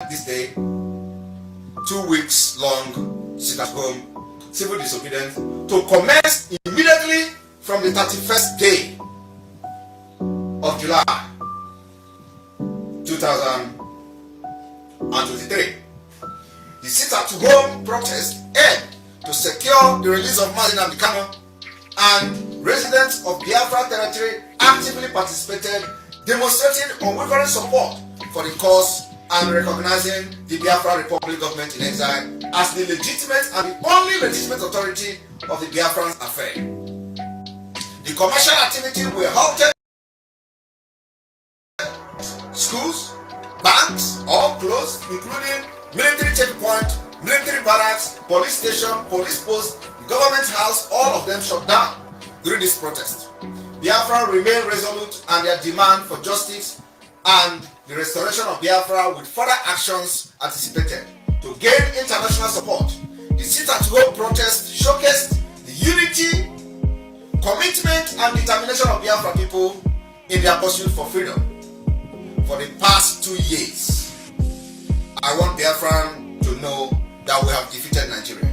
this day 2 weeks long sit at home civil disobedience to commence immediately from the 31st day of July 2023. The sit at home protest aimed to secure the release of Mazi Nnamdi Kanu, and residents of Biafra territory actively participated, demonstrating unwavering support for the cause and recognizing the Biafra Republic government in exile as the legitimate and the only legitimate authority of the Biafran affair. The commercial activity were halted. Schools, banks, all closed, including military checkpoint, military barracks, police station, police post, government house, all of them shut down during this protest. Biafra remained resolute and their demand for justice and the restoration of Biafra with further actions anticipated. To gain international support, the sit-at-home protest showcased the unity, commitment and determination of Biafra people in their pursuit for freedom. For the past 2 years, I want Biafran to know that we have defeated Nigeria.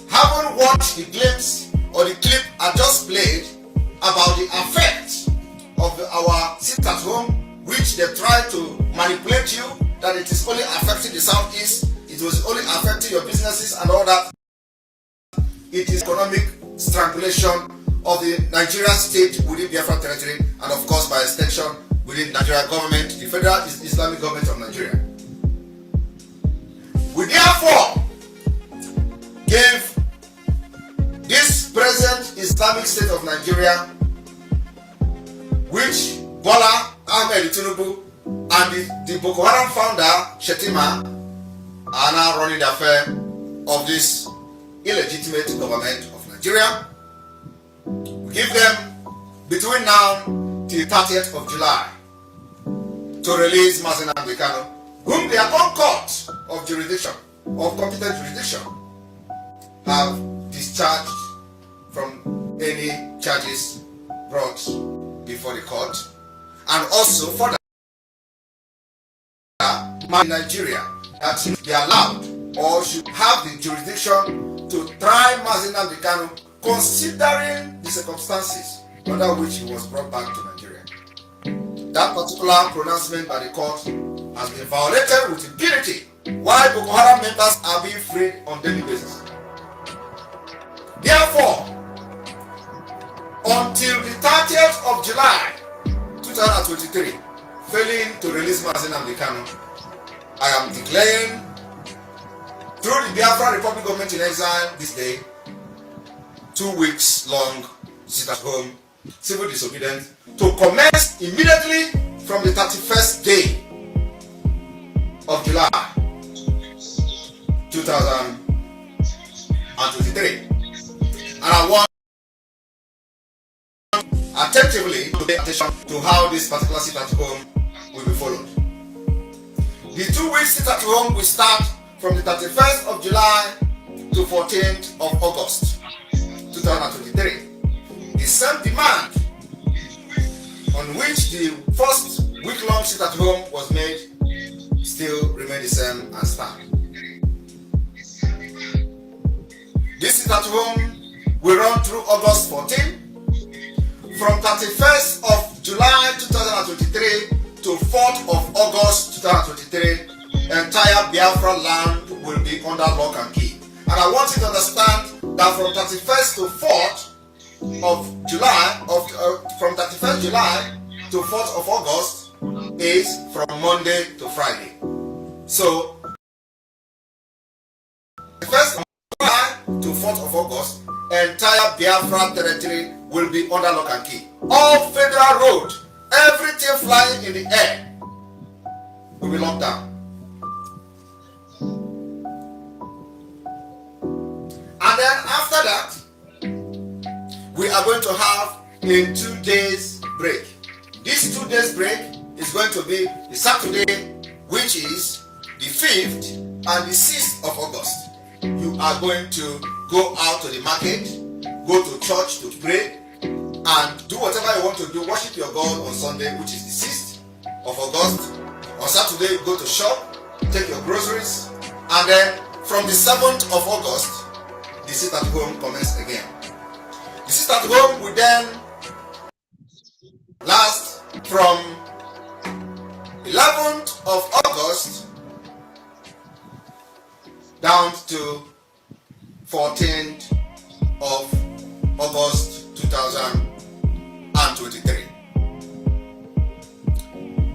Haven't watched the glimpse or the clip I just played about the effect of our sit-at-home, which they tried to manipulate you that it is only affecting the southeast, it was only affecting your businesses and all that. It is economic strangulation of the Nigeria state within Biafra territory, and of course by extension within Nigeria government, the Federal Islamic government of Nigeria. We therefore gave this present Islamic state of Nigeria, which Bola Ahmed Tinubu and the Boko Haram founder Shetima are now running the affair of this illegitimate government of Nigeria. We give them between now till 30th of July to release Mazi Nnamdi Kanu, whom their own court of jurisdiction, of competent jurisdiction, have discharged from any charges brought before the court, and also for that Nigeria that should be allowed or should have the jurisdiction to try Mazi Nnamdi Kanu, considering the circumstances under which he was brought back to Nigeria. That particular pronouncement by the court has been violated with impunity, while Boko Haram members are being freed on daily basis. Therefore, until the 30th of July 2023, failing to release Mazi Nnamdi Kanu, I am declaring through the Biafra Republic government in exile this day 2 weeks long sit-at-home civil disobedience to commence immediately from the 31st day of July 2023. And I want attentively to pay attention to how this particular sit-at-home will be followed. The 2 weeks sit-at-home will start from the 31st of July to 14th of August 2023. The same demand on which the first week-long sit-at-home was made still remain the same and stand. This sit-at-home will run through August 14, from 31st of July 2023 to 4th of August 2023. Entire Biafra land will be under lock and key. And I want you to understand that from 31st to 4th of July, from 31st July to 4th of August is from Monday to Friday. So, 1st of July to 4th of August, entire Biafra territory will be under lock and key. All federal road, everything flying in the air will be locked down. And then after that, we are going to have a 2 days break. This 2 days break is going to be the Saturday, which is the 5th and the 6th of August. You are going to go out to the market, go to church to pray, and do whatever you want to do. Worship your God on Sunday, which is the 6th of August. On Saturday, you go to shop, take your groceries, and then from the 7th of August, the sit at home commences again. The sit at home will then last from 11th of August down to 14th of August 2023.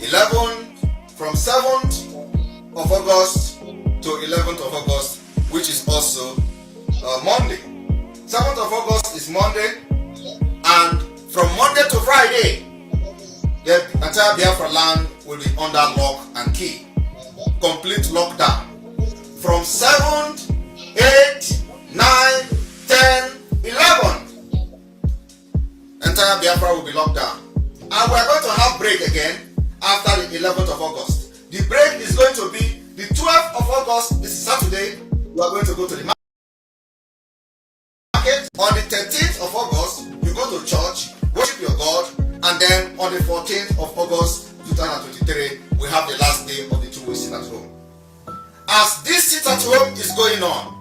11 from 7th of August to 11th of August, which is also Monday. 7th of August is Monday, and from Monday to Friday, the entire Biafra land will be under lock and key. Complete lockdown. From 7th, 8th, 9th, 10th, 11th, entire Biafra will be locked down. And we're going to have break again after the 11th of August. The break is going to be the 12th of August, this is Saturday. We are going to go to the market. On the 13th of August, you go to church, worship your God, and then on the 14th of August 2023, we have the last day of the 2-week sit at home. As this sit at home is going on,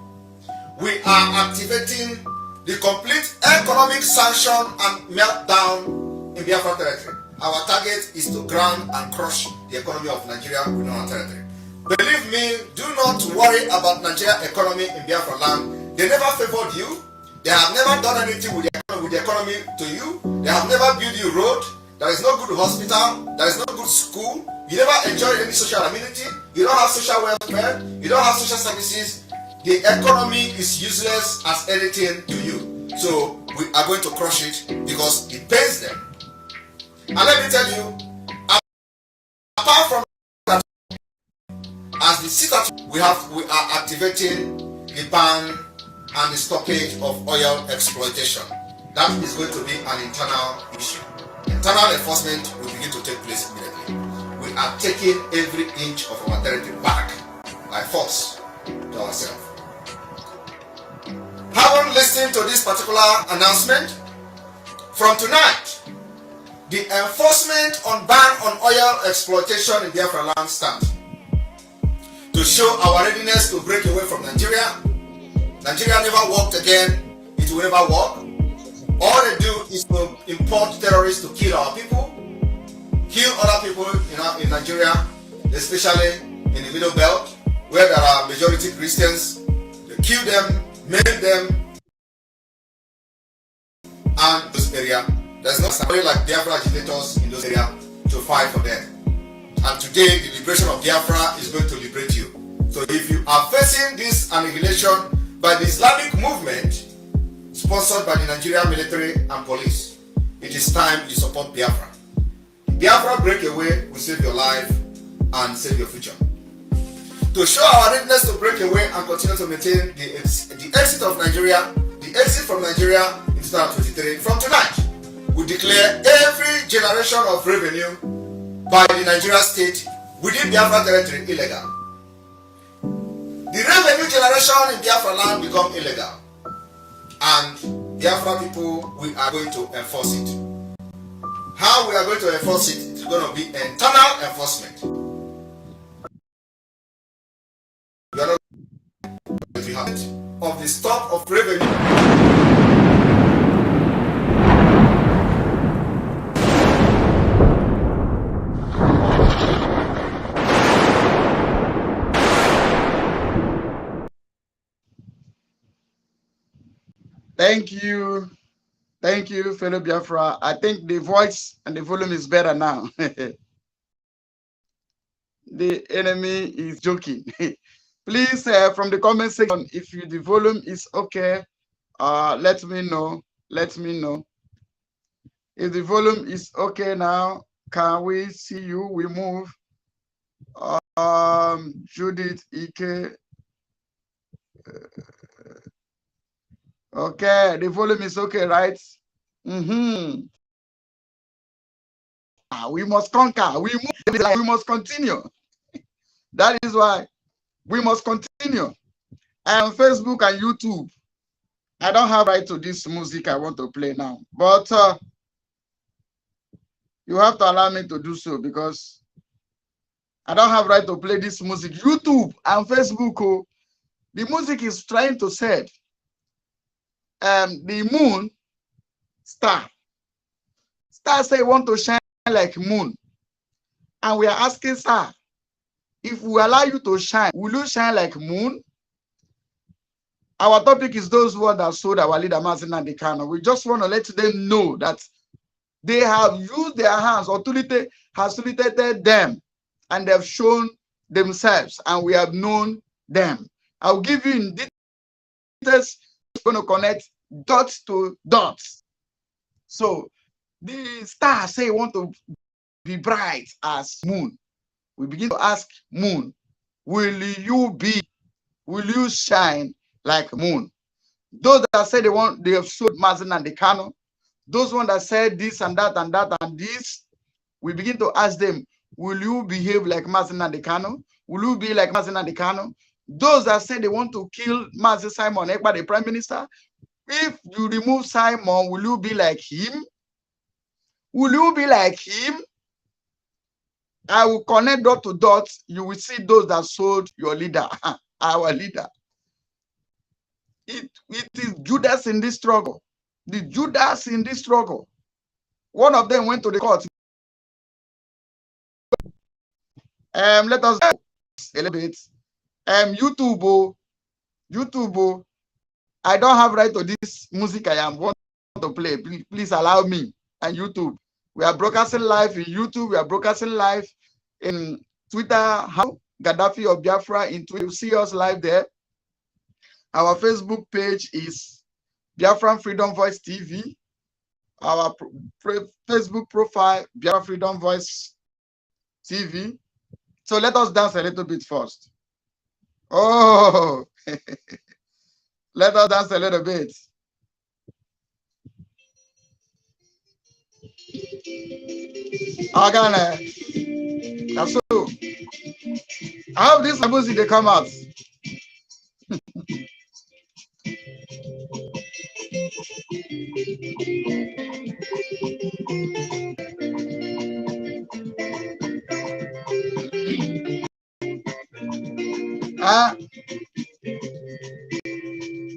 we are activating the complete economic sanction and meltdown in Biafra territory. Our target is to ground and crush the economy of Nigeria within our territory. Believe me, do not worry about Nigeria economy in Biafra land. They never favored you. They have never done anything with the economy to you. They have never built you road. There is no good hospital. There is no good school. You never enjoy any social amenity. You don't have social welfare. You don't have social services. The economy is useless as anything to you. So we are going to crush it because it pays them. And let me tell you, apart from that, as the sit-at, we are activating the ban and the stoppage of oil exploitation. That is going to be an internal issue. Internal enforcement will begin to take place immediately. We are taking every inch of our territory back by force to ourselves. Having listened to this particular announcement, from tonight, the enforcement on ban on oil exploitation in Biafra land starts. To show our readiness to break away from Nigeria. Nigeria never worked again, it will never work. All they do is to import terrorists to kill our people, kill other people in Nigeria, especially in the Middle Belt, where there are majority Christians. They kill them, maim them, and this area. There's no somebody like Biafra agitators in those areas to fight for them. And today, the liberation of Biafra is going to liberate you. So if you are facing this annihilation by the Islamic movement, sponsored by the Nigerian military and police, it is time you support Biafra. Biafra breakaway will save your life and save your future. To show our readiness to break away and continue to maintain the exit of Nigeria, the exit from Nigeria in 2023, from tonight, we declare every generation of revenue by the Nigeria state within Biafra territory illegal. The revenue generation in Biafra land become illegal. And Biafra people, we are going to enforce it. How we are going to enforce it? It's going to be internal enforcement. You are not going to have it of the stop of revenue. Thank you, fellow Biafra. I think the voice and the volume is better now. The enemy is joking. Please, from the comment section, if the volume is okay, let me know. Let me know. If the volume is okay now, can we see you? We move. Judith Ike. Okay, the volume is okay, right? We must conquer. We must continue. That is why we must continue. I am on Facebook and YouTube. I don't have right to this music I want to play now, but you have to allow me to do so because I don't have right to play this music. YouTube and Facebook, oh, the music is trying to say the moon star. Star say want to shine like moon. And we are asking, sir, if we allow you to shine, will you shine like moon? Our topic is those who that sold our leader Mazi Nnamdi Kanu. We just want to let them know that they have used their hands. Authority has solicited them, and they've shown themselves, and we have known them. I'll give you in details. Going to connect dots to dots. So the star say want to be bright as moon. We begin to ask moon, will you shine like moon? Those that say they have sold Mazi Nnamdi Kanu, those ones that said this and that and that and this, we begin to ask them, will you behave like Mazi Nnamdi Kanu? Will you be like Mazi Nnamdi Kanu? Those that say they want to kill Mazi Simon Ekpa, the prime minister, if you remove Simon, will you be like him? Will you be like him? I will connect dot to dot. You will see those that sold your leader, our leader. It is Judas in this struggle. The Judas in this struggle. One of them went to the court. Let us a little bit. YouTube, I don't have right to this music I am want to play. Please allow me. And YouTube. We are broadcasting live in YouTube. We are broadcasting live in Twitter. How Gaddafi of Biafra in Twitter. You see us live there. Our Facebook page is Biafran Freedom Voice TV. Our Facebook profile, Biafra Freedom Voice TV. So let us dance a little bit first. Oh, let us dance a little bit. Again, so I hope this music they come out.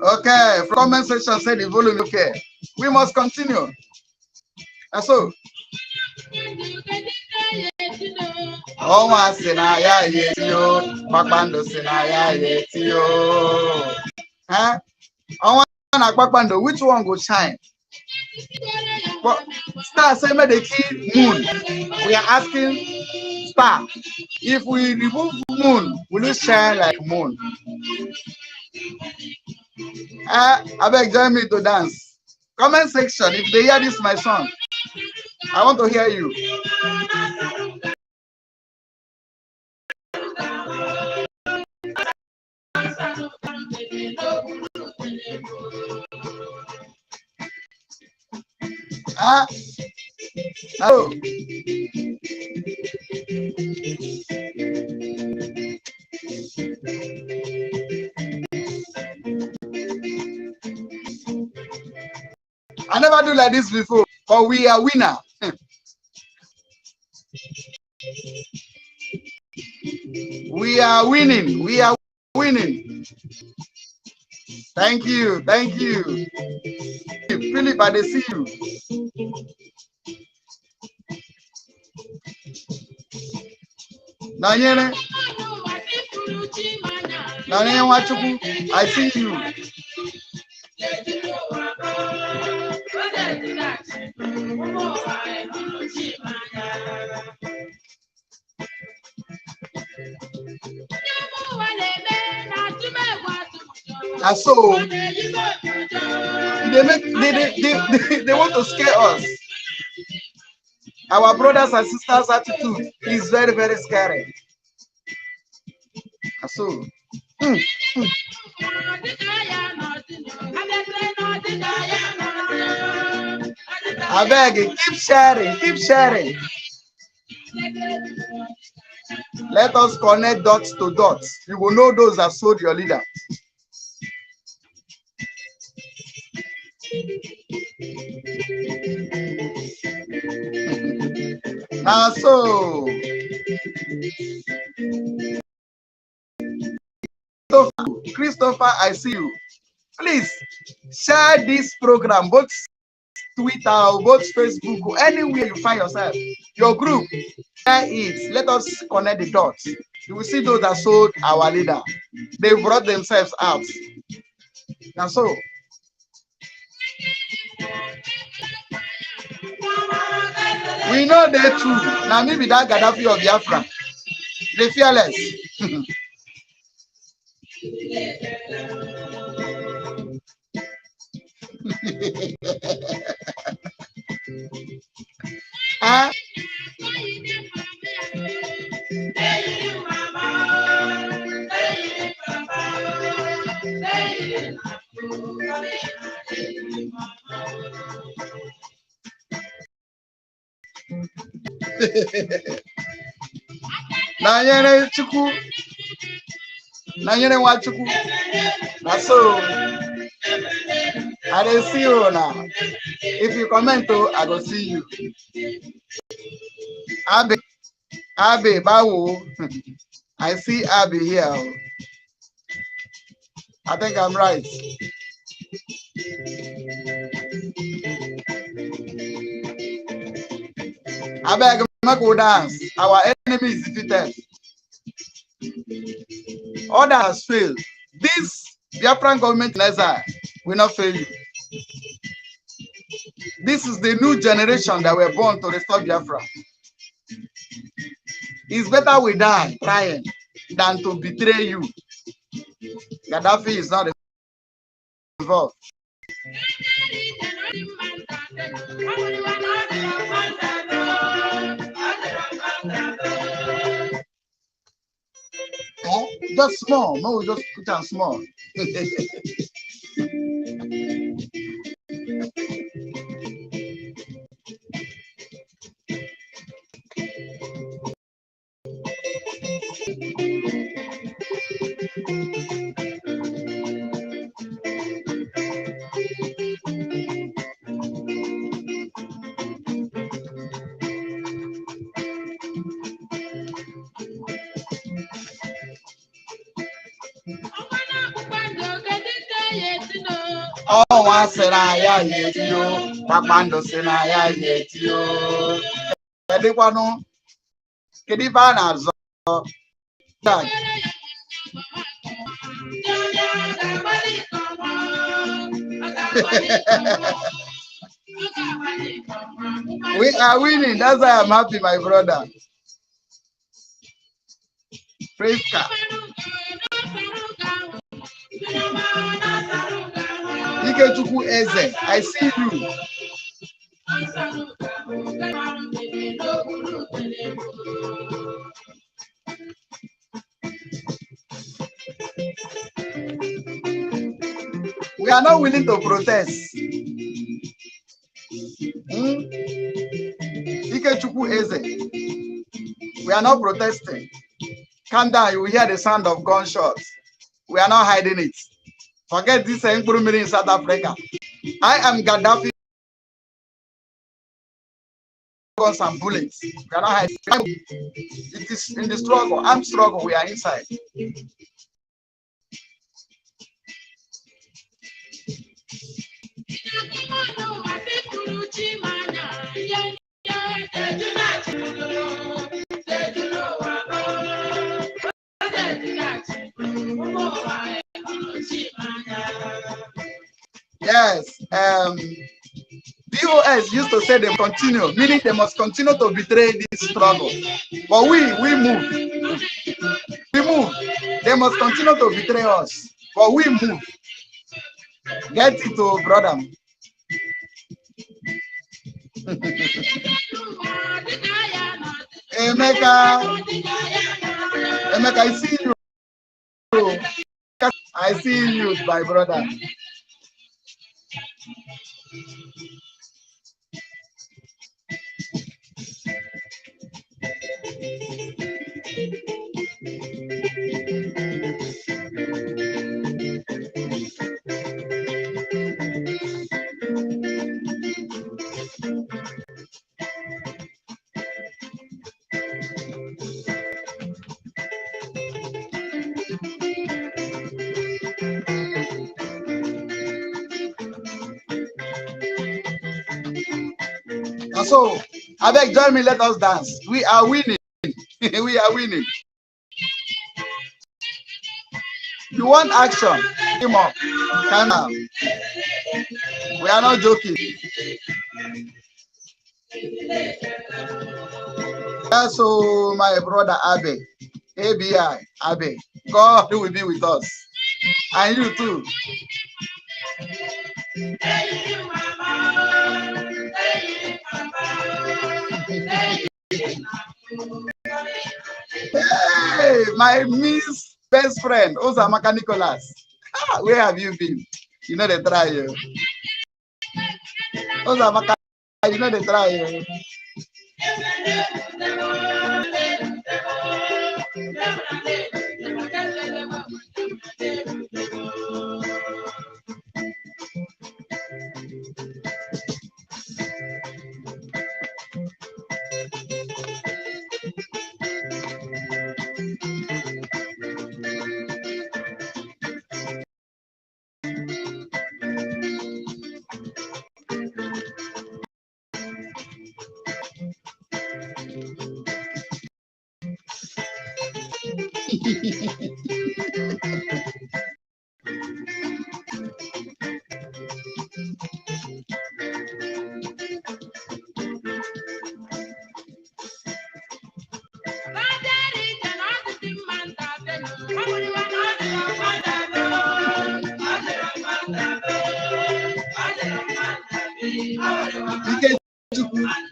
Okay, comment section said the volume okay. We must continue. And so Oma Sinaya Yetio, Bakbando Sinaya Yetio. Huh? Bakbando, which one go shine? But Star say me the key moon. We are asking Star, if we remove moon, will it shine like moon? I beg join me to dance. Comment section if they hear this my song. I want to hear you. Oh. I never do like this before, but we are winner. We are winning. We are winning. Thank you. Thank you. Philip, I see you. Nanyere. Nanyere Wachuku, I see you. And so they want to scare us. Our brothers and sisters' attitude is very, very scary. And so I beg you, keep sharing, keep sharing. Let us connect dots to dots. You will know those that sold your leader. So, Christopher, I see you. Please share this program, both Twitter, both Facebook, anywhere you find yourself, your group, share it. Let us connect the dots. You will see those that sold our leader. They brought themselves out. And so, we know they too. Now maybe that Gaddafi of Biafra, they fearless. Huh? Nanyere Chukwu, Nanyere Nwachukwu. That's so. I don't see you now. If you comment, I will see you. Abe, Abe, Bawo. I see Abe here. I think I'm right. I beg, go dance. Our enemy is defeated. Order has failed. This Biafran government in exile will not fail you. This is the new generation that were born to restore Biafra. It's better we die trying than to betray you. Gaddafi is not involved. Just small. No, just put on small. Oh, I said I hate you. Papando said I hate you. Everyone, Kedivana zo. We are winning. That's why I'm happy, my brother. Praise God. Ikechukwu Eze, I see you. We are not willing to protest. Ikechukwu Eze, we are not protesting. Calm down, you will hear the sound of gunshots. We are not hiding it. Forget this Nkpurumiri in South Africa. I am Gaddafi. Guns and bullets. We are not hiding. It is in the struggle. I'm struggle. We are inside. Yes. DOS used to say they continue, meaning they must continue to betray this struggle. But we move. We move. They must continue to betray us. But we move. Get it, oh, brother. Emeka, I see you. I see you, my brother. So, I beg, join me, let us dance. We are winning. We are winning. You want action? Come on. Come on. We are not joking. So, my brother Abe, ABI, Abe, God will be with us. And you too. Hey, my Miss best friend, Ozamaka Nicholas. Where have you been? You know the try. Ozamaka, you know the try.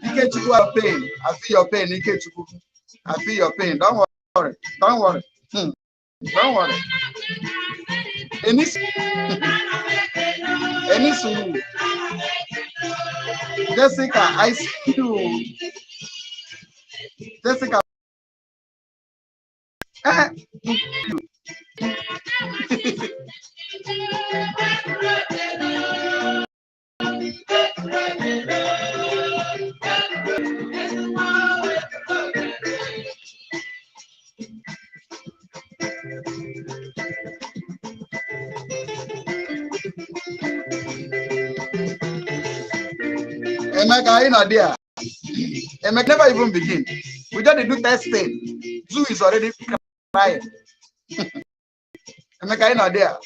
Ikechukwu, our pain. I feel your pain, Ikechukwu. I feel your pain. Don't worry. Don't worry. Don't worry. Any Sooold. Jessica, I see you. Jessica. Emeka, you know there. Emeka never even begin. We just do testing. Zoo is already crying. Emeka, you know there.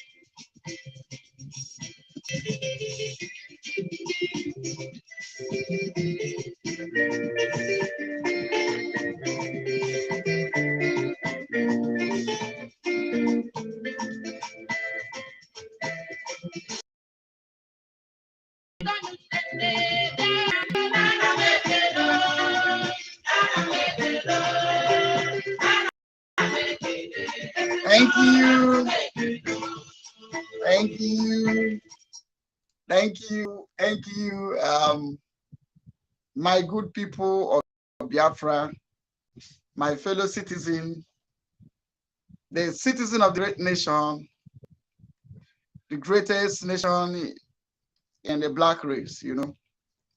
Thank you. Thank you. Thank you. Thank you. My good people of Biafra, my fellow citizen, the citizen of the great nation, the greatest nation in the black race, you know,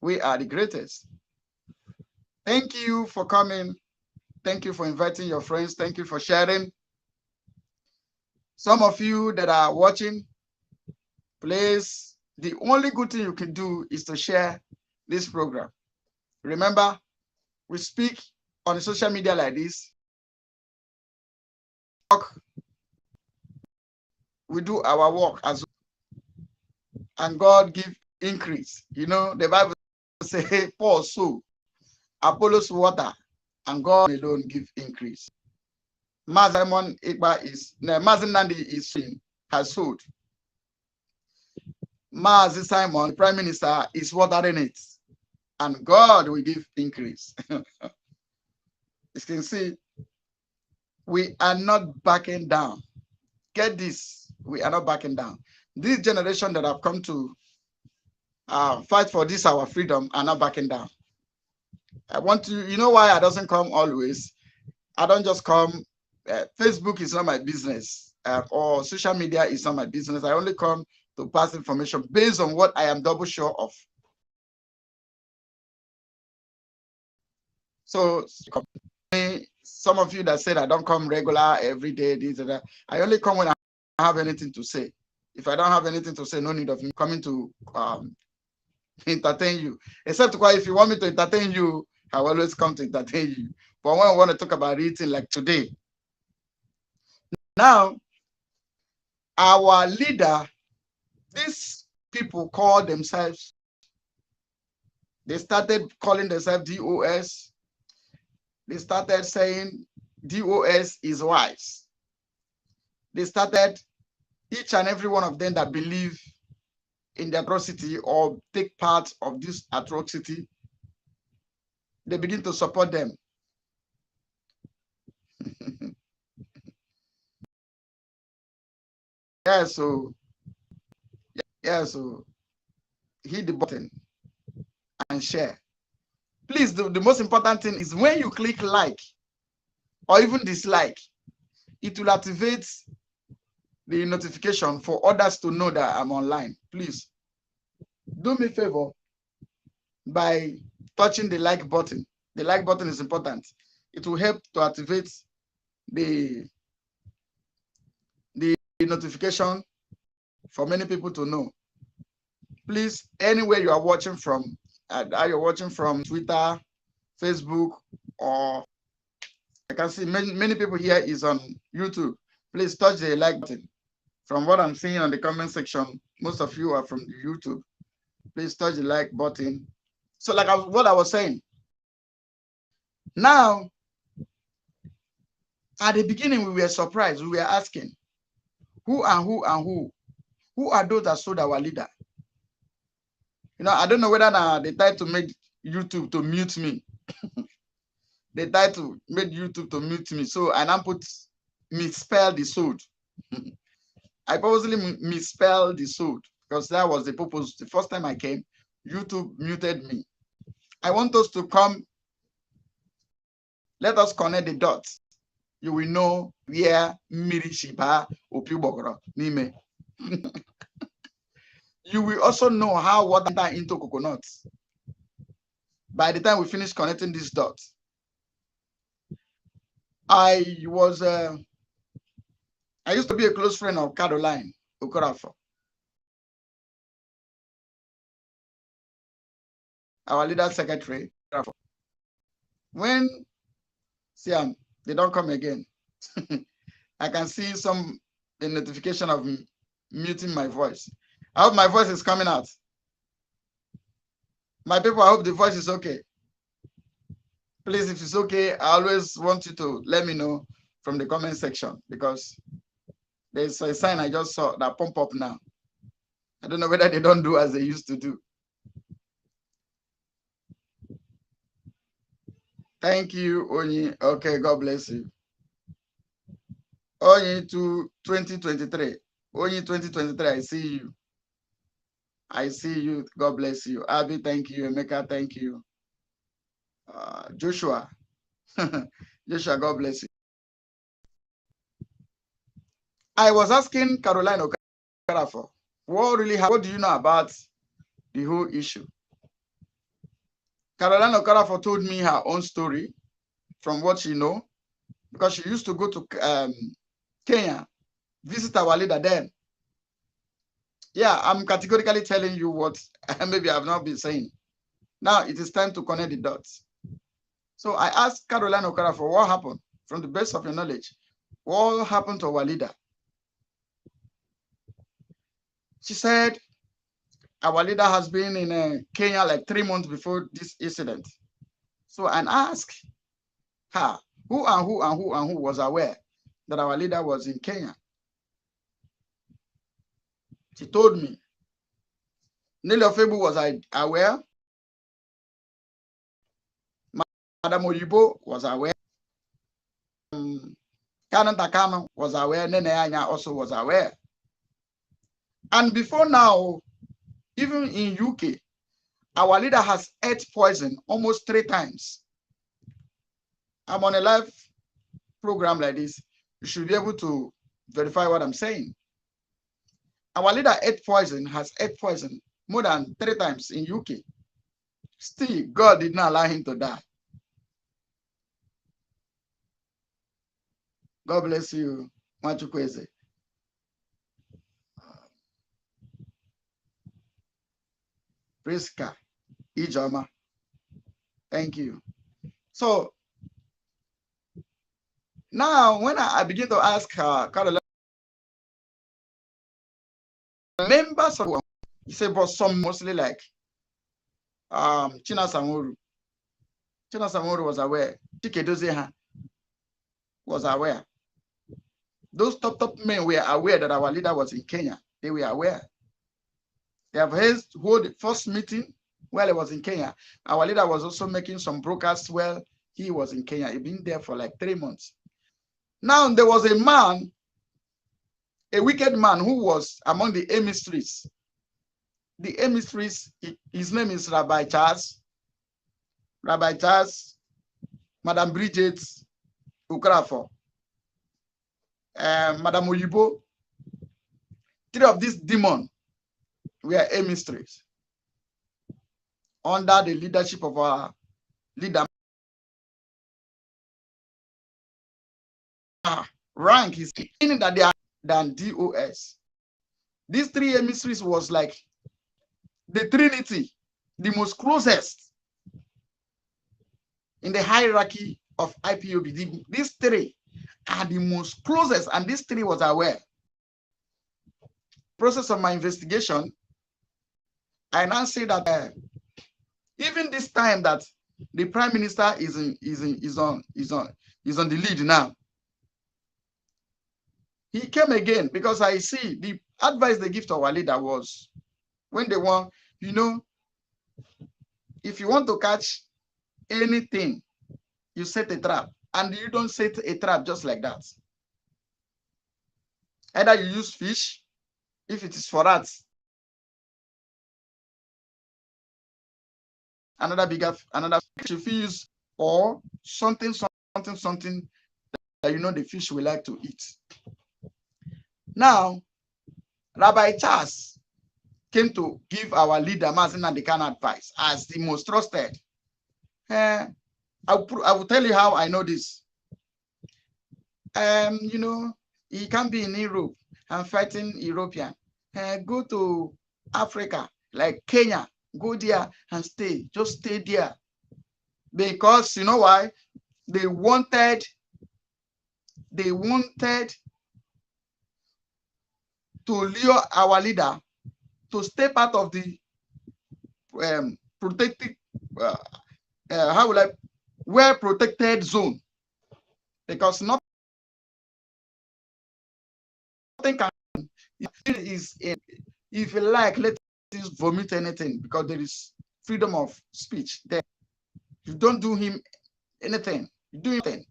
we are the greatest. Thank you for coming. Thank you for inviting your friends. Thank you for sharing. Some of you that are watching, please, the only good thing you can do is to share this program. Remember, we speak on the social media like this. We do our work as well, and God give increase. You know, the Bible says, hey, Paul sow, Apollos water, and God alone give increase. Mazimon Igba is Mazinandi is has sowed. Mazi Simon, Prime Minister, is watering it, and God will give increase. As you can see, we are not backing down. Get this, we are not backing down. This generation that have come to fight for this, our freedom, are not backing down. I want to, you know why I doesn't come always? I don't just come, Facebook is not my business, or social media is not my business. I only come to pass information based on what I am double sure of. So some of you that said I don't come regular every day, this and that, I only come when I have anything to say. If I don't have anything to say, no need of me coming to entertain you. Except if you want me to entertain you, I will always come to entertain you. But when I want to talk about eating like today, now our leader, these people call themselves, they started calling themselves DOS. They started saying DOS is wise. They started, each and every one of them that believe in the atrocity or take part of this atrocity, they begin to support them. So hit the button and share. Please, the most important thing is when you click like or even dislike, it will activate the notification for others to know that I'm online. Please do me a favor by touching the like button. The like button is important. It will help to activate the notification for many people to know. Please, anywhere you are watching from, are you watching from Twitter, Facebook, or I can see many people here is on YouTube. Please touch the like button. From what I'm seeing on the comment section, most of you are from the YouTube. Please touch the like button. So like what I was saying, now, at the beginning, we were surprised. We were asking, who are those that sold our leader? You know, I don't know whether they tried to make YouTube to mute me. They tried to make YouTube to mute me. So I now misspell the Sooold. I purposely misspelled the Sooold because that was the purpose. The first time I came, YouTube muted me. I want us to come. Let us connect the dots. You will know where Miri Shiba Opibogoro Nime. You will also know how water enter into coconuts. By the time we finish connecting these dots, I used to be a close friend of Caroline Okorafo, our leader secretary. When they don't come again, I can see the notification of muting my voice. I hope my voice is coming out. My people, I hope the voice is okay. Please, if it's okay, I always want you to let me know from the comment section because there's a sign I just saw that pump up now. I don't know whether they don't do as they used to do. Thank you, Onyi. Okay, God bless you. Onyi to 2023. Onyi 2023, I see you. I see you. God bless you. Abby, thank you. Emeka, thank you. Joshua. Joshua, God bless you. I was asking Caroline Okarafo, what do you know about the whole issue? Caroline Okarafo told me her own story from what she know, because she used to go to Kenya, visit our leader then. Yeah, I'm categorically telling you what maybe I've not been saying. Now it is time to connect the dots. So I asked Caroline Okarafo, what happened? From the best of your knowledge, what happened to our leader? She said, our leader has been in Kenya like 3 months before this incident. So I asked her, who was aware that our leader was in Kenya? She told me. Nelly Ofebu was aware. Madam Oyibo was aware. Kanan Takano was aware. Nene Anya also was aware. And before now, even in UK, our leader has ate poison almost 3 times. I'm on a live program like this. You should be able to verify what I'm saying. Our leader has ate poison more than 3 times in UK. Still, God did not allow him to die. God bless you, Machukweze. Priska Ijoma. Thank you. So now when I begin to ask Caroline, members of, he said, but some mostly like China Samuru. China Samuru was aware. Chikedozeha was aware. Those top men were aware that our leader was in Kenya. They were aware. They have held the first meeting while he was in Kenya. Our leader was also making some broadcasts while he was in Kenya. He'd been there for like 3 months. Now there was a man, a wicked man who was among the emissaries. The emissaries, his name is Rabbi Charles, Madam Bridget Ukrafo, Madam Oyibo. 3 of these demons were emissaries under the leadership of our leader. Rank is meaning that they are than DOS. These 3 emissaries was like the Trinity, the most closest in the hierarchy of IPOB. These 3 are the most closest, and these 3 was aware. Process of my investigation, I now say that even this time that the Prime Minister is on the lead now, he came again because I see the advice they give to our leader was when they want, you know, if you want to catch anything, you set a trap, and you don't set a trap just like that. Either you use fish, if it is for rats, another fish you use, or something that you know the fish will like to eat. Now, Rabbi Charles came to give our leader Mazin Nandekan advice as the most trusted. I will tell you how I know this. You know, he can be in Europe and fighting European. Go to Africa, like Kenya, go there and stay. Just stay there. Because you know why? They wanted to lure our leader to stay part of the protected, well-protected zone, because nothing can, if you like, let us vomit anything, because there is freedom of speech there. You don't do him anything, you do anything.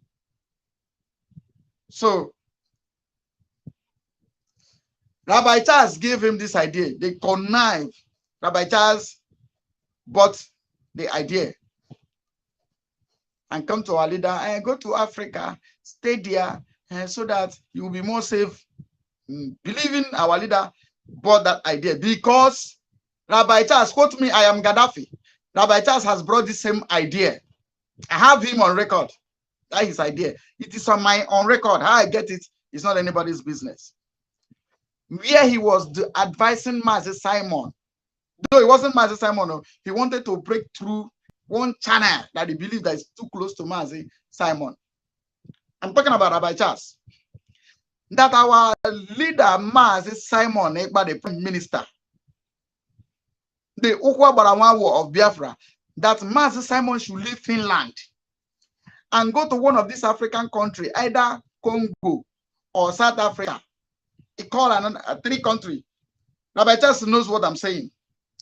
So Rabbi Charles gave him this idea. They connived. Rabbi Charles bought the idea and come to our leader and go to Africa, stay there, so that you will be more safe. Believing our leader bought that idea because Rabbi Charles, quote me, I am Gaddafi. Rabbi Charles has brought the same idea. I have him on record. That is his idea. It is on record. How I get it, it's not anybody's business. Where he was advising Mazi Simon, though it wasn't Mazi Simon, no, he wanted to break through one channel that he believed that is too close to Mazi Simon. I'm talking about Rabbi Charles. That our leader Mazi Simon, the Prime Minister, the Ukwa Barawan War of Biafra, that Mazi Simon should leave Finland and go to one of these African countries, either Congo or South Africa. He called another 3 countries. Rabbi Charles knows what I'm saying.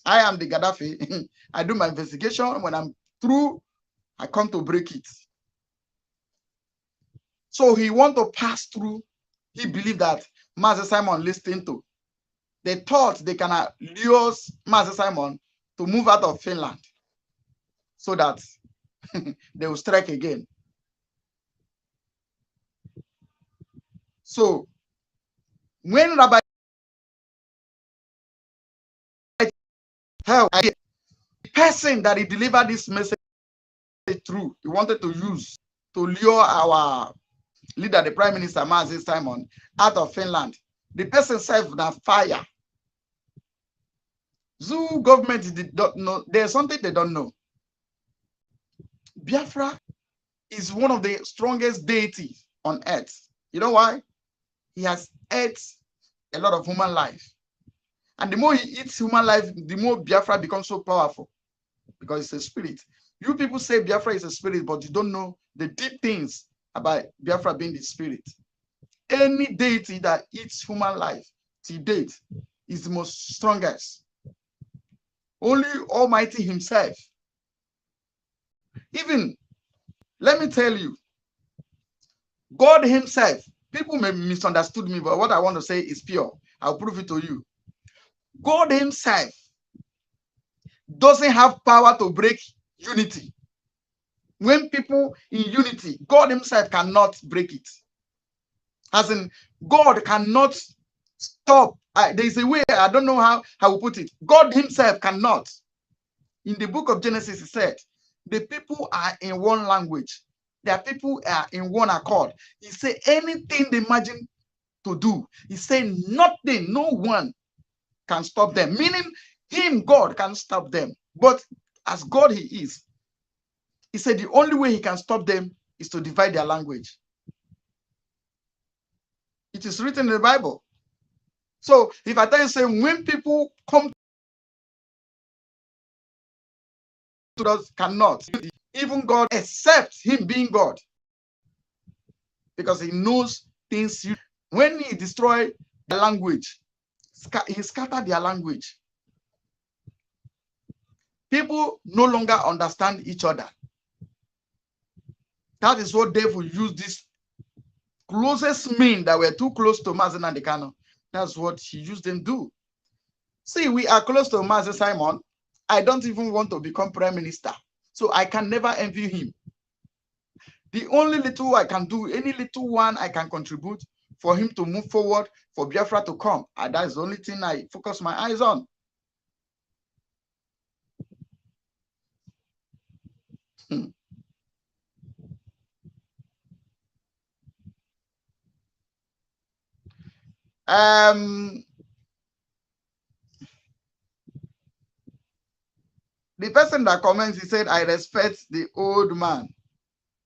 I am the Gaddafi. I do my investigation. When I'm through, I come to break it. So he want to pass through. He believed that Mazi Simon listened to. They thought they can lure Mazi Simon to move out of Finland so that they will strike again. So when Rabbi held the person that he delivered this message through, he wanted to use to lure our leader, the Prime Minister Mazi Simon, out of Finland. The person served that fire. Zoo government did not know. There's something they don't know. Biafra is one of the strongest deities on earth. You know why? He has ate a lot of human life. And the more he eats human life, the more Biafra becomes so powerful, because it's a spirit. You people say Biafra is a spirit, but you don't know the deep things about Biafra being the spirit. Any deity that eats human life to date is the most strongest. Only Almighty himself. Even, let me tell you, God himself, people may misunderstood me, but what I want to say is pure. I'll prove it to you. God himself doesn't have power to break unity. When people in unity, God himself cannot break it. As in, God cannot stop. There's a way, I don't know how I will put it. God himself cannot. In the book of Genesis, it said, the people are in one language. Their people are in one accord. He said, anything they imagine to do, he said, nothing, no one can stop them. Meaning, him, God, can stop them. But as God he is, he said the only way he can stop them is to divide their language. It is written in the Bible. So if I tell you, say, when people come to us, cannot, even God, except him being God, because he knows things. When he destroyed the language, he scattered their language. People no longer understand each other. That is what devil used this closest men that were too close to Mazen and Dekano. That's what he used them to do. See, we are close to Mazen Simon. I don't even want to become prime minister, so I can never envy him. The only little I can do, any little one I can contribute for him to move forward, for Biafra to come, and that's the only thing I focus my eyes on. The person that comments, he said, I respect the old man,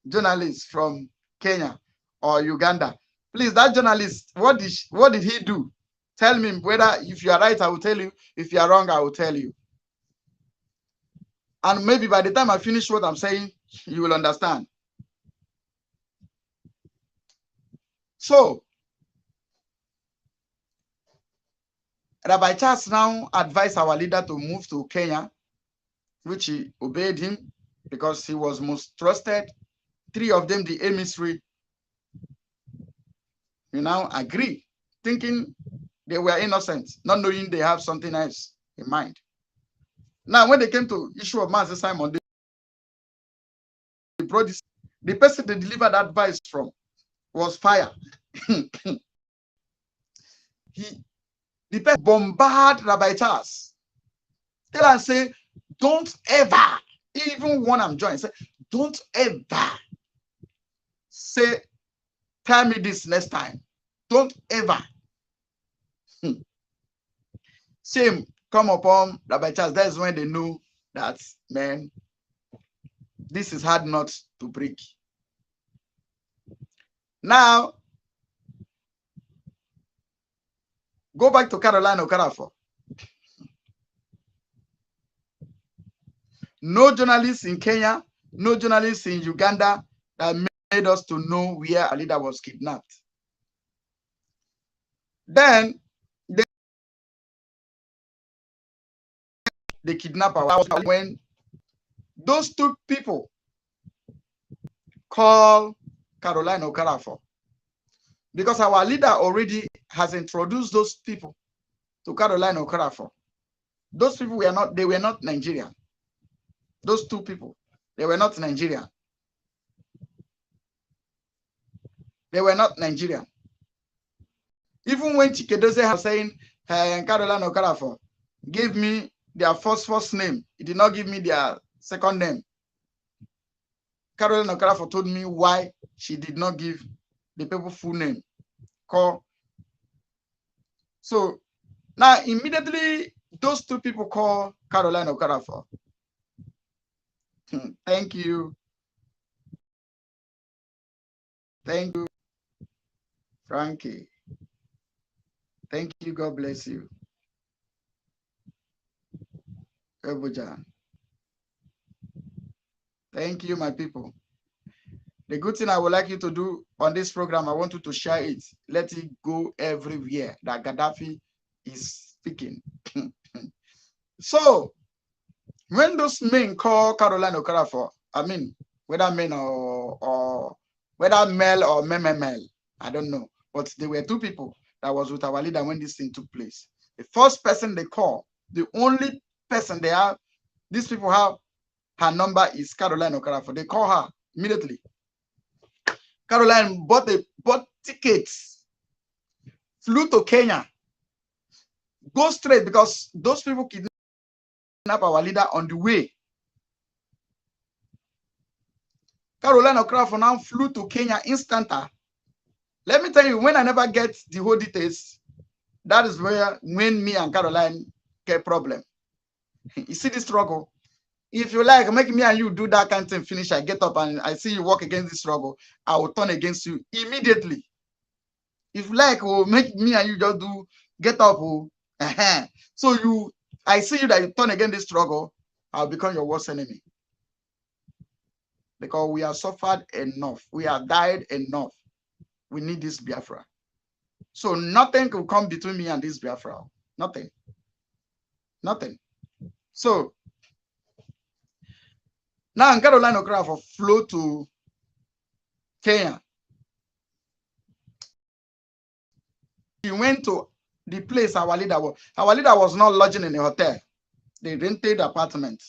journalist from Kenya or Uganda. Please, that journalist, what did he do? Tell me whether, if you are right, I will tell you. If you are wrong, I will tell you. And maybe by the time I finish what I'm saying, you will understand. So, Rabbi Charles now advised our leader to move to Kenya, which he obeyed him because he was most trusted. 3 of them, the emissary, you now agree, thinking they were innocent, not knowing they have something else in mind. Now, when they came to issue of Master Simon, they brought this. The person they delivered advice from was fire. The person bombarded Rabbi Charles. Tell and say, don't ever, even when I'm joined, say, don't ever say, tell me this next time. Don't ever. Shame come upon Rabbi Charles. That's when they know that, man, this is hard not to break. Now, go back to Carolina Okarafo. No journalists in Kenya, no journalists in Uganda that made us to know where a leader was kidnapped. Then the kidnapper, when those 2 people call Carolina Okarafo, because our leader already has introduced those people to Carolina Okarafo. Those people were not, they were not Nigerian. Those 2 people, they were not Nigerian. They were not Nigerian. Even when Chikedoze was saying, Carolina Okarafo, give me their first name, he did not give me their second name. Carolina Okarafo told me why she did not give the people full name. So now immediately Those two people call Caroline Okafor. Thank you. Thank you, Frankie. Thank you. God bless you. Ebujan. Thank you, my people. The good thing I would like you to do on this program, I want you to share it. Let it go everywhere that Gaddafi is speaking. So, when those men call Caroline Okafor, I mean, whether men or whether male or male, I don't know. But there were two people that was with our leader when this thing took place. The first person they call, the only person they have, these people have her number is Caroline Okafor. They call her immediately. Caroline bought tickets, flew to Kenya, go straight because those people kidnapped our leader on the way. Caroline Okafor now flew to Kenya instanta. Let me tell you, when I never get the whole details, that is when me and Caroline get problem. You see the struggle? If you like, make me and you do that kind of thing, finish, I get up and I see you walk against the struggle, I will turn against you immediately. If you like, oh, make me and you just do get up. Oh, so I see you that you turn against this struggle, I'll become your worst enemy. Because we have suffered enough. We have died enough. We need this Biafra. So nothing will come between me and this Biafra. Nothing. Nothing. So now Caroline Okafor flew to Kenya. He went to the place our leader was. Our leader was not lodging in a hotel. They rented apartment.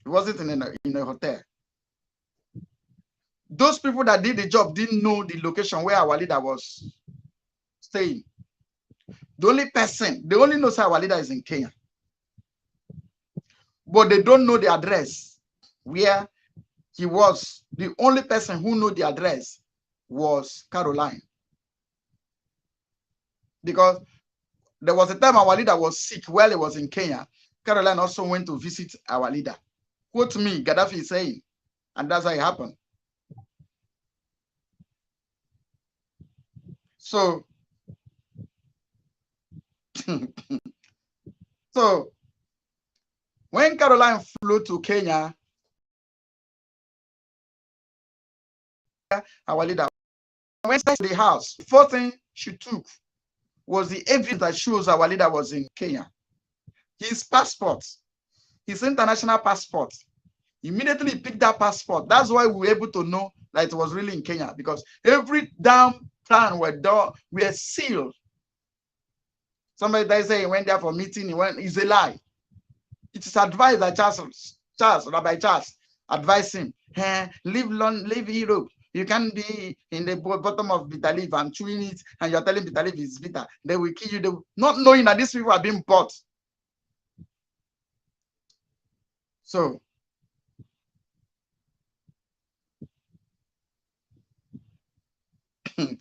It wasn't in a hotel. Those people that did the job didn't know the location where our leader was staying. The only person, they only know our leader is in Kenya. But they don't know the address where he was. The only person who knew the address was Caroline. Because there was a time our leader was sick while he was in Kenya. Caroline also went to visit our leader. Quote me, Gaddafi is saying. And that's how it happened. So, so when Caroline flew to Kenya, our leader went to the house. The first thing she took was the evidence that shows our leader was in Kenya. His passport, his international passport. Immediately picked that passport. That's why we were able to know that it was really in Kenya, because every damn plan were sealed. Somebody that say he went there for meeting, it's a lie. It is advised that Rabbi Charles advised him, leave Europe. You can't be in the bottom of bitter leaf and chewing it, and you're telling bitter leaf is bitter. They will kill you. Not knowing that these people are being bought. So,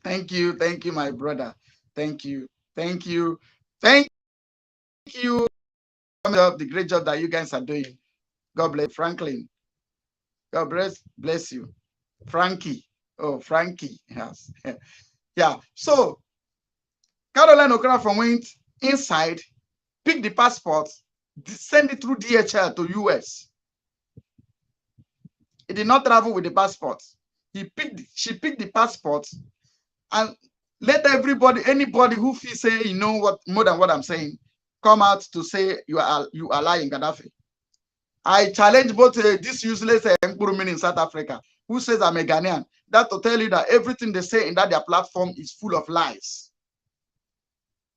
thank you, my brother. Thank you. The great job that you guys are doing. God bless Franklin. God bless you. Frankie. Oh, Frankie. Yes. Yeah. So Caroline Okafor went inside, picked the passport, send it through DHL to US. He did not travel with the passport. She picked the passport and let anybody who feels say you know what more than what I'm saying, come out to say you are lying, Gaddafi. I challenge both this useless Nkurumin in South Africa who says I'm a Ghanaian, that to tell you that everything they say in their platform is full of lies.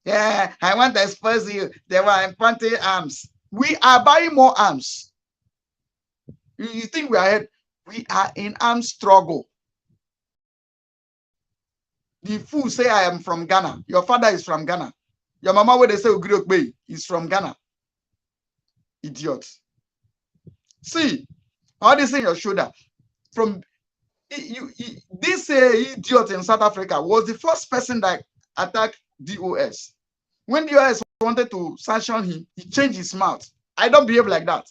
Yeah, I want to expose you. They were implanting arms. We are buying more arms. You think we are in arms struggle. The fool say I am from Ghana. Your father is from Ghana. Your mama, where they say Ugriokbe, is from Ghana. Idiot. See, all this in your shoulder. From this idiot in South Africa was the first person that attacked DOS. When DOS wanted to sanction him, he changed his mouth. I don't behave like that.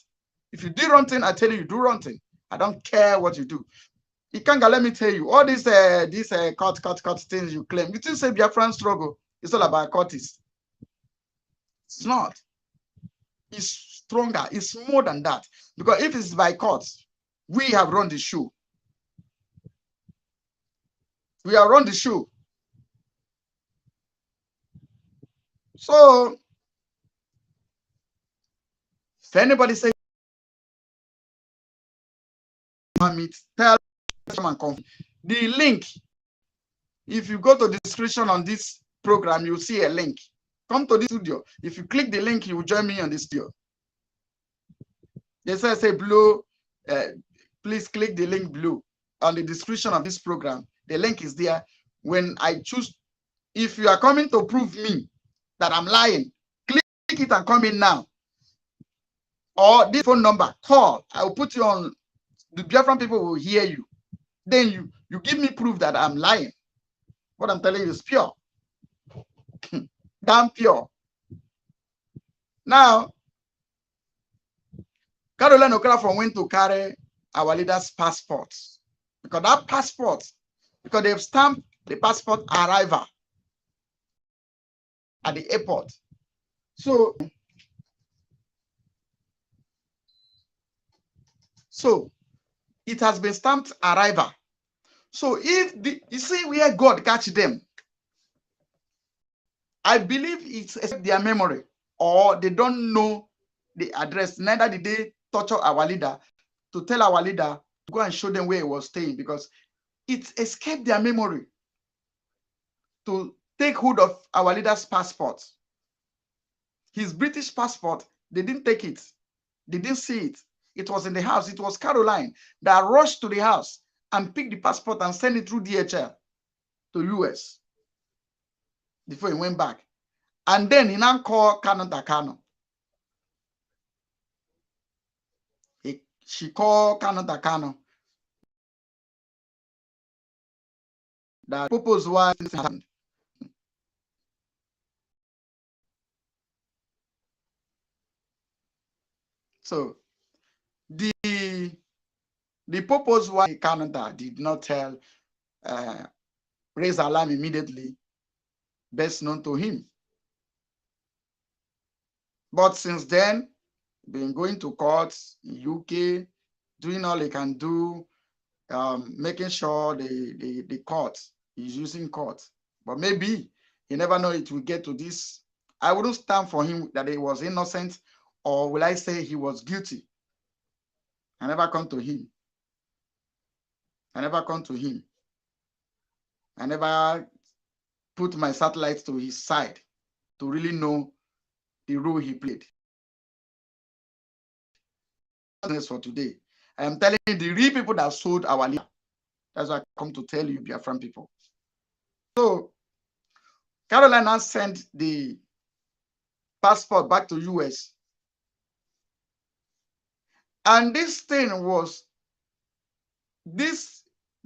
If you do wrong thing, I tell you, do wrong thing. I don't care what you do. Ikanga, let me tell you, all these cut things you claim. You think say Biafran struggle, it's all about Curtis. It's not. It's stronger. It's more than that. Because if it's by courts, we have run the show. We have run the show. So, if anybody say, tell someone the link. If you go to the description on this program, you'll see a link. Come to the studio. If you click the link, you will join me on the studio. They say below, please click the link below on the description of this program. The link is there. When I choose, if you are coming to prove me that I'm lying, click it and come in now. Or this phone number, call. I will put you on. The Biafran people will hear you. Then you give me proof that I'm lying. What I'm telling you is pure. Damn pure. Now, Caroline Okafor went to carry our leader's passports. Because that passport, because they've stamped the passport arrival at the airport. So it has been stamped arrival. So if you see where God catch them, I believe it's their memory, or they don't know the address. Neither did they torture our leader to tell our leader to go and show them where he was staying, because it escaped their memory to take hold of our leader's passport. His British passport, they didn't take it. They didn't see it. It was in the house. It was Caroline that rushed to the house and picked the passport and sent it through DHL to US before he went back. And then he now called Kano Takano. She called Kano Takano. That purpose was happened. So the purpose why Canada did not tell raise alarm immediately, best known to him. But since then, been going to courts in UK, doing all he can do, making sure the court is using court. But maybe you never know it will get to this. I wouldn't stand for him that he was innocent, or will I say he was guilty. I never come to him. I never come to him. I never put my satellites to his side to really know the role he played. For today, I am telling you the real people that sold our leader. That's why I come to tell you, Biafran people. So, Carolina sent the passport back to US. And this thing was, this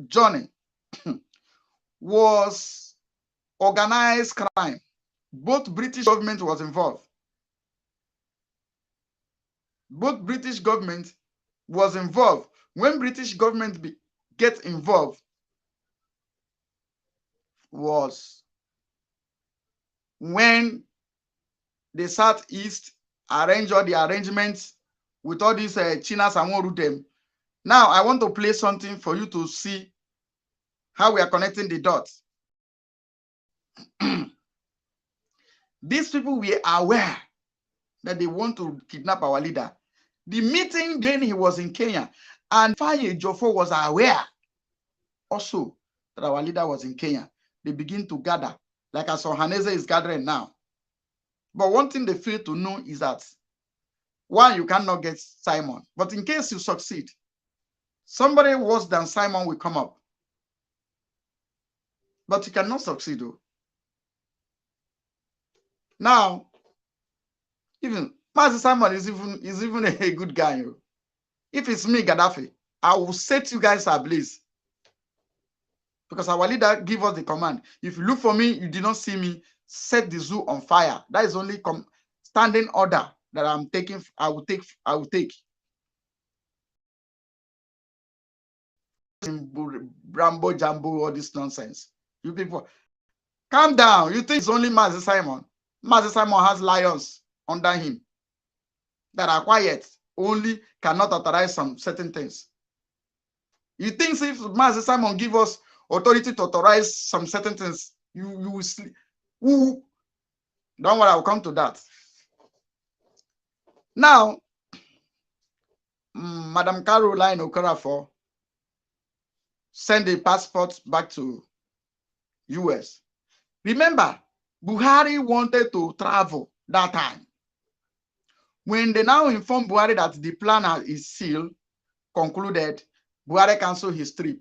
journey was organized crime. Both British government was involved. Both British government was involved. When British government get involved was when the Southeast arranged all the arrangements with all these Chinas and Woru them. Now I want to play something for you to see how we are connecting the dots. These people were aware that they want to kidnap our leader. The meeting then he was in Kenya, and Faye Jofo was aware also that our leader was in Kenya. They begin to gather, like as Ohaneze is gathering now. But one thing they fail to know is that, one, you cannot get Simon. But in case you succeed, somebody worse than Simon will come up. But you cannot succeed, though. Now, even Master Simon is even a good guy. If it's me, Gaddafi, I will set you guys ablaze. Because our leader give us the command. If you look for me, you did not see me, set the zoo on fire. That is only standing order that I'm taking. I will take. Rambo Jambo, all this nonsense. You people, calm down. You think it's only Mazi Simon? Mazi Simon has lions under him that are quiet, only cannot authorize some certain things. You think if Mazi Simon give us authority to authorize some certain things, you will sleep? Ooh. Don't worry, I'll come to that. Now, Madam Caroline Okorafor send the passport back to US. Remember, Buhari wanted to travel that time. When they now informed Buhari that the plan is sealed, concluded, Buhari canceled his trip.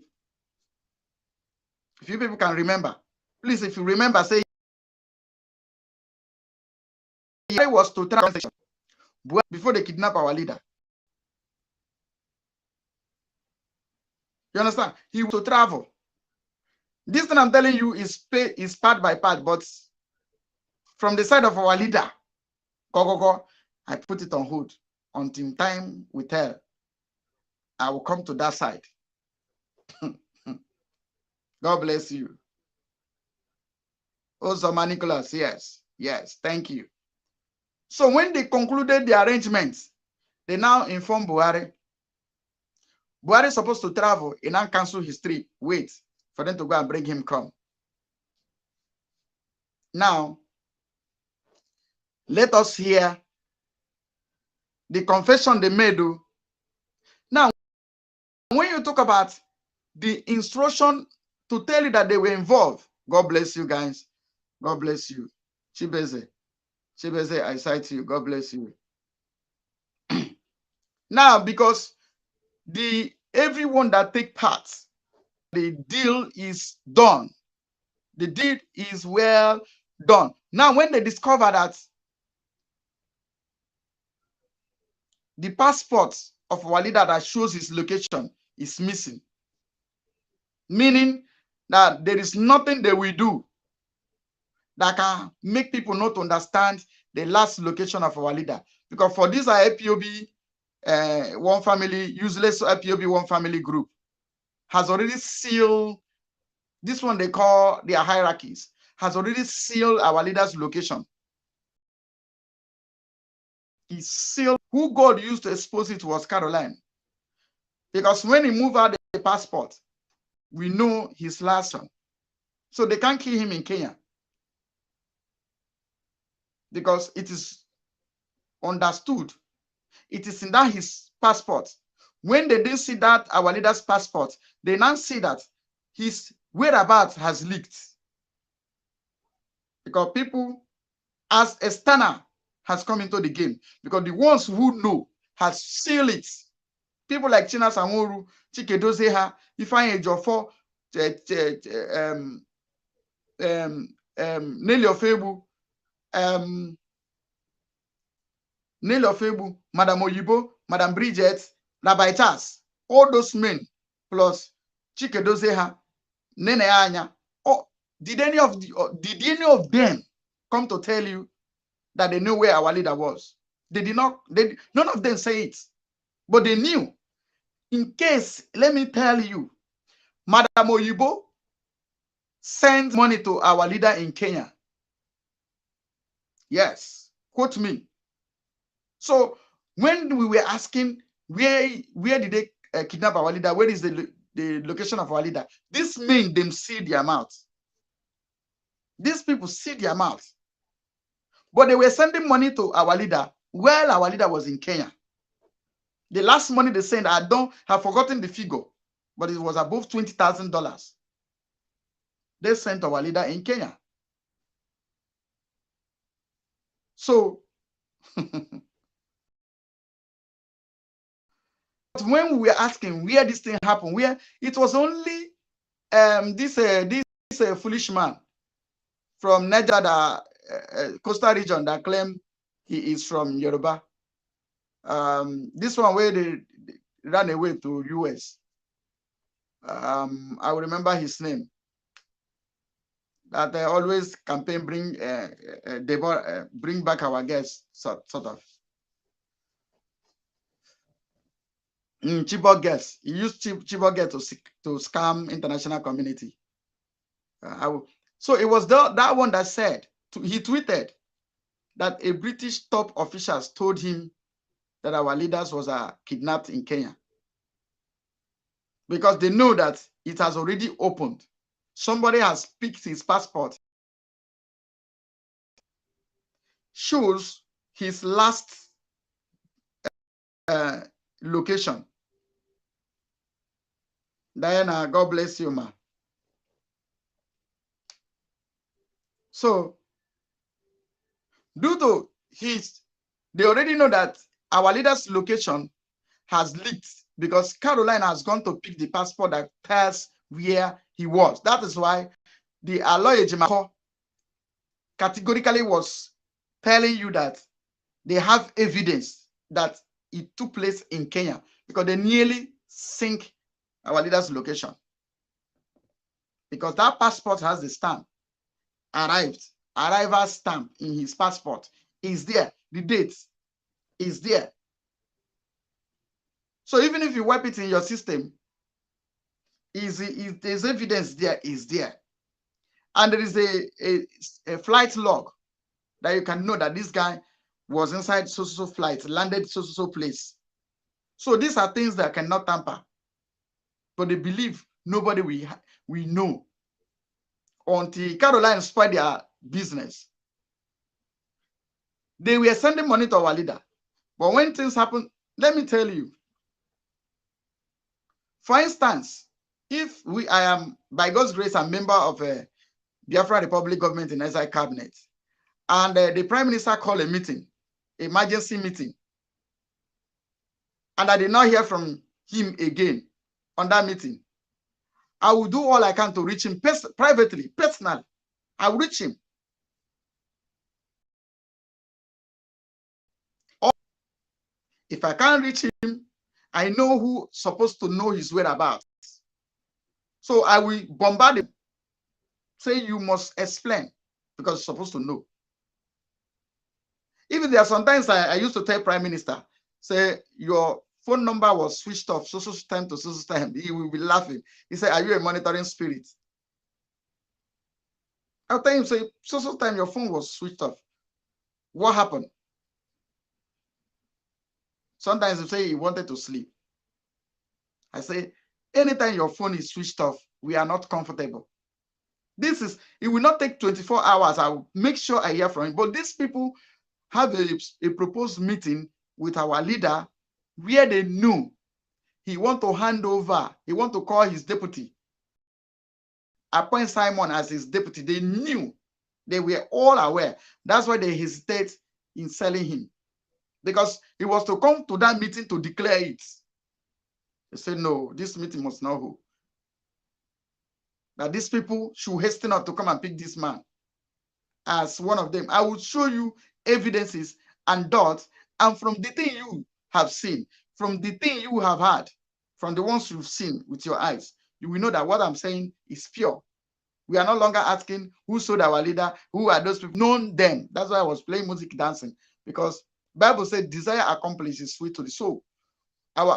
If you people can remember, please, if you remember, say Buhari was to travel before they kidnap our leader. You understand? He was to travel. This thing I'm telling you is part by part, but from the side of our leader, I put it on hold until time will tell. I will come to that side. God bless you. Also, Nicholas, yes, thank you. So when they concluded the arrangements, they now inform Buhari. Buhari is supposed to travel, he now cancel his trip. Wait for them to go and bring him come. Now, let us hear the confession they made. Now, when you talk about the instruction to tell you that they were involved, God bless you guys. God bless you. Chibeze, I cite you. God bless you. Now, because everyone that take part, the deal is done. The deal is well done. Now, when they discover that the passport of our leader that shows his location is missing, meaning that there is nothing they will do that can make people not understand the last location of our leader. Because for these are IPOB one family, useless IPOB one family group has already sealed, this one they call their hierarchies, has already sealed our leader's location. He sealed. Who God used to expose it was Caroline. Because when he moved out the passport, we know his last son. So they can't kill him in Kenya. Because it is understood. It is in that his passport. When they didn't see that our leader's passport, they now see that his whereabouts has leaked. Because people, as external, has come into the game. Because the ones who know has sealed it. People like China Samoru, Chike Dozeha, Ifeanyi Ejiofor, Nelly Ofebu, Madam Oyibo, Madam Bridget, Rabbi Charles, all those men, plus Chike Dozeha, Nene Anya. Oh, did any of them come to tell you that they knew where our leader was? They did not. None of them say it, but they knew. In case, let me tell you, Madam Oyibo sent money to our leader in Kenya. Yes, quote me. So when we were asking where did they kidnap our leader, where is the location of our leader, this men them see their mouth. These people see their mouth. But they were sending money to our leader while our leader was in Kenya. The last money they sent, I don't have forgotten the figure, but it was above $20,000. They sent our leader in Kenya. So when we were asking where this thing happened, where it was only this foolish man from Niger, coastal region, that claimed he is from Yoruba. This one where they ran away to US. I will remember his name. that always campaign bring back our guests, sort of. Chibok guests. He used Chibok guests to scam international community. So it was that one that said, he tweeted that a British top officials told him that our leaders was kidnapped in Kenya, because they know that it has already opened. Somebody has picked his passport, shows his last location. Diana, God bless you, ma. So, due to they already know that our leader's location has leaked, because Caroline has gone to pick the passport that tells where he was. That is why the Aloy Ejimako categorically was telling you that they have evidence that it took place in Kenya, because they nearly sink our leader's location, because that passport has the stamp, arrival stamp in his passport is there, the date is there. So even if you wipe it in your system, there's evidence there, is there. And there is a flight log that you can know that this guy was inside so flight, landed so place. So these are things that cannot tamper. But they believe nobody we know until Caroline spoiled their business. They were sending money to our leader. But when things happen, let me tell you. For instance, if I am, by God's grace, a member of a Biafra Republic government in SI cabinet, and the Prime Minister called a meeting, emergency meeting, and I did not hear from him again on that meeting, I will do all I can to reach him privately, personally. I will reach him. Or if I can't reach him, I know who's supposed to know his whereabouts. So I will bombard him. Say, you must explain, because you're supposed to know. Even there are sometimes I used to tell Prime Minister, say, your phone number was switched off so time to so time. He will be laughing. He said, are you a monitoring spirit? I'll tell him, say, so time your phone was switched off. What happened? Sometimes he say he wanted to sleep. I say, anytime your phone is switched off, we are not comfortable. It will not take 24 hours. I will make sure I hear from him. But these people have a proposed meeting with our leader where they knew he want to hand over, he want to call his deputy, appoint Simon as his deputy. They knew, they were all aware. That's why they hesitate in selling him, because he was to come to that meeting to declare it. They said, no, this meeting must not hold. That these people should hasten up to come and pick this man as one of them. I will show you evidences and dots, and from the thing you have seen, from the thing you have heard, from the ones you've seen with your eyes, you will know that what I'm saying is pure. We are no longer asking who sold our leader, who are those people, known them. That's why I was playing music, dancing, because Bible said desire accomplished is sweet to the soul.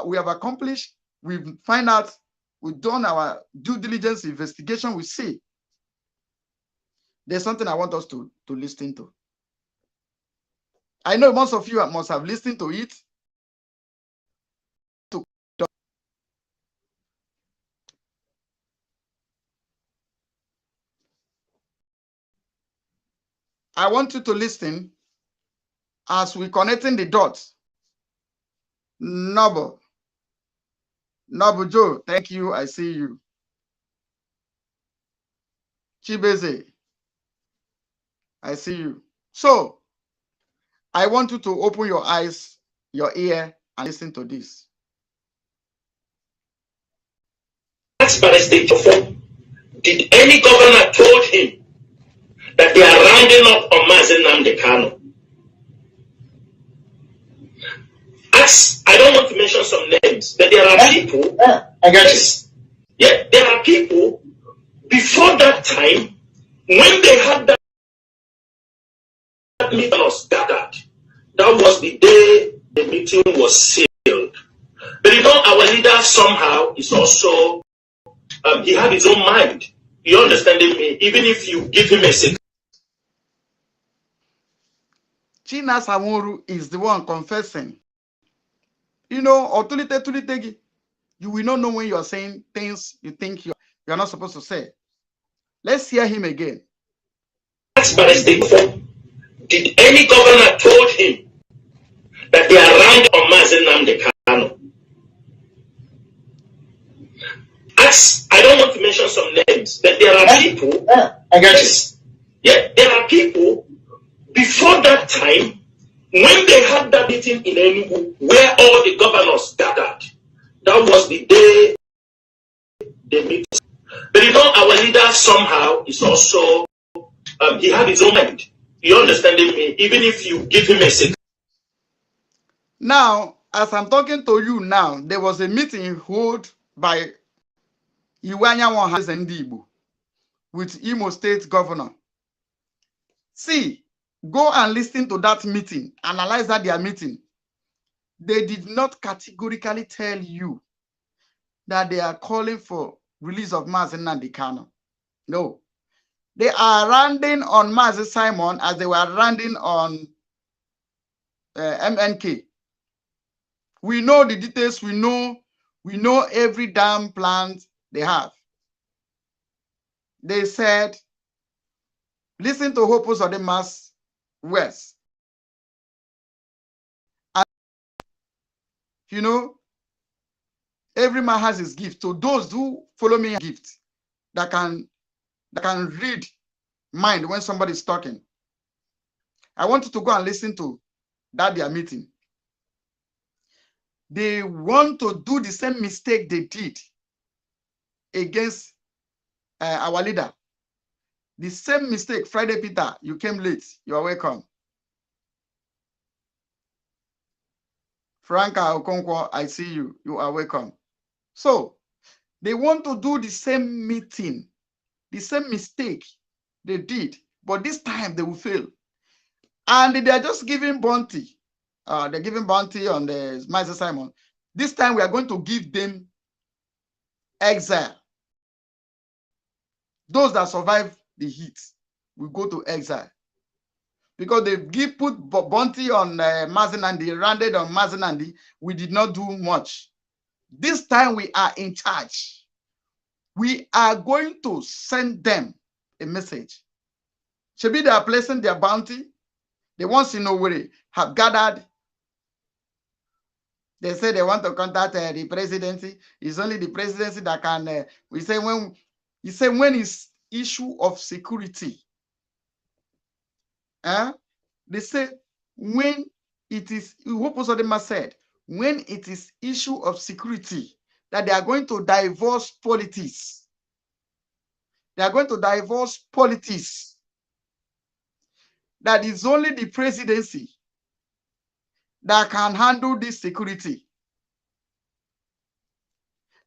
We have accomplished, we've find out, we've done our due diligence investigation, we see. There's something I want us to listen to. I know most of you must have listened to it. I want you to listen as we're connecting the dots. Noble Joe, thank you. I see you. Chibeze, I see you. So, I want you to open your eyes, your ear, and listen to this. Asked by the state of form, did any governor told him that they are rounding up on Mazen Nnamdi Kanu? I don't want to mention some names, but there are people. I got this. Yeah, there are people before that time When they had that meeting was gathered, that was the day the meeting was sealed. But you know, our leader somehow is also, he had his own mind. You understanding me? Even if you give him a secret. China Samuru is the one confessing. You know, you will not know when you are saying things you think you are not supposed to say. Let's hear him again. Did any governor told him that they are round on Mazen Namde Kano? I don't want to mention some names, but there are people. Yeah, there are people before that time when they had that meeting in Enugu where all the governors gathered. That was the day they meet. But you know, our leader somehow is also, he had his own mind. You understanding me? Even if you give him a secret. Now, as I'm talking to you now, there was a meeting held by Iwanya Wahaz and Igbo with Imo State Governor. See, go and listen to that meeting, analyze that their meeting. They did not categorically tell you that they are calling for release of Mazen Nnamdi Kanu. No. They are rounding on Mazi Simon as they were rounding on MNK. We know the details. We know every damn plan they have. They said, listen to Hopos of the Mass West. And, you know, every man has his gift. So those who follow me, gift that can read mind when somebody is talking. I want you to go and listen to that their meeting. They want to do the same mistake they did against our leader. The same mistake. Friday Peter, you came late. You are welcome. Franca Okonkwo, I see you. You are welcome. So they want to do the same meeting, the same mistake they did, but this time they will fail. And they are just giving bounty. They're giving bounty on the Master Simon. This time we are going to give them exile. Those that survive the heat will go to exile. Because they put bounty on Mazen Nnamdi, rounded on Mazen Nnamdi. We did not do much. This time we are in charge. We are going to send them a message. Maybe they are placing their bounty. The ones in Owerri have gathered. They say they want to contact the presidency. It's only the presidency that can. We say when it's issue of security. They say when it is. What said? When it is issue of security, that they are going to divorce politics. They are going to divorce politics. That is only the presidency that can handle this security.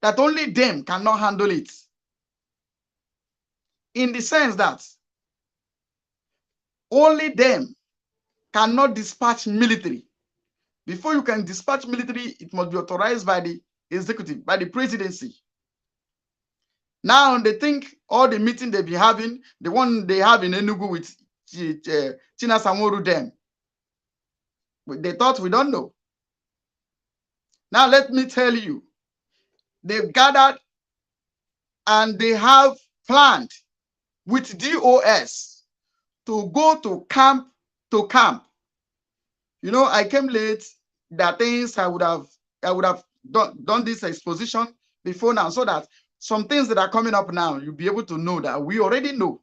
That only them cannot handle it. In the sense that only them cannot dispatch military. Before you can dispatch military, it must be authorized by the executive, by the presidency. Now they think all the meeting they've been having, the one they have in Enugu with China Samuru them, they thought we don't know. Now let me tell you, they've gathered and they have planned with DOS to go to camp to camp. You know, I came late. There are things I would have done this exposition before now, so that some things that are coming up now, you'll be able to know that we already know.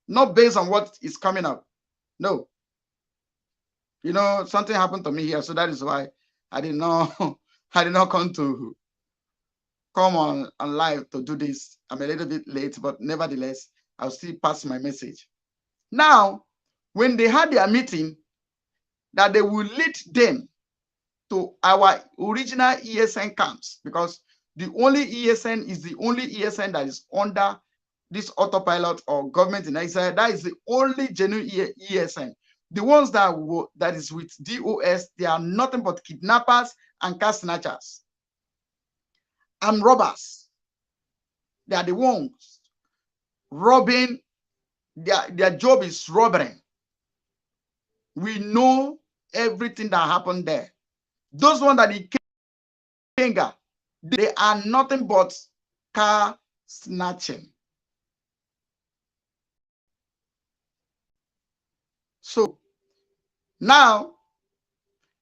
Not based on what is coming up. No. You know, something happened to me here, so that is why I did not come on live to do this. I'm a little bit late, but nevertheless, I'll still pass my message. Now, when they had their meeting, that they will lead them to our original ESN camps, because the only ESN is the only ESN that is under this autopilot or government in exile, that is the only genuine ESN. The ones that is with DOS, they are nothing but kidnappers and cash snatchers and robbers. They are the ones robbing. Their job is robbing. We know everything that happened there. Those ones that he Kenga, they are nothing but car snatching. So now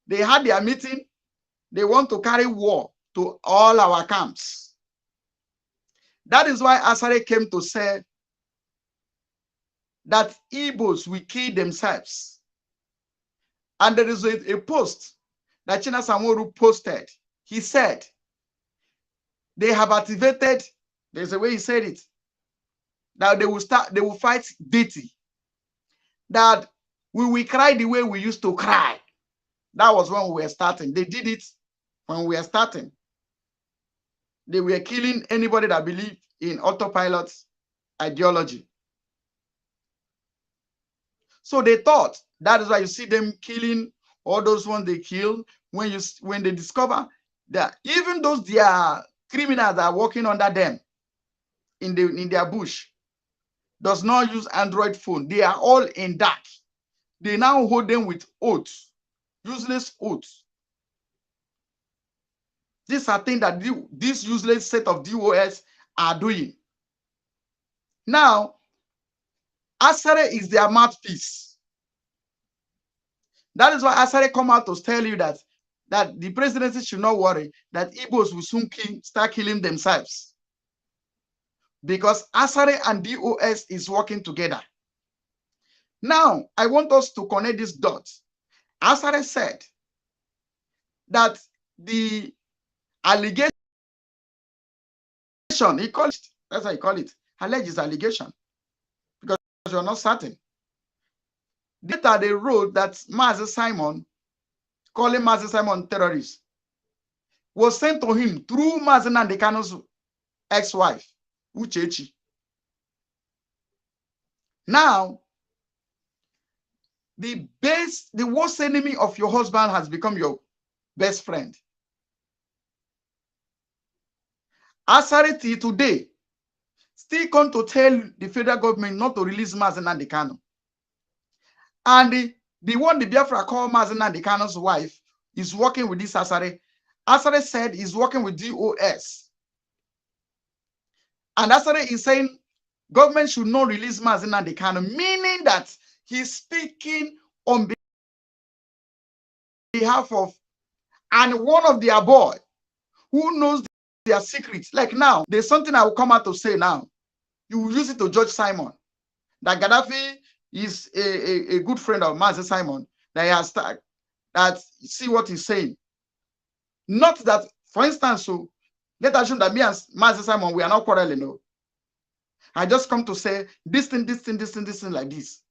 they had their meeting. They want to carry war to all our camps. That is why Asare came to say that Igbos will kill themselves. And there is a post that China Samoru posted. He said, they have activated, there's a way he said it, that they will fight deity. That we will cry the way we used to cry. That was when we were starting. They did it when we were starting. They were killing anybody that believed in autopilot ideology. So they thought, that is why you see them killing all those ones they kill. When they discover that even those their criminals that are working under them in their bush does not use Android phone. They are all in dark. They now hold them with oaths, useless oaths. These are things that this useless set of DOS are doing. Now, Asare is their mouthpiece. That is why Asare come out to tell you that the presidency should not worry, that Igbos will soon start killing themselves. Because Asare and DOS is working together. Now, I want us to connect these dots. Asare said that the allegation, he called it, that's how he called it, alleged allegation, because you're not certain. Later they wrote that Mazi Simon, calling Mazi Simon terrorist, was sent to him through Mazi Nnamdi Kanu's ex-wife, Uchechi. Now, the worst enemy of your husband has become your best friend. Asare today still come to tell the federal government not to release Mazi Nnamdi Kanu. And the one the Biafra called Mazi Nnamdi Kanu's wife is working with this Asare. Asare said he's working with DOS. And Asare is saying government should not release Mazi Nnamdi Kanu, meaning that he's speaking on behalf of and one of their boy who knows their secrets. Like now, there's something I will come out to say now. You will use it to judge Simon. That Gaddafi is a good friend of Mazi Simon. That he has that see what he's saying. Not that, for instance, so let us assume that me and Mazi Simon, we are not quarreling. No. I just come to say this thing like this.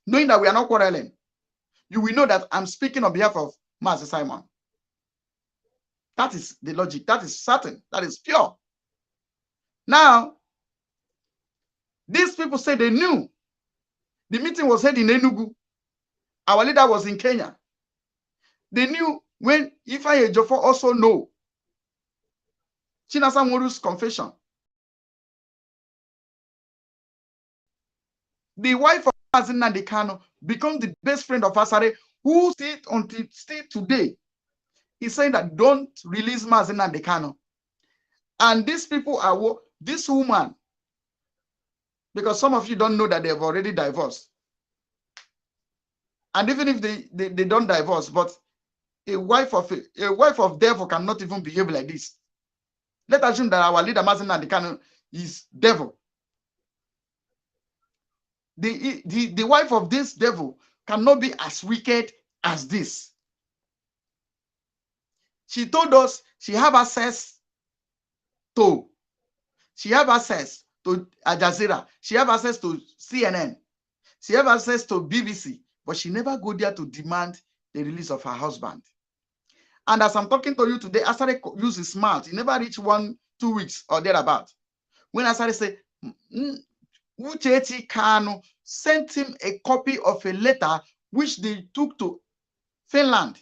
Knowing that we are not quarreling, you will know that I'm speaking on behalf of Mazi Simon. That is the logic. That is certain. That is pure. Now, these people say they knew. The meeting was held in Enugu. Our leader was in Kenya. They knew when Ifeanyi Ejiofor also know. Chinasa Nworu's confession. The wife of Mazi Nnamdi Kanu becomes the best friend of Asare, who still today is saying that don't release Mazi Nnamdi Kanu. And these people are this woman, because some of you don't know that they've already divorced. And even if they don't divorce, but a wife of devil cannot even behave like this. Let's assume that our leader Mazi Nnamdi Kanu is devil. The wife of this devil cannot be as wicked as this. She told us she have access to Al Jazeera. She have access to CNN. She have access to BBC, but she never go there to demand the release of her husband. And as I'm talking to you today, Asare use his mouth. He never reached 1-2 weeks or thereabout. When Asare say, Uchechi Kanu sent him a copy of a letter which they took to Finland.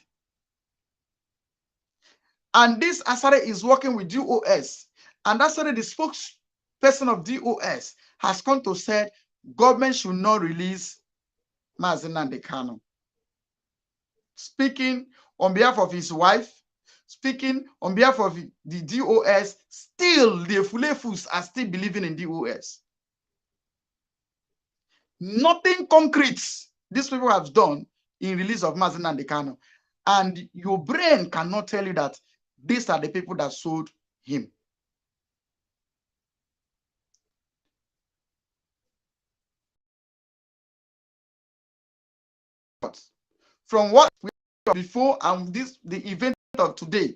And this Asare is working with DOS. And Asare, the spokesperson of DOS, has come to say government should not release Mazi Nnamdi Kanu. Speaking on behalf of his wife, speaking on behalf of the DOS, still the Fulefus are still believing in DOS. Nothing concrete these people have done in release of Mazi Nnamdi Kanu. And your brain cannot tell you that these are the people that sold him. But from what we saw before and the event of today,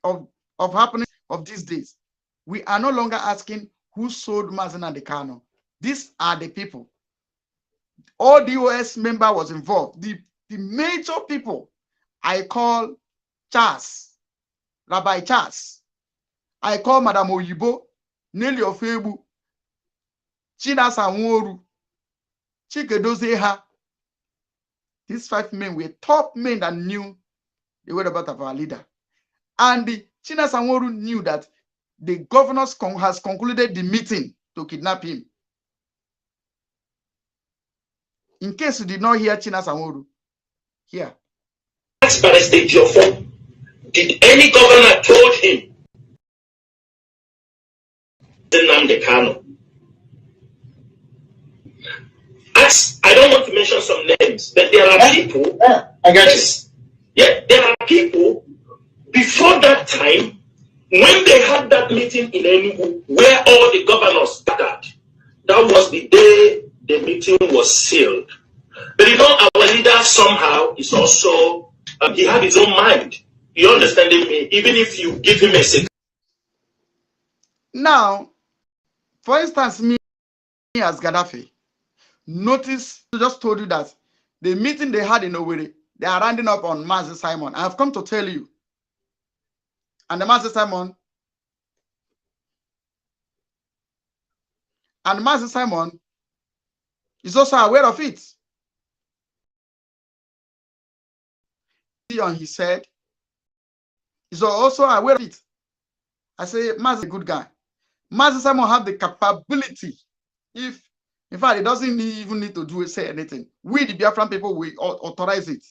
of happening of these days, we are no longer asking who sold Mazi Nnamdi Kanu. These are the people. All DOS member was involved. The major people I call Charles, Rabbi Charles. I call Madam Oyibo, Nelly Ofebu, Chinasa Nworu, Chikedozeha. These 5 men were top men that knew the whereabouts of our leader. And the Chinasa Nworu knew that the governor has concluded the meeting to kidnap him. In case you did not hear Chinasa Nworu, here. Did any governor told him the Nnamdi Kanu? I don't want to mention some names, but there are people. There are people before that time when they had that meeting in Enugu where all the governors gathered. That was the day the meeting was sealed. But you know, our leader somehow is also he had his own mind. You understand me? Even if you give him a secret. Now, for instance, me as Gaddafi, notice, I just told you that the meeting they had in Owerri, they are rounding up on Mazi Simon. I have come to tell you. And the Mazi Simon is also aware of it. And he said, he's also aware of it. I say, Mazi is a good guy. Mazi Simon have the capability. If, in fact, he doesn't even need to say anything. We, the Biafran people, we authorize it.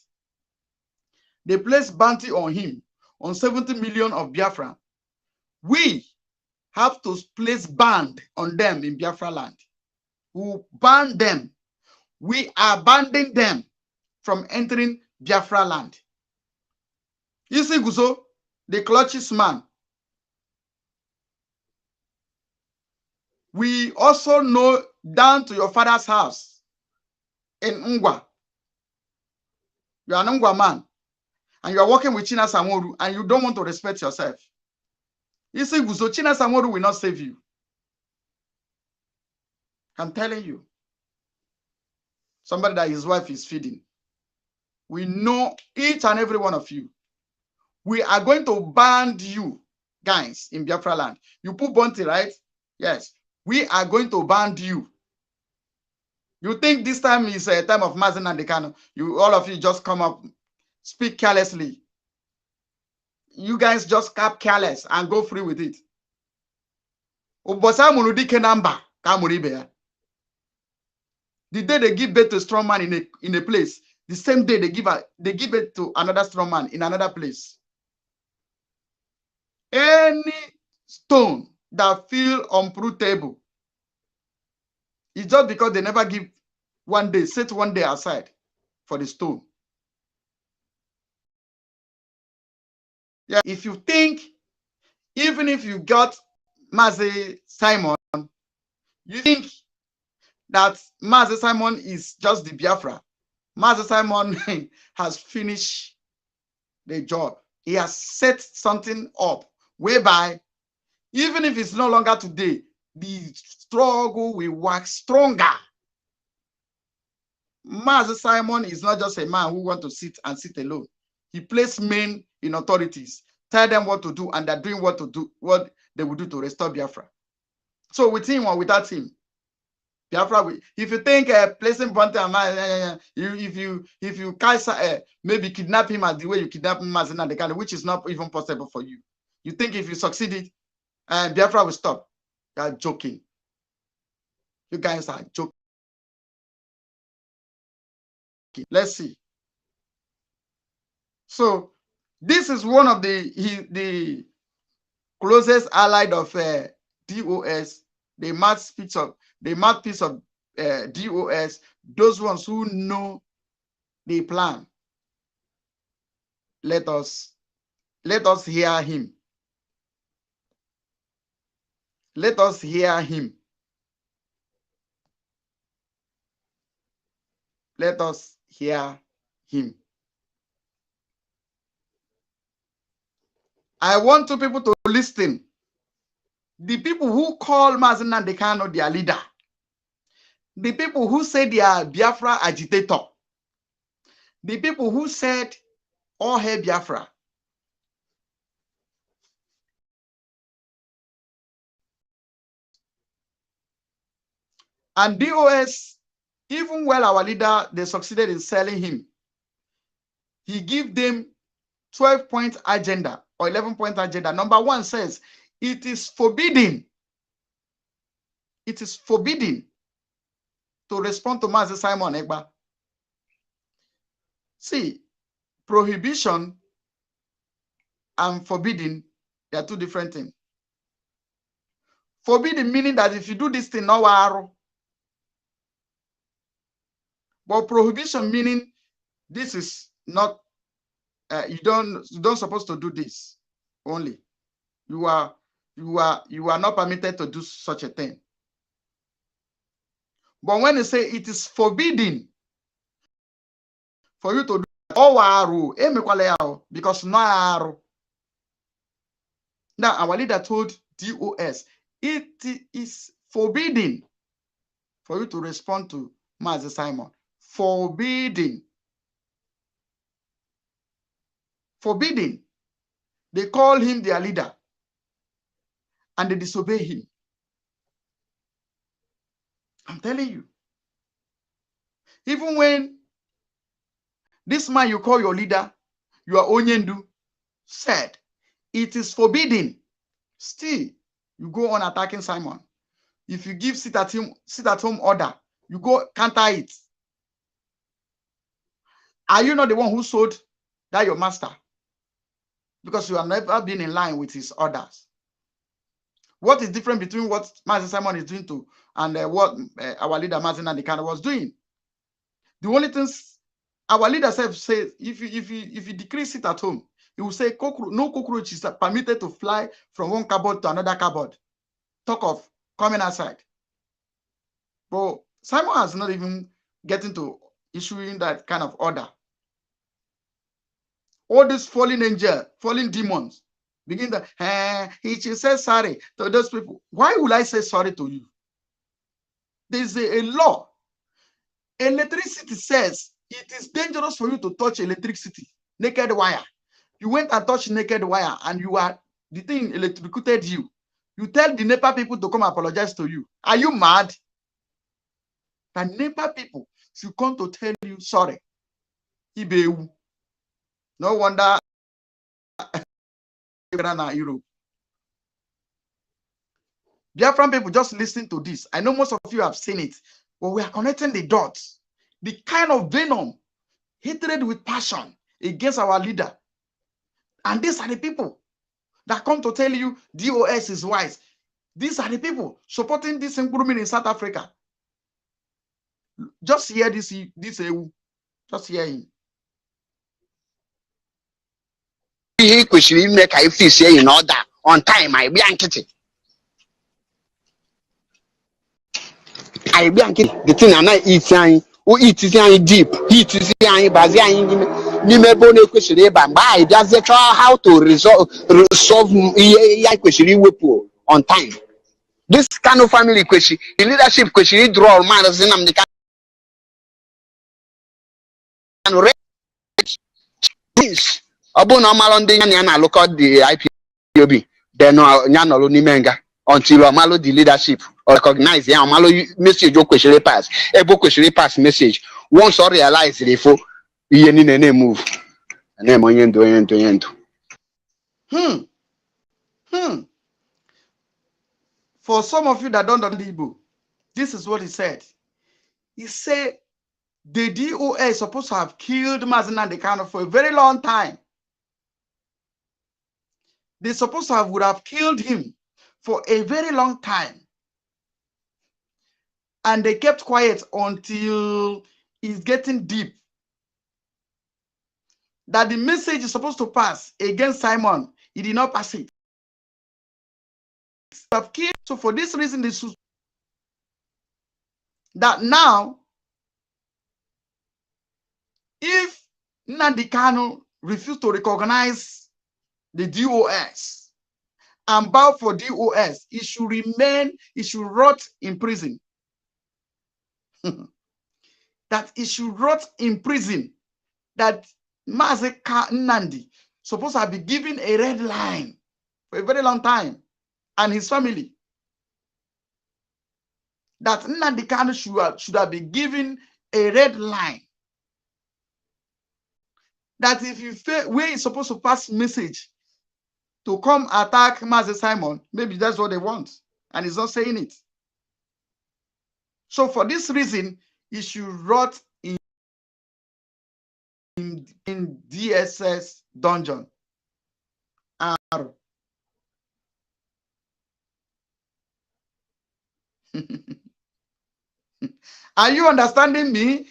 They place bounty on him, on 70 million of Biafran. We have to place band on them in Biafra land. We ban them. We are banning them from entering Biafra land. You see, Guzo, the clutches man. We also know down to your father's house in Ngwa. You are an Ngwa man. And you are working with Chinasa Nworu and you don't want to respect yourself. You see, Guzo, Chinasa Nworu will not save you. I'm telling you. Somebody that his wife is feeding. We know each and every one of you. We are going to ban you guys in Biafra land. You put bounty, right? Yes. We are going to ban you. You think this time is a time of Mazi Nnamdi Kanu? You all of you just come up, speak carelessly. You guys just cap careless and go free with it. The day they give birth to a strong man in a place, the same day they give it to another strong man in another place. Any stone that feel unfruitable, it's just because they never give one day, set one day aside for the stone. Yeah, if you think, even if you got Mazi Simon, you think that Mazi Simon is just the Biafra. Mazi Simon has finished the job. He has set something up whereby, even if it's no longer today, the struggle will wax stronger. Mazi Simon is not just a man who wants to sit alone. He placed men in authorities, tell them what to do, and they're doing what they will do to restore Biafra. So with him or without him, Biafra, if you think placing Bonte if you maybe kidnap him as the way you kidnap him as in the kind, which is not even possible for you. You think if you succeeded, Biafra will stop. You are joking. You guys are joking. Let's see. So this is one of the closest allied of DOS, the mouthpiece of DOS, those ones who know the plan. Let us hear him. Let us hear him. Let us hear him. I want two people to listen. The people who call Mazi Nnamdi Kanu their leader. The people who say they are Biafra agitator. The people who said, all hail Biafra. And DOS, even while our leader, they succeeded in selling him, he gave them 12-point agenda or 11-point agenda. Number 1 says, it is forbidden. It is forbidden to respond to Mazi Simon Egba. See, prohibition and forbidden, they are two different things. Forbidden meaning that if you do this thing, no arrow. But prohibition meaning this is not, you don't supposed to do this only. You are not permitted to do such a thing. But when they say it is forbidden for you to do because no arrow. Now our leader told DOS it is forbidden for you to respond to Mazi Simon. Forbidden. Forbidden. They call him their leader and they disobey him. I'm telling you. Even when this man you call your leader, your Onyendu, said it is forbidden, still you go on attacking Simon. If you give sit at home order, you go counter it. Are you not the one who sold that your master? Because you have never been in line with his orders. What is different between what Mazi Simon is doing to and what our leader Mazi Nnamdi Kanu was doing? The only things our leader says, if you decrease it at home, he will say no cockroach is permitted to fly from one cupboard to another cupboard. Talk of coming outside. But Simon has not even getting to issuing that kind of order. All these fallen angels, fallen demons, begin to, he should say sorry to those people. Why will I say sorry to you? There's a law. Electricity says it is dangerous for you to touch electricity, naked wire. You went and touched naked wire and the thing electrocuted you. You tell the NEPA people to come apologize to you. Are you mad? The NEPA people should come to tell you sorry. No wonder Europe. Biafran people, just listen to this. I know most of you have seen it, but we are connecting the dots. The kind of venom, hatred with passion against our leader. And these are the people that come to tell you DOS is wise. These are the people supporting this improvement in South Africa. Just hear this just hear him. He kwesịrị ime ka ifisi in order on time. I be nkịtị. The thing I not eat anyị, o eat anyị deep, heat anyị bazi anyị n'ime ebe ọ na-ekwesịrị ịba mgbe anyị bịazie chọọ how to resolve ihe ya kwesịrị iwepụ on time. This kind of family kwesịrị, the leadership kwesịrị draw Mazi Nnamdi Kanu things. Ọbụ na ọmalụ ndị ya na alụkọ the IPOB then ya nọrọ n'ime nga until Omalo the leadership or recognize the Omalo message or question pass. Ebo question pass message. Once or realize the fo ye move. And then yendo. For some of you that don't understand Igbo, this is what he said. He said the DOA is supposed to have killed Mazi Nnamdi Kanu for a very long time. They supposed to would have killed him for a very long time. And they kept quiet until it's getting deep. That the message is supposed to pass against Simon, he did not pass it. So for this reason, this is that now, if Nnamdi Kanu refused to recognize the DOS and bow for DOS, he should remain, he should rot in prison. That he should rot in prison. That Mazi Nnamdi supposed to have been given a red line for a very long time, and his family. That Nnamdi Kanu should have been given a red line. That if you fail, where he's supposed to pass message to come attack Mazi Simon, maybe that's what they want, and he's not saying it. So for this reason, he should rot in DSS dungeon. Are you understanding me?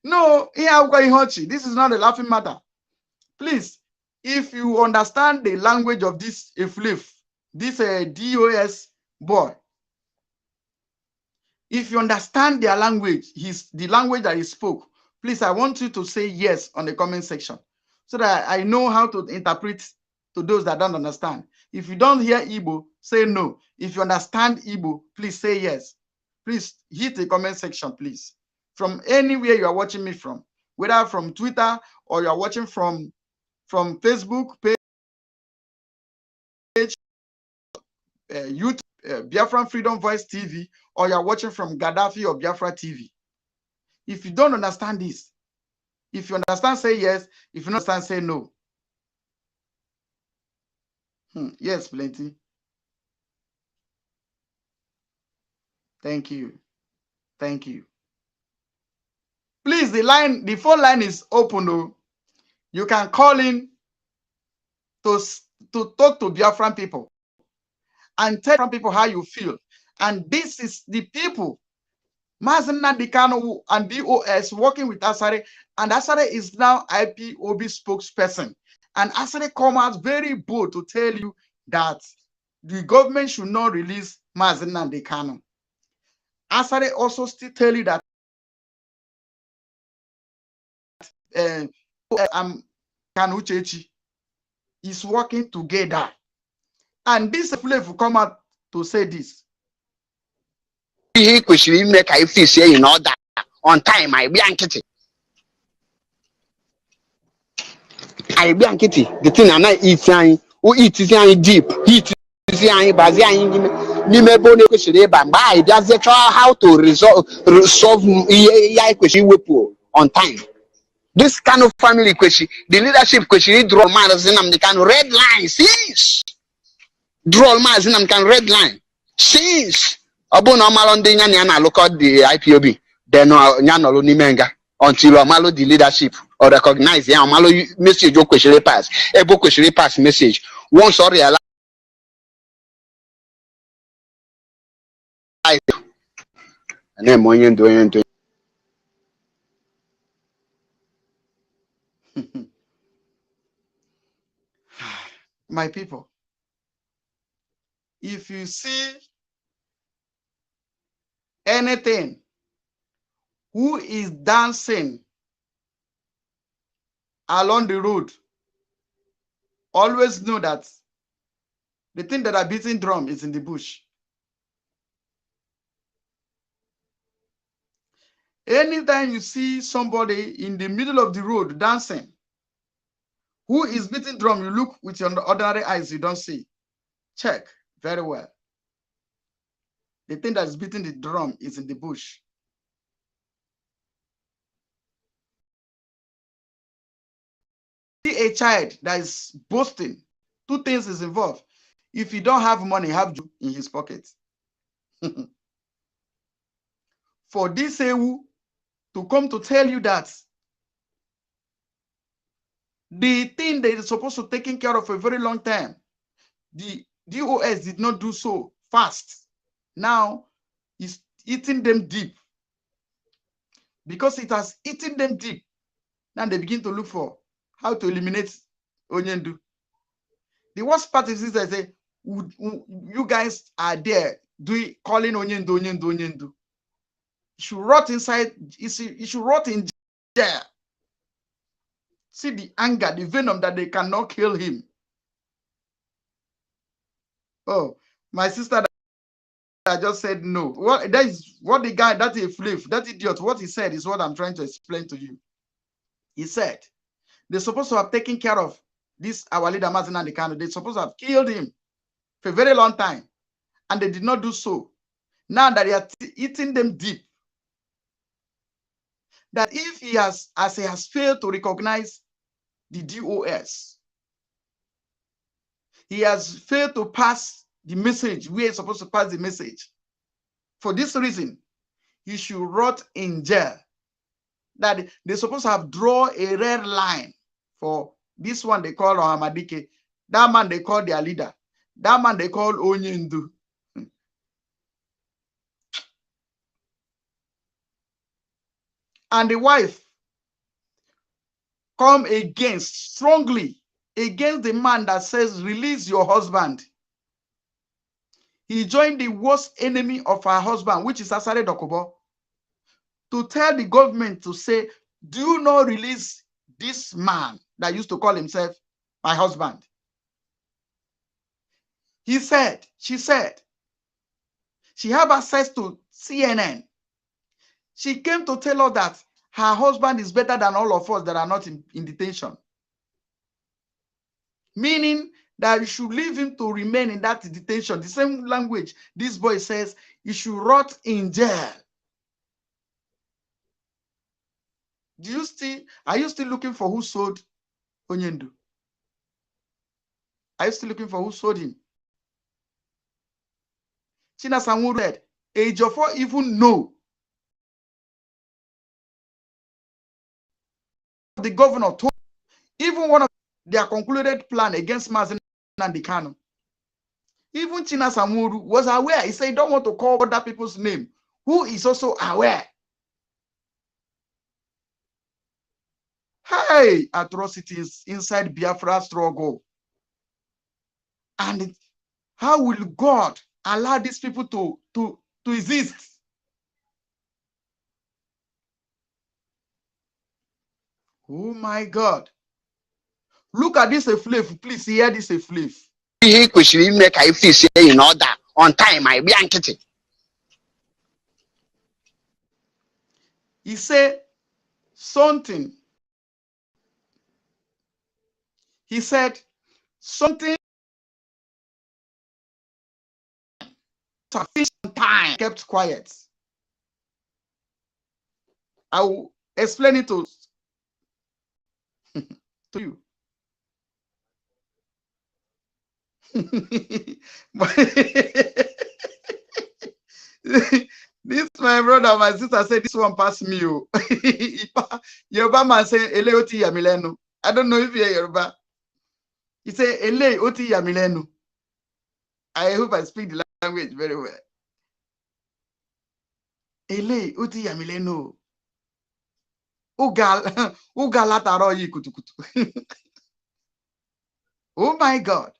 No, this is not a laughing matter. Please, if you understand the language of this Eflif, this DOS boy, if you understand their language, the language that he spoke, please, I want you to say yes on the comment section so that I know how to interpret to those that don't understand. If you don't hear Igbo, say no. If you understand Igbo, please say yes. Please hit the comment section, please. From anywhere you are watching me from, whether from Twitter or you are watching from Facebook page, YouTube, Biafran Freedom Voice TV, or you are watching from Gaddafi or Biafra TV. If you don't understand this, if you understand, say yes. If you don't understand, say no. Yes, plenty. Thank you. Thank you. Please, the phone line is open though. You can call in to talk to Biafran people and tell people how you feel. And this is the people, Mazi Nnamdi Kanu and DOS working with Asare, and Asare is now IPOB spokesperson. And Asare come out very bold to tell you that the government should not release Mazi Nnamdi Kanu. Asare also still tell you that Kanuchechi is working together. And this flavor will come out to say this. He kwesịrị ime ka ife isi in order on time. I be nkịtị. The thing I'm not eating, who eats deep, eat bazi n'ime ebe ọ kwesịrị ịba mgbe anyị bịazie chọọ how to resolve ya kwesịrị iwepụ on time. This kind of family kwesịrị, the leadership kwesịrị draw Mazi Nnamdi Kanu red line since. Draw Mazi Nnamdi Kanu red line since. Obuna Omalo ndị nya na na-alụkọ the IPOB, then nya nọrọ n'ime nga until Omalo the leadership or recognize ya Omalo message o kwesịrị pass. Ebe o kwesịrị pass message. Once or realize and then onye ndo. My people, if you see anything who is dancing along the road, always know that the thing that are beating drum is in the bush. Anytime you see somebody in the middle of the road dancing, Who is beating drum? You look with your ordinary eyes, you don't see. Check very well. The thing that is beating the drum is in the bush. See a child that is boasting. Two things is involved. If you don't have money, have you in his pocket. For this Ewu to come to tell you that the thing that is supposed to taking care of a very long time, the DOS did not do so fast. Now it's eating them deep. Because it has eaten them deep, now they begin to look for how to eliminate Onyendu. The worst part is this: I say, you guys are there calling Onyendu. You should rot inside. You should rot in jail. See the anger, the venom that they cannot kill him. Oh, my sister that just said no. Well, that is what the guy, that is flip, that idiot, what he said is what I'm trying to explain to you. He said they're supposed to have taken care of this, our leader Martin and the Kano. They're supposed to have killed him for a very long time, and they did not do so. Now that they are eating them deep, that if he has, as he has failed to recognize the DOS, he has failed to pass the message. We are supposed to pass the message. For this reason, he should rot in jail. That they're supposed to have drawn a red line for this one they call Ohamadike, that man they call their leader, that man they call Onyendu. And the wife come strongly against the man that says, release your husband. He joined the worst enemy of her husband, which is Asare Dokubo, to tell the government to say, do not release this man that used to call himself my husband. She said, she have access to CNN. She came to tell us that her husband is better than all of us that are not in detention. Meaning that you should leave him to remain in that detention. The same language this boy says, he should rot in jail. Are you still looking for who sold Onyendu? Are you still looking for who sold him? China Sanwo said, Ejiofor even know the governor told even one of their concluded plan against Mazen and the Kano. Even China Samuru was aware. He said he don't want to call other people's name, who is also aware. Hey, atrocities inside Biafra struggle. And how will God allow these people to exist? Oh my God. Look at this a flav. Please hear this a flav. He could make I feel say in order on time. I be anxious. He said something. He said something sufficient time. Kept quiet. I will explain it to you. This my brother, my sister said this one passed me. Yoruba man say ele oti yamilenu. I don't know if you hear Yoruba. He say ele oti yamilenu. I hope I speak the language very well. Ele oti yamilenu. Ugal taro yi kutukutu. Oh my God.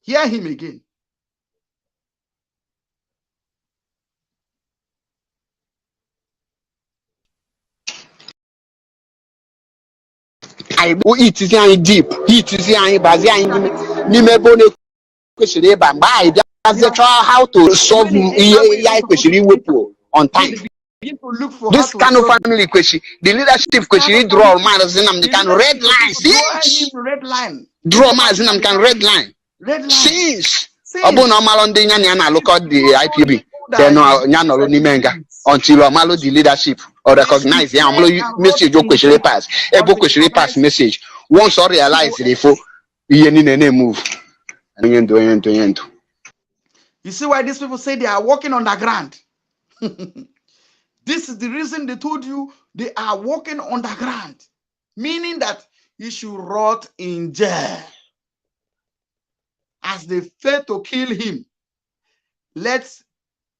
Hear him again. I will eat deep. Eat how to solve on time. begin to look for This how to kind of resolve it. family question, the leadership question, draw Mazin Namdekan red line. Since red line. draw Mazin Namdekan red line. Red line. Since Obun Omalonde Nyana look at the IPB, then Nyano Nimenga until Omalo the leadership or recognize the Amalo message of question pass. A book question pass message. Once or realize the four Yenine move. You see why these people say they are walking underground? This is the reason they told you they are walking underground, meaning that you should rot in jail. As they fail to kill him, let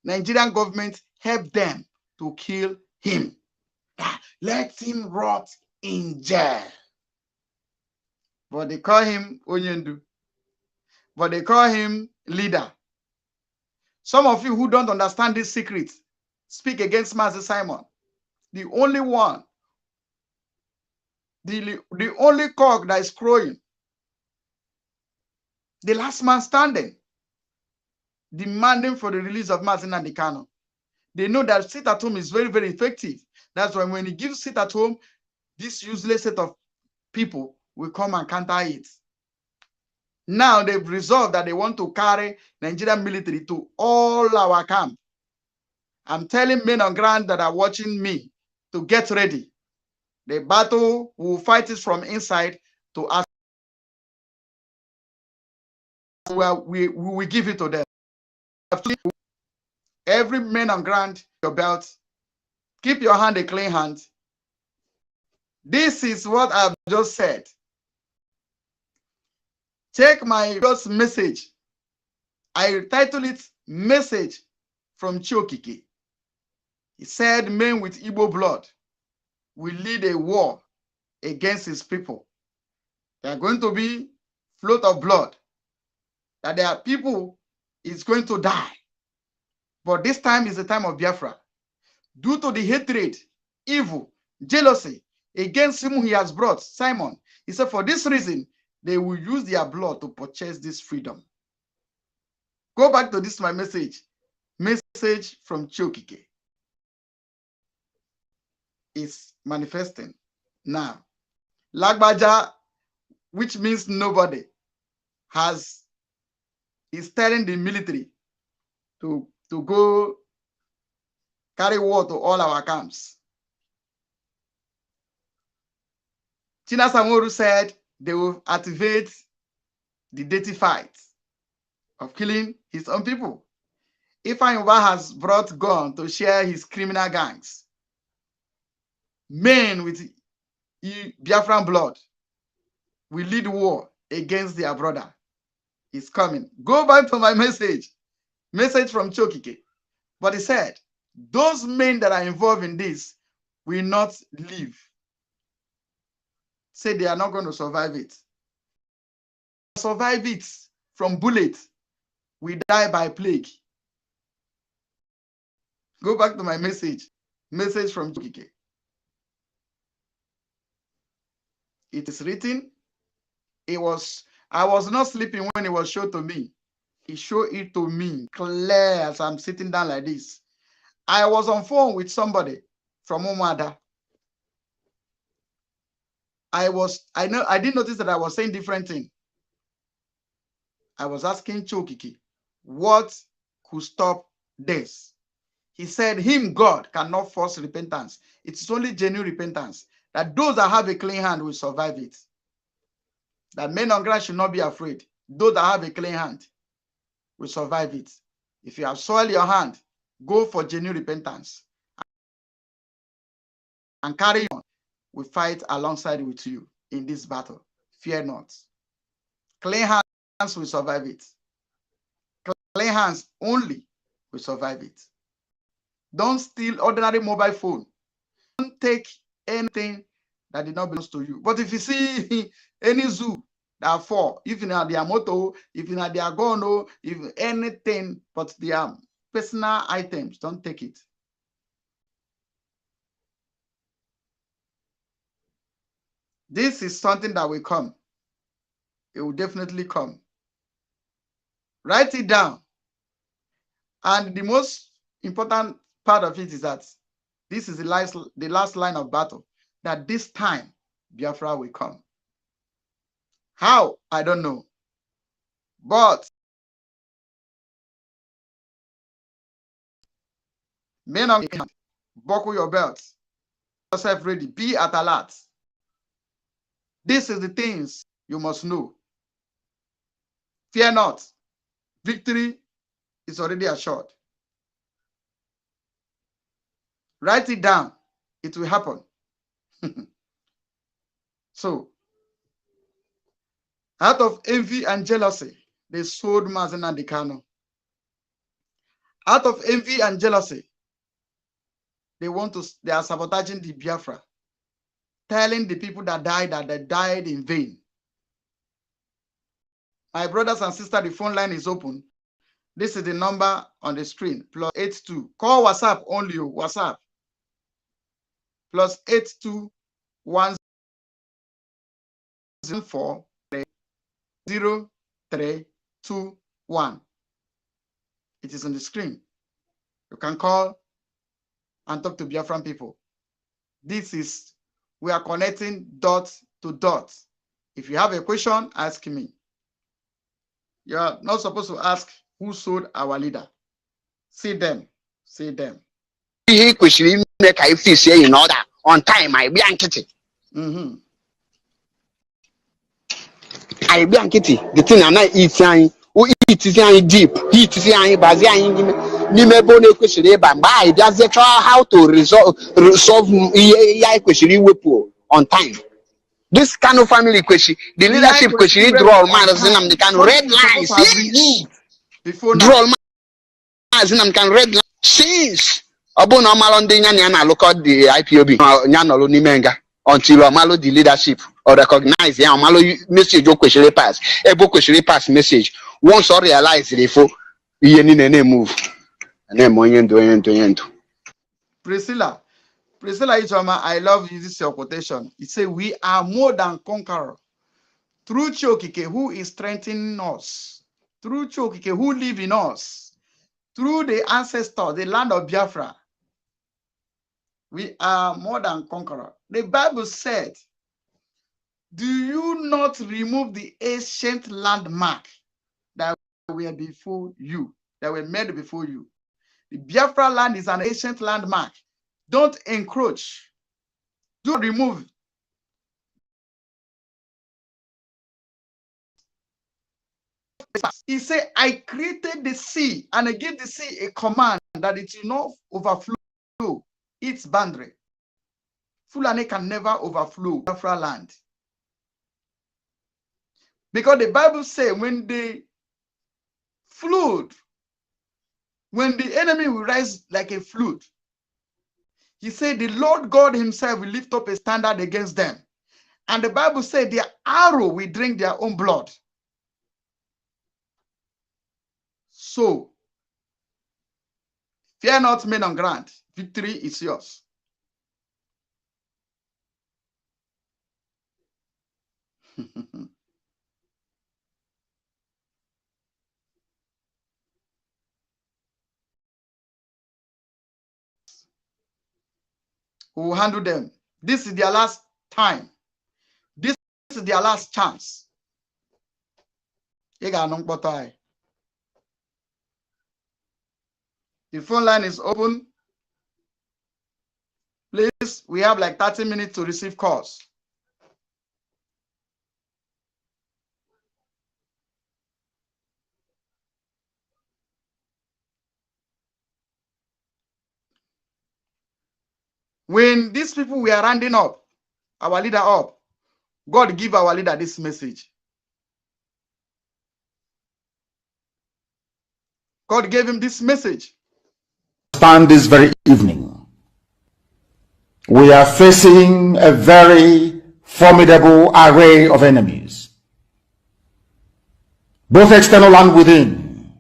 Nigerian government help them to kill him. Let him rot in jail. But they call him Onyendu. But they call him leader. Some of you who don't understand this secret, speak against Master Simon. The only one, the only cock that is crowing, the last man standing, demanding for the release of Mazi Nnamdi Kanu. They know that sit at home is very, very effective. That's why when he gives sit at home, this useless set of people will come and counter it. Now they've resolved that they want to carry Nigerian military to all our camp. I'm telling men on ground that are watching me to get ready. The battle will fight it from inside to us. Well, we will give it to them. Every man on ground, your belt, keep your hand a clean hand. This is what I've just said. Check my first message. I titled it Message from Chiokike. He said, men with Igbo blood will lead a war against his people. There are going to be flood of blood. That there are people is going to die. But this time is the time of Biafra. Due to the hatred, evil, jealousy against him he has brought, Simon, he said for this reason, they will use their blood to purchase this freedom. Go back to this, my message. Message from Chiokike is manifesting now. Lagbaja, which means nobody, is telling the military to go carry war to all our camps. China Samoru said they will activate the dirty fight of killing his own people. Ifeanyi has brought gun to share his criminal gangs. Men with Biafran blood will lead war against their brother. It's coming. Go back to my message from Chiokike. But he said, those men that are involved in this will not live. Say they are not going to survive it. Survive it from bullets. We die by plague. Go back to my message from Chiokike. It is written. I was not sleeping when it was shown to me. He showed it to me clear as I'm sitting down like this. I was on phone with somebody from Umada. I didn't notice that I was saying different things. I was asking Chiokike, what could stop this? He said, him, God, cannot force repentance. It's only genuine repentance. That those that have a clean hand will survive it. That men on ground should not be afraid. Those that have a clean hand will survive it. If you have soiled your hand, go for genuine repentance. And carry on. We fight alongside with you in this battle. Fear not. Clean hands will survive it. Clean hands only will survive it. Don't steal ordinary mobile phone. Don't take anything that did not belong to you. But if you see any zoo that fall, if in their motor, if in their gun, if anything but their personal items, don't take it. This is something that will come. It will definitely come. Write it down. And the most important part of it is that This is the last line of battle, that this time Biafra will come. How? I don't know. But men of the buckle your belts, yourself ready, be at alert. This is the things you must know. Fear not. Victory is already assured. Write it down. It will happen. So, out of envy and jealousy, they sold Mazen and Dekano. Out of envy and jealousy, they are sabotaging the Biafra, telling the people that died that they died in vain. My brothers and sisters, the phone line is open. This is the number on the screen, +82. Call WhatsApp only, WhatsApp. +82-104-0321. It is on the screen. You can call and talk to Biafran people. We are connecting dot to dot. If you have a question, ask me. You are not supposed to ask who sold our leader. See them. See them. He kwesịrị ime ka ife isi in order on time. I be nkịtị. I be nkịtị. The thing na iti anyị, o iti anyị deep, iti anyị bazi anyị n'ime ebe ọ na-ekwesịrị ịba. Mgbe anyị bịazie chọọ how to resolve ihe anyị kwesịrị iwepụ on time. This kind of family question, the leadership question, draw man as in the kind of red lines. Draw man as in the kind of red lines. Since Abu normal on the Nyana look at the IPOB, Nyano Nimenga, until Amalo the leadership or recognize the Amalo message or question pass, a book question pass message. Once or realize it for Yen move. And then Moyen. Priscilla Ichoma, I love you. This is your quotation. It says, we are more than conquerors. Through Chokike, who is strengthening us. Through Chokike, who live in us. Through the ancestor, the land of Biafra. We are more than conquerors. The Bible said, do you not remove the ancient landmark that were before you, that were made before you? The Biafra land is an ancient landmark. Don't encroach. Don't remove. He said, I created the sea and I gave the sea a command that it will not overflow its boundary. Fulani can never overflow Biafra land. Because the Bible says when the flood, when the enemy will rise like a flood, he said, the Lord God himself will lift up a standard against them. And the Bible said, their arrow will drink their own blood. So, fear not, men on ground. Victory is yours. We will handle them. This is their last time. This is their last chance. The phone line is open. Please, we have like 30 minutes to receive calls. When these people were rounding up, our leader up, God give our leader this message. God gave him this message. Stand this very evening. We are facing a very formidable array of enemies, both external and within.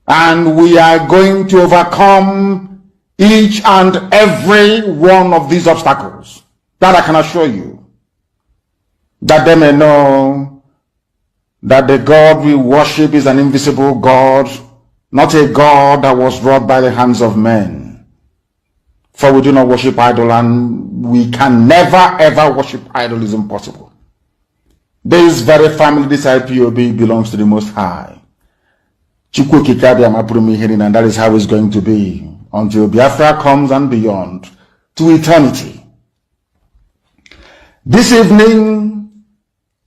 And we are going to overcome each and every one of these obstacles. That I can assure you, that they may know that the God we worship is an invisible God, not a God that was wrought by the hands of men. For we do not worship idol, and we can never ever worship idol. Is impossible. This very family, this IPOB, belongs to the Most High. And that is how it's going to be until Biafra comes and beyond to eternity. This evening,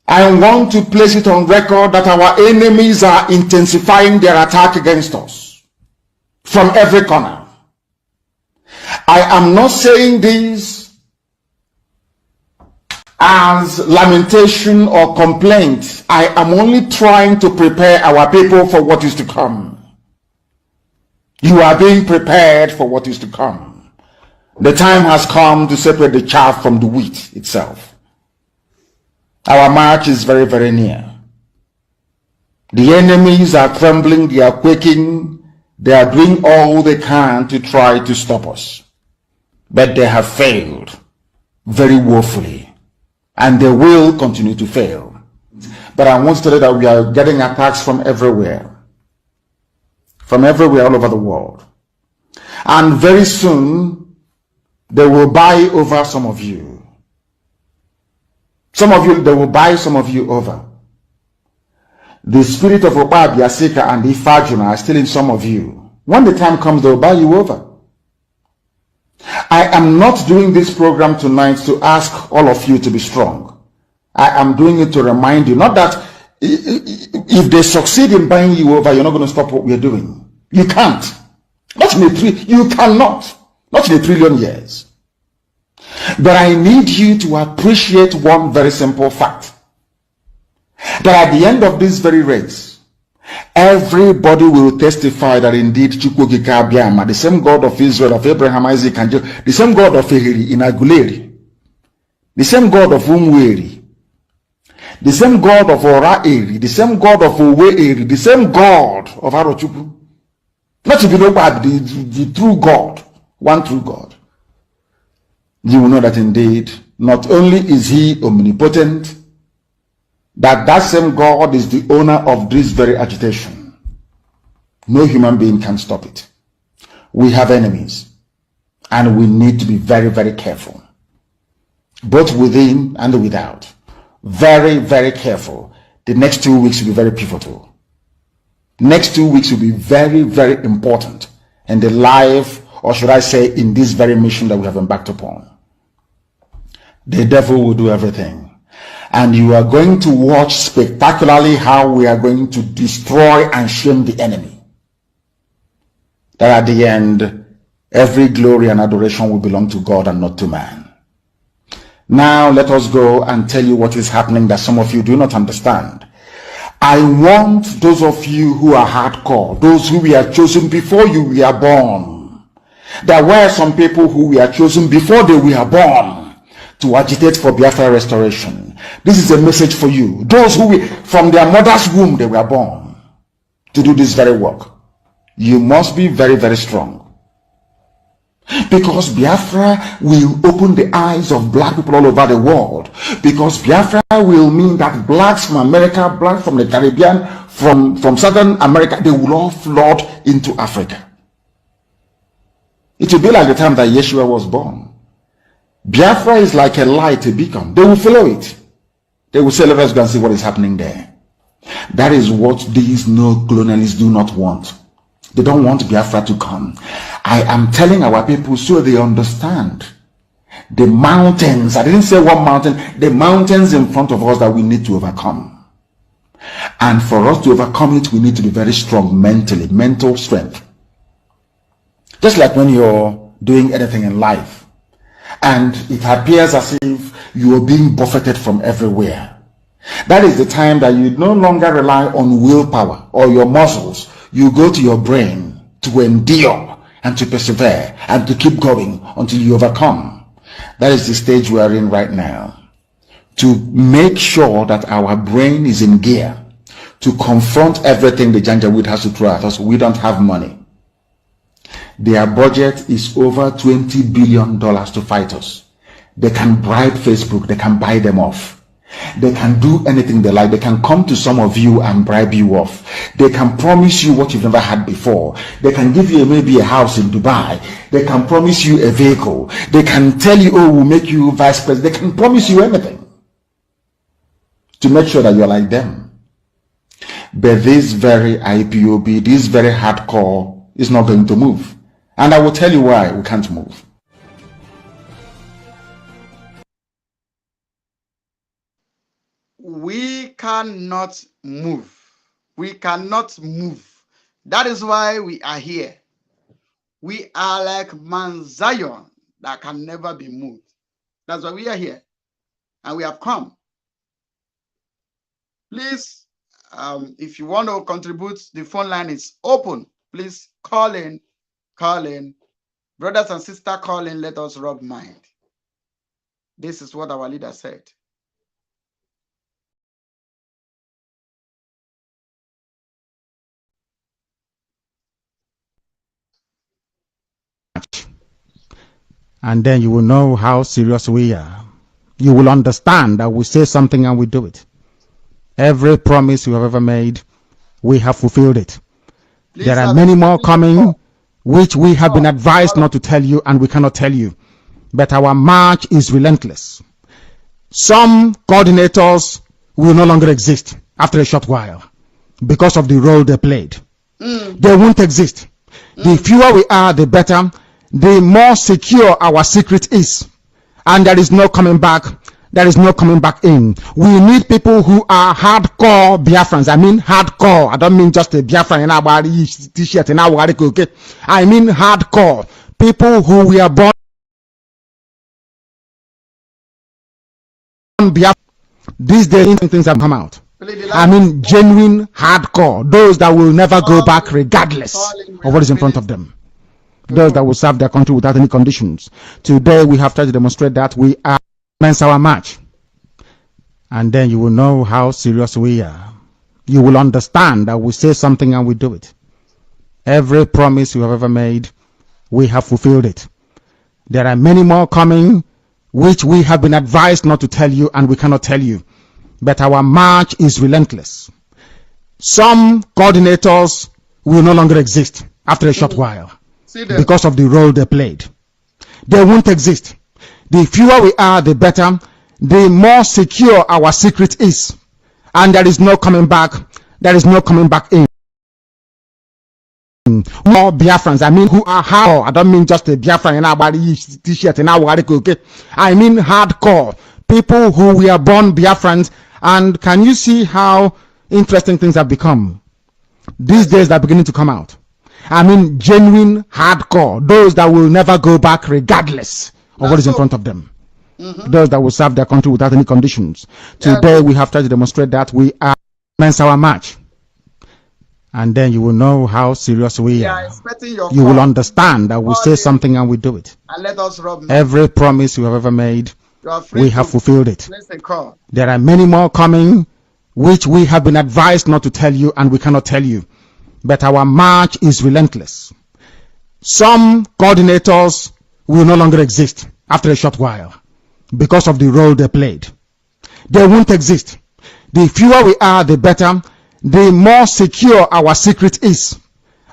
I want to place it on record that our enemies are intensifying their attack against us from every corner. I am not saying this as lamentation or complaint. I am only trying to prepare our people for what is to come. You are being prepared for what is to come. The time has come to separate the chaff from the wheat itself. Our march is very, very near. The enemies are trembling, they are quaking, they are doing all they can to try to stop us. But they have failed very woefully. And they will continue to fail. But I want to tell you that we are getting attacks from everywhere. From everywhere all over the world. And very soon, they will buy over some of you. Some of you, they will buy some of you over. The spirit of Oba, Biasika, and Ifajuna are still in some of you. When the time comes, they will buy you over. I am not doing this program tonight to ask all of you to be strong. I am doing it to remind you, not that if they succeed in buying you over, you're not going to stop what we're doing. You can't. Not in you cannot. Not in 1 trillion years. But I need you to appreciate one very simple fact. That at the end of this very race, everybody will testify that indeed Chukwukika Abiyama, the same God of Israel, of Abraham, Isaac, and Jacob, the same God of Ehiri in Aguleri, the same God of Umweri, the same God of Ora-Eri, the same God of Owe-Eri, the same God of Arochukwu. Not to be known by the true God, one true God. You will know that indeed, not only is he omnipotent, that same God is the owner of this very agitation. No human being can stop it. We have enemies, and we need to be very, very careful, both within and without. Very, very careful. The next 2 weeks will be very pivotal. Next 2 weeks will be very, very important in the life, or should I say, in this very mission that we have embarked upon. The devil will do everything. And you are going to watch spectacularly how we are going to destroy and shame the enemy. That at the end, every glory and adoration will belong to God and not to man. Now let us go and tell you what is happening that some of you do not understand. I want those of you who are hardcore, those who were chosen before you were born. There were some people who were chosen before they were born to agitate for Biafra restoration. This is a message for you. Those who from their mother's womb they were born to do this very work. You must be very, very strong. Because Biafra will open the eyes of black people all over the world. Because Biafra will mean that blacks from America, blacks from the Caribbean, from Southern America, they will all flood into Africa. It will be like the time that Yeshua was born. Biafra is like a light, a beacon. They will follow it. They will say, let us go and see what is happening there. That is what these no-colonialists do not want. They don't want Biafra to come. I am telling our people so they understand. The mountains, I didn't say one mountain, the mountains in front of us that we need to overcome. And for us to overcome it, we need to be very strong mentally, mental strength. Just like when you're doing anything in life, and it appears as if you are being buffeted from everywhere. That is the time that you no longer rely on willpower or your muscles. You go to your brain to endure and to persevere and to keep going until you overcome. That is the stage we are in right now. To make sure that our brain is in gear to confront everything the Janjaweed has to throw at us. We don't have money. Their budget is over $20 billion to fight us. They can bribe Facebook. They can buy them off. They can do anything they like. They can come to some of you and bribe you off. They can promise you what you've never had before. They can give you maybe a house in Dubai. They can promise you a vehicle. They can tell you, oh, we'll make you vice president. They can promise you anything to make sure that you're like them. But this very IPOB, this very hardcore is not going to move. And I will tell you why we can't move. We cannot move. We cannot move. That is why we are here. We are like Mount Zion that can never be moved. That's why we are here. And we have come. Please, if you want to contribute, the phone line is open. Please call in. Call in. Brothers and sisters, call in. Let us rub mind. This is what our leader said. And then you will know how serious we are. You will understand that we say something and we do it. Every promise we have ever made, we have fulfilled it. Please, there are many more coming, which we have been advised not to tell you, and we cannot tell you. But our march is relentless. Some coordinators will no longer exist after a short while because of the role they played. They won't exist. The fewer we are, the better. The more secure our secret is, and there is no coming back. There is no coming back in. We need people who are hardcore Biafrans. I mean hardcore. I don't mean just a Biafran in our t-shirt in our okay. I mean hardcore people who were born Biafran. These days things have come out. I mean genuine hardcore. Those that will never go back regardless of what is in front of them. Those that will serve their country without any conditions. Today we have tried to demonstrate that we are commence our march. And then you will know how serious we are. You will understand that we say something and we do it. Every promise we have ever made, we have fulfilled it. There are many more coming, which we have been advised not to tell you, and we cannot tell you. But our march is relentless. Some coordinators will no longer exist after a short while because of the role they played. They won't exist. The fewer we are, the better. The more secure our secret is, and there is no coming back. There is no coming back in. More Biafrans, I mean who are hardcore. I don't mean just a Biafran in our t-shirt in our okay. I mean hardcore people who were born Biafrans. And can you see how interesting things have become? These days they're beginning to come out. I mean genuine hardcore. Those that will never go back regardless of what is in front of them. Those that will serve their country without any conditions. Today we have tried to demonstrate that we are commence our march. And then you will know how serious we are. You will understand that we say something and we do it. And let us rub every promise we have ever made, we have fulfilled it. call. There are many more coming, which we have been advised not to tell you, and we cannot tell you. But our march is relentless. Some coordinators will no longer exist after a short while because of the role they played. They won't exist. The fewer we are, the better. The more secure our secret is,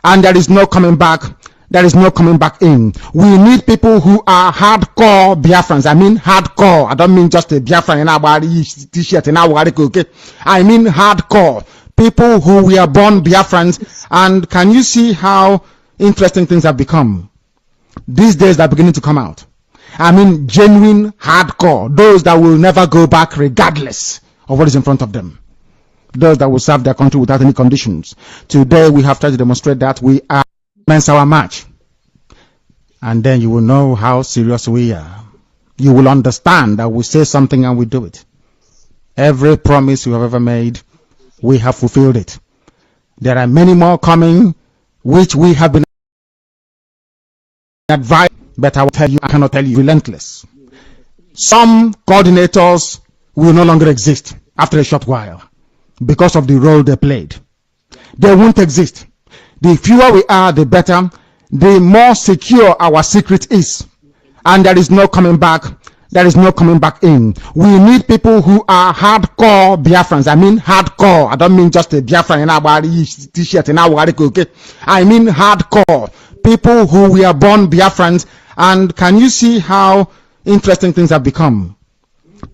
and there is no coming back. There is no coming back in. We need people who are hardcore Biafrans. I mean hardcore. I don't mean just a Biafran in our t-shirt in our okay. I mean hardcore people who were born Biafrans. And can you see how interesting things have become? These days they're beginning to come out. I mean genuine hardcore. Those that will never go back regardless of what is in front of them. Those that will serve their country without any conditions. Today we have tried to demonstrate that we are commence our march. And then you will know how serious we are. You will understand that we say something and we do it. Every promise we have ever made, we have fulfilled it. There are many more coming, which we have been advised, but I will tell you, I cannot tell you, relentless. Some coordinators will no longer exist after a short while because of the role they played. They won't exist. The fewer we are, the better. The more secure our secret is, and there is no coming back. there is no coming back in. We need people who are hardcore Biafrans. I mean hardcore. I don't mean just a Biafran in our t-shirt in our okay. I mean hardcore. People who were born Biafrans. And can you see how interesting things have become?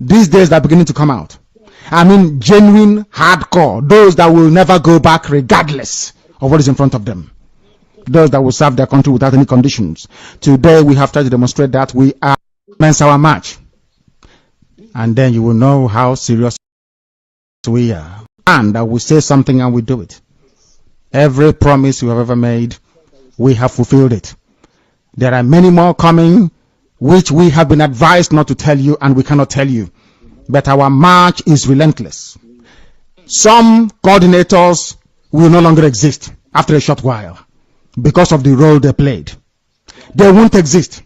These days they're beginning to come out. I mean genuine hardcore. Those that will never go back regardless of what is in front of them. Those that will serve their country without any conditions. Today we have tried to demonstrate that we are commence our march, and then you will know how serious we are, and I will say something and we do it. Every promise we have ever made, we have fulfilled it. There are many more coming which we have been advised not to tell you, and we cannot tell you, but our march is relentless. Some coordinators will no longer exist after a short while because of the role they played. They won't exist.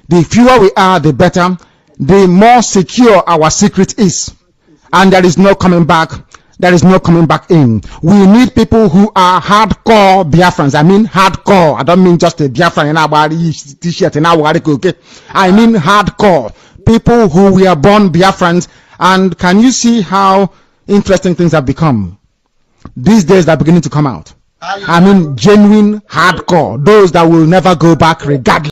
The fewer we are, the better, the more secure our secret is. And there is no coming back. There is no coming back in. We need people who are hardcore Biafrans. I mean hardcore. I don't mean just a Biafran in our t-shirt in our okay. I mean hardcore. People who were born Biafrans. And can you see how interesting things have become? These days they're beginning to come out. I mean genuine hardcore. Those that will never go back regardless.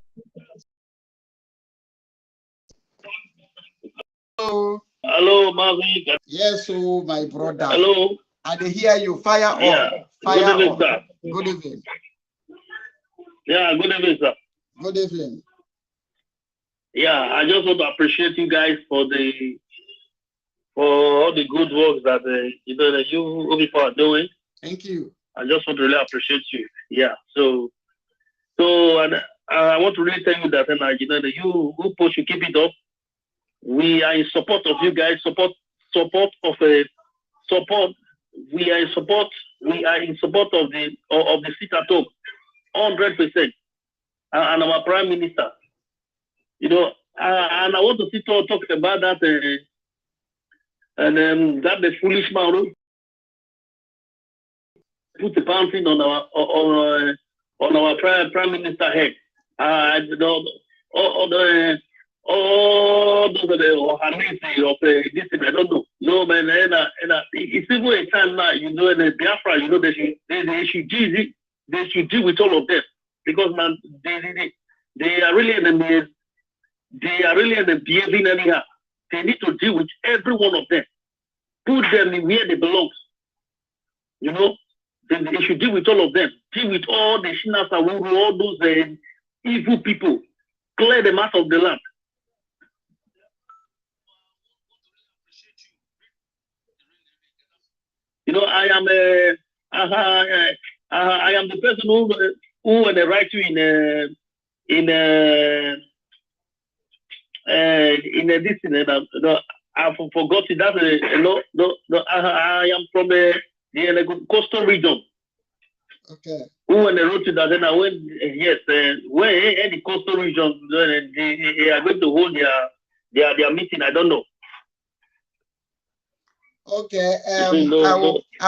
Hello, Marvin. Yes, oh my brother. Hello. I dey hear you. Fire on. Yeah. Fire Good evening, on. sir. Good evening. Yeah, good evening, sir. Good evening. Yeah, I just want to appreciate you guys for all the good work that that you people are doing. Thank you. I just want to really appreciate you. Yeah. So and I want to really tell you that that you push, you keep it up. We are in support of you guys. Support of a support. We are in support. We are in support of the seat at home, 100%. And our prime minister. And I want to talk about that. And that the foolish man who put the bouncing on our prime minister head. All those are the of this thing, I don't know. No man, it's even a time now, in the Biafra, they should deal with all of them. Because man, they are really behaving anyhow. They need to deal with every one of them. Put them in where they belong. They should deal with all of them. Deal with all the Shinas, all those evil people. Clear them out of the land. I am the person who when I write you in this I forgot it. That's I am from the coastal region. Okay. Who when I wrote it that then I went when any coastal region they are going to hold their meeting. I don't know. Okay. I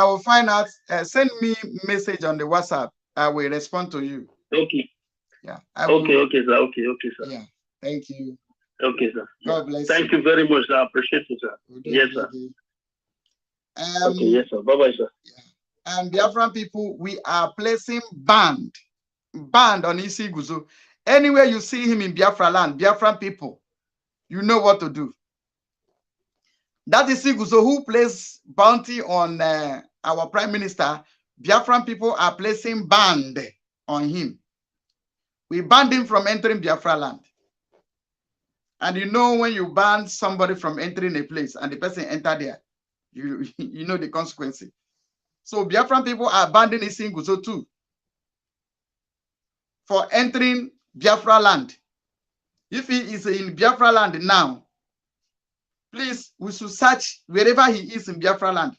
will find out. Send me message on the WhatsApp. I will respond to you. Okay. Yeah. Okay, sir. Okay, sir. Yeah. Thank you. Okay, sir. God bless you. Thank you very much, sir. I appreciate it, sir. Yes, sir. Okay, yes, sir. Bye-bye, sir. Yeah. And Biafran people, we are placing band on Isi Guzo. Anywhere you see him in Biafra land, Biafran people, you know what to do. That is Guzo who placed bounty on our prime minister. Biafran people are placing band on him. We banned him from entering Biafra land. And when you ban somebody from entering a place and the person enter there, you know the consequences. So Biafran people are banning Isi Guzo too for entering Biafra land. If he is in Biafra land now, please, we should search wherever he is in Biafra land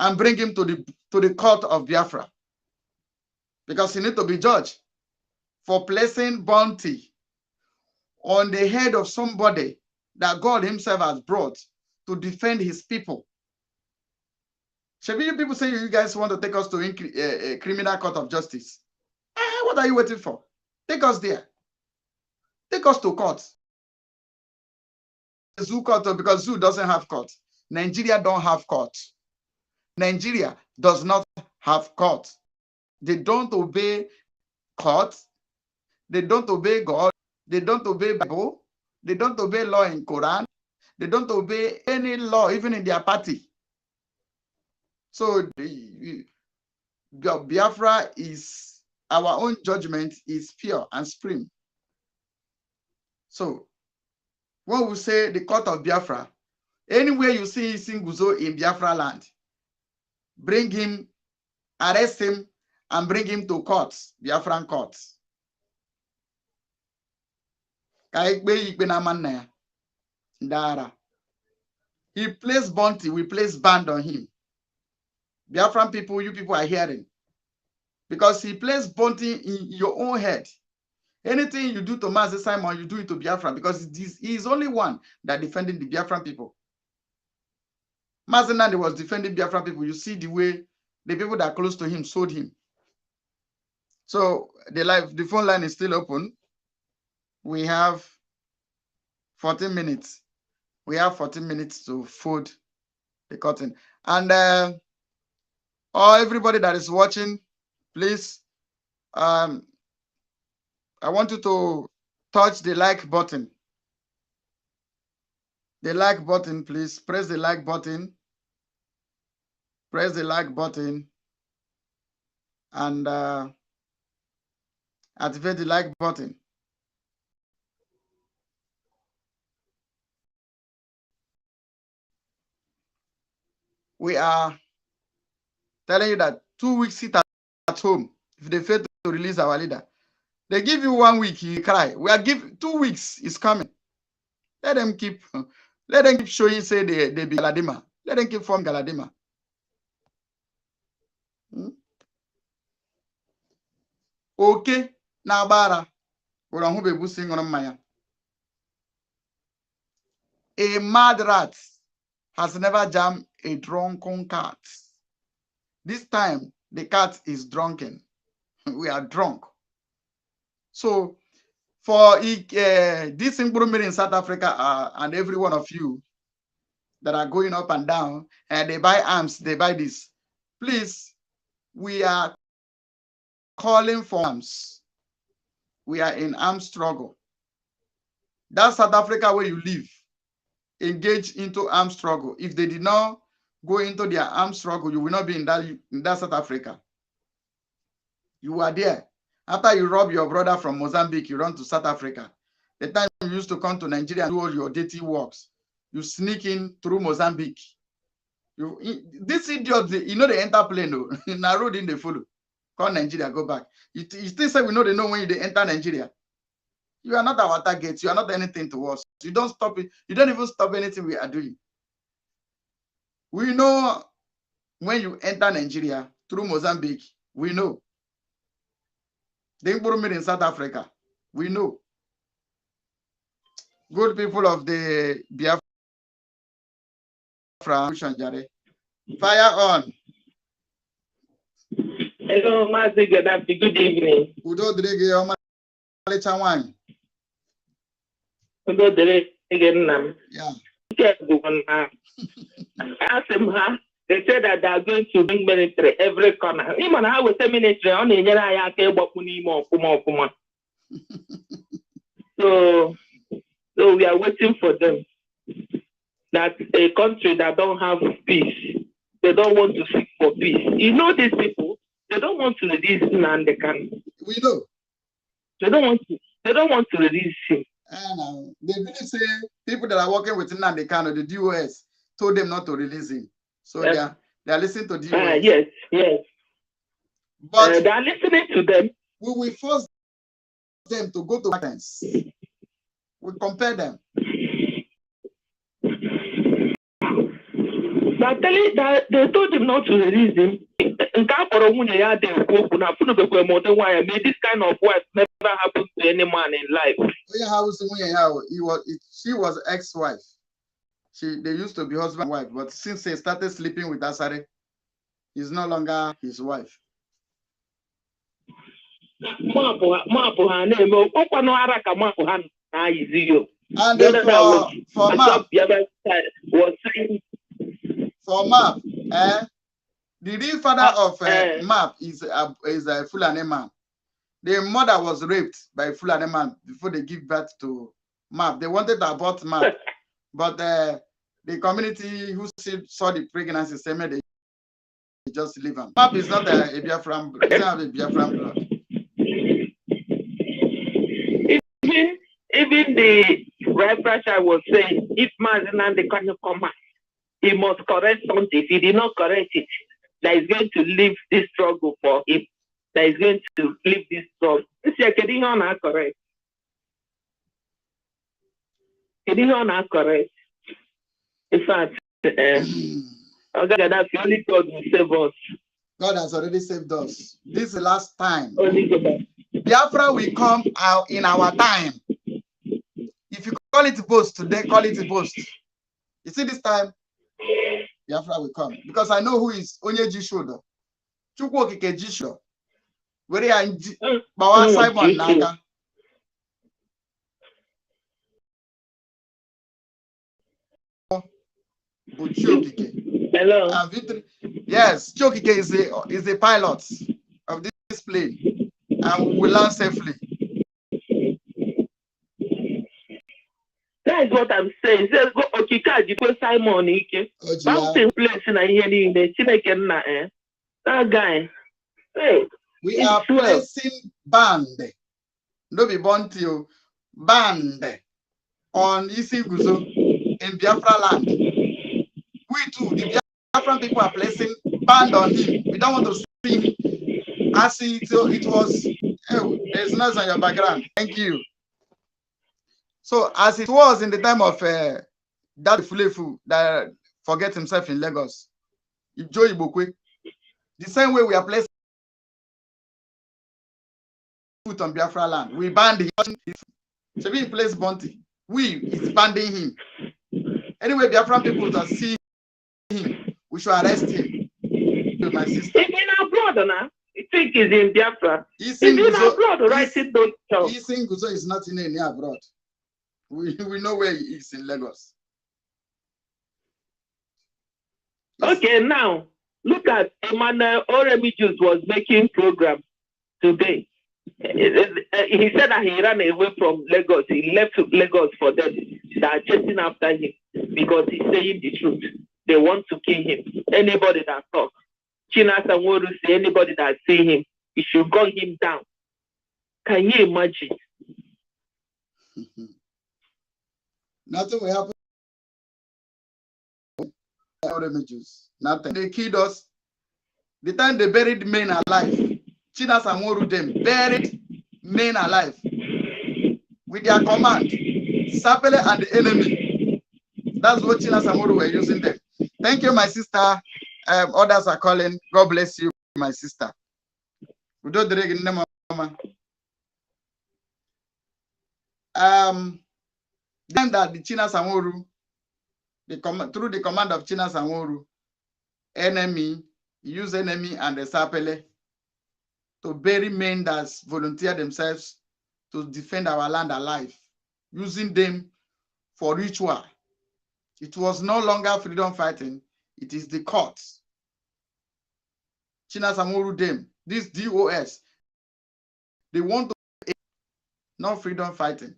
and bring him to the court of Biafra. Because he needs to be judged for placing bounty on the head of somebody that God himself has brought to defend his people. Should you people say you guys want to take us to a criminal court of justice? What are you waiting for? Take us there. Take us to court. zoo court because zoo doesn't have court. Nigeria don't have court. Nigeria does not have court. They don't obey court. They don't obey God. They don't obey Bible. They don't obey law in Quran. They don't obey any law, even in their party. So Biafra is, our own judgment is pure and supreme. So when we say the court of Biafra, anywhere you see Singuzo in Biafra land, bring him, arrest him, and bring him to courts, Biafran courts. He placed bounty, we place band on him. Biafran people, you people are hearing. Because he placed bounty in your own head. Anything you do to Mazi Simon, you do it to Biafran, because he is only one that defending the Biafran people. Mazi Nandi was defending Biafran people. You see the way the people that are close to him sold him. So the phone line is still open. We have 14 minutes. We have 14 minutes to fold the curtain. And everybody that is watching, please, I want you to touch the like button. The like button, please. Press the like button. Press the like button. And activate the like button. We are telling you that 2 weeks sit at home if they fail to release our leader. They give you 1 week, you cry. We are giving 2 weeks is coming. Let them keep showing, say they be Galadima. Let them keep forming Galadima. Okay, now bara. A mad rat has never jammed a drunken cat. This time, the cat is drunken. We are drunk. So, for this improvement in South Africa and every one of you that are going up and down, and they buy arms, they buy this. Please, we are calling for arms. We are in arms struggle. That's South Africa where you live. Engage into armed struggle. If they did not go into their armed struggle, you will not be in that South Africa. You are there. After you rob your brother from Mozambique, you run to South Africa. The time you used to come to Nigeria and do all your dirty works, you sneak in through Mozambique. This idiot, you know they enter plane though. In a road in the follow. Call Nigeria, go back. You still say we know they know when they enter Nigeria. You are not our target. You are not anything to us. You don't stop it. You don't even stop anything we are doing. We know when you enter Nigeria through Mozambique, we know. The improvement in South Africa, we know. Good people of the Biafra, fire on. Hello, Mazi Gaddafi. Good evening. Yeah. Ask him, huh? They said that they are going to bring military every corner. Even how we say military on the So we are waiting for them. That a country that don't have peace, they don't want to seek for peace. You know these people, they don't want to release Nandekan. We know. They don't want to release him. They really say people that are working with Nandekan or the DOS told them not to release him. So they are listening to DOS. Yes. But they are listening to them. We will force them to go to Athens. We compare them. But they told him not to release him. May this kind of work never happen to any man in life. She was ex-wife. They used to be husband and wife, but since he started sleeping with Asare, he's no longer his wife. And for For map, the other side was saying. For map, the real father of map is a Fulani man. The mother was raped by a Fulani man before they give birth to map. They wanted to abort map, but the community who saw the pregnancy said they just leave him. Map is not a Biafran, he doesn't have a Biafran blood. Even the right pressure was saying, if Mazinande can't come out, he must correct something. If he did not correct it, that is going to leave this struggle for him. That is going to leave this struggle. Correct. Correct. In fact, that's the only God will save us. God has already saved us. This is the last time. Only God. Biafra will come out in our time. If you call it boast today, call it a boast. You see, this time, Biafra will come. Because I know who is Onye Jishodo. Chukwu Okike Jisho. Where are Bawa Simon Naka? Hello. Yes, Chokike is the pilot of this plane, and we will land safely. That is what I'm saying. Says go Okika Jiko Simon Ike. Something place in the Chineke that guy. Hey, we are placing band, no be bounty, band on Isi Guzo in Biafra land. We too, the Biafran people are placing band on him. We don't want to see him as it was. Oh, there's noise on your background. Thank you. So as it was in the time of that Fulefu that forget himself in Lagos, Joe Ibokwe, the same way we are placing foot on Biafra land, we banned him. So we place bounty. We is banding him. Anyway, Biafran people that see him, we should arrest him. My sister. He's in abroad now. You think he's in Biafra? He's in abroad, right? Guzo is not in any abroad. We know where he is in Lagos. Yes. Okay, now look at Emmanuel Oremijus was making programs today. He said that he ran away from Lagos. He left Lagos for them that are chasing after him because he's saying the truth. They want to kill him. Anybody that talks, China Sanworu say anybody that see him, he should gun him down. Can you imagine? Nothing will happen. Nothing. They killed us. The time they buried men alive, China Sanworu them buried men alive with their command. Sapele and the enemy. That's what China Sanworu were using them. Thank you, my sister. Others are calling. God bless you, my sister. Then that the China Sanworu, through the command of China Sanworu, use enemy and the Sapele to bury men that volunteer themselves to defend our land alive, using them for ritual. It was no longer freedom fighting, it is the courts. China Sanworu them, this DOS, they want to no freedom fighting.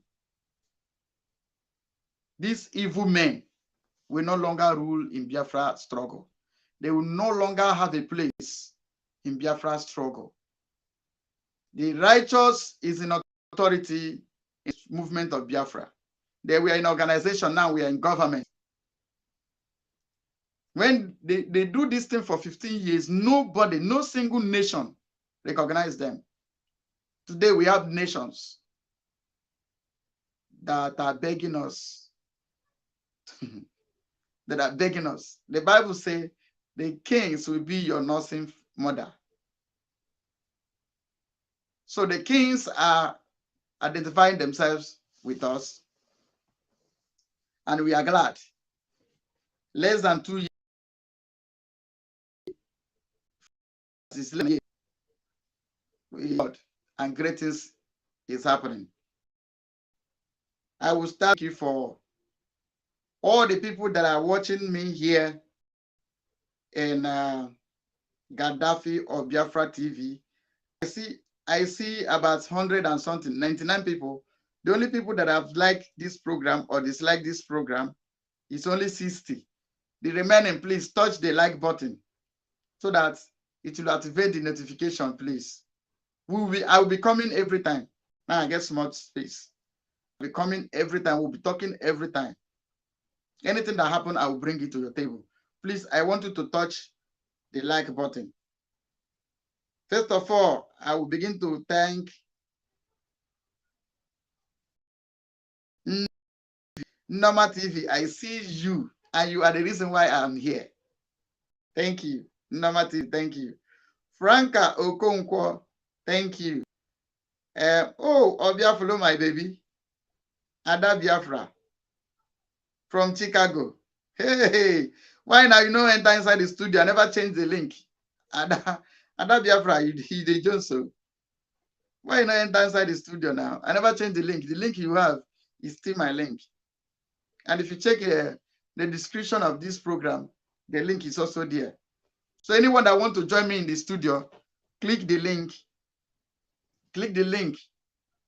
These evil men will no longer rule in Biafra struggle. They will no longer have a place in Biafra struggle. The righteous is in authority in movement of Biafra. They were in organization, now we are in government. When they do this thing for 15 years, nobody, no single nation recognized them. Today we have nations that are begging us. That are begging us. The Bible says the kings will be your nursing mother. So the kings are identifying themselves with us, and we are glad. Less than 2 years, and great things is happening. I will thank you for all the people that are watching me here in Gaddafi or Biafra TV, I see about 100 and something, 99 people. The only people that have liked this program or disliked this program is only 60. The remaining, please touch the like button so that it will activate the notification, please. I will be coming every time. Now I get smart space. I'll be coming every time. We'll be talking every time. Anything that happens, I will bring it to your table. Please, I want you to touch the like button. First of all, I will begin to thank Norma TV. I see you, and you are the reason why I'm here. Thank you. Norma TV, thank you. Franca Okonkwo, thank you. Obiafolo, my baby. Ada Biafra from Chicago. Hey, why now you know enter inside the studio? I never change the link. Ada Biafra, you did just so. Why not enter inside the studio now? I never change the link. The link you have is still my link. And if you check the description of this program, the link is also there. So anyone that want to join me in the studio, click the link. Click the link.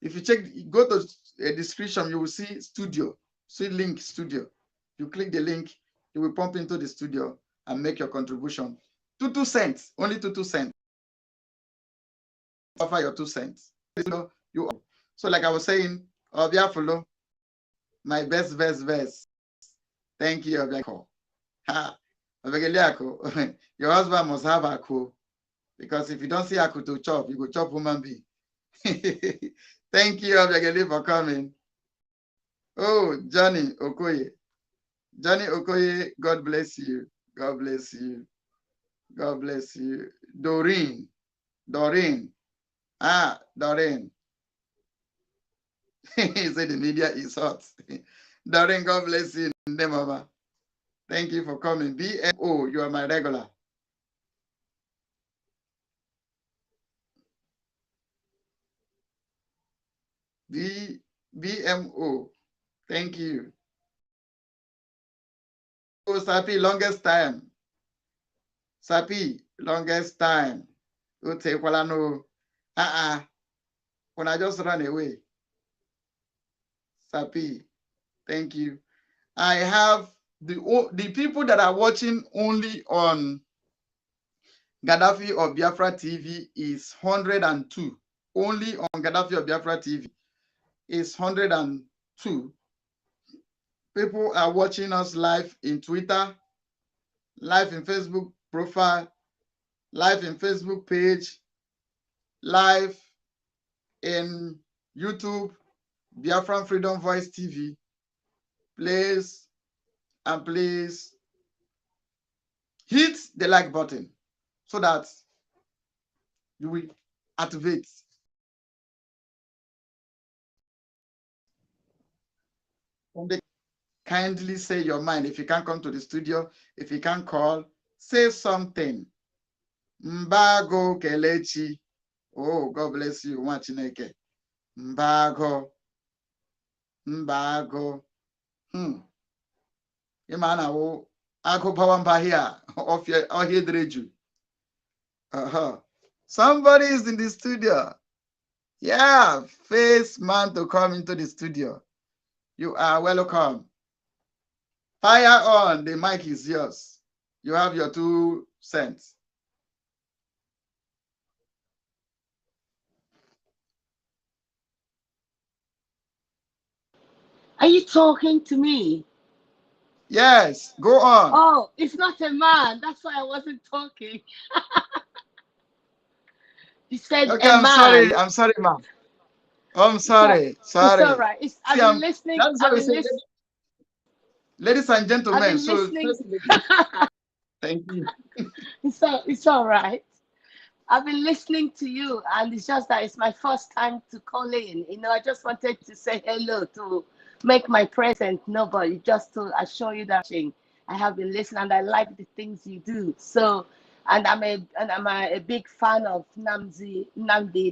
If you check, go to the description, you will see studio. See link studio. You click the link, you will pump into the studio and make your contribution. 2 cents, only 2 cents. Offer your 2 cents. So like I was saying, Obiafolo, my best. Thank you, Obiako. Your husband must have Aku, because if you don't see Aku to chop, you go chop human being. Thank you, Obiageli, for coming. Oh, Johnny Okoye. Johnny Okoye, God bless you. God bless you. God bless you. Doreen. Doreen. He said the media is hot. Doreen, God bless you. Mama. Thank you for coming. BMO, you are my regular. BMO, thank you. Oh, Sapi, longest time. Sapi, longest time. When I just run away. Sapi, thank you. I have the people that are watching only on Gaddafi or Biafra TV is 102. Only on Gaddafi or Biafra TV is 102. People are watching us live in Twitter, live in Facebook profile, live in Facebook page, live in YouTube, Biafran Freedom Voice TV. Please hit the like button so that you will activate. Kindly say your mind. If you can't come to the studio, if you can't call, say something. Mbago Kelechi. Oh, God bless you. Wachineke. Mbago. Imana wo ako pawamba here of your dreju. Somebody is in the studio. Yeah, first man to come into the studio. You are welcome. Fire on, the mic is yours. You have your 2 cents. Are you talking to me? Yes, go on. Oh, it's not a man. That's why I wasn't talking. You said Okay, a man. I'm sorry, ma'am. I'm sorry. It's all right. I've been listening. Ladies and gentlemen, I've been listening. Thank you. It's all right. I've been listening to you, and it's just that it's my first time to call in. You know, I just wanted to say hello, to make my presence known, just to assure you that I have been listening and I like the things you do. So, and I'm a big fan of Nnamdi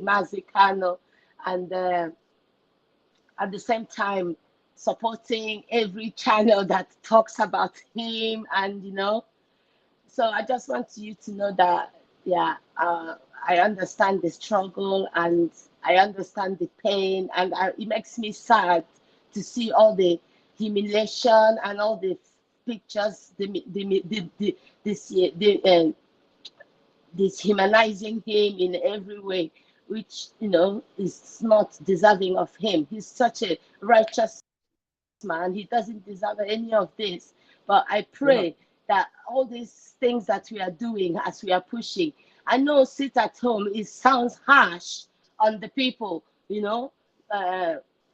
Mazi Kano, and at the same time, supporting every channel that talks about him, and so I just want you to know that, yeah, I understand the struggle and I understand the pain, and it makes me sad to see all the humiliation and all the pictures, this humanizing him in every way, which is not deserving of him. He's such a righteous man. He doesn't deserve any of this. But I pray that all these things that we are doing, as we are pushing, I know sit at home, it sounds harsh on the people,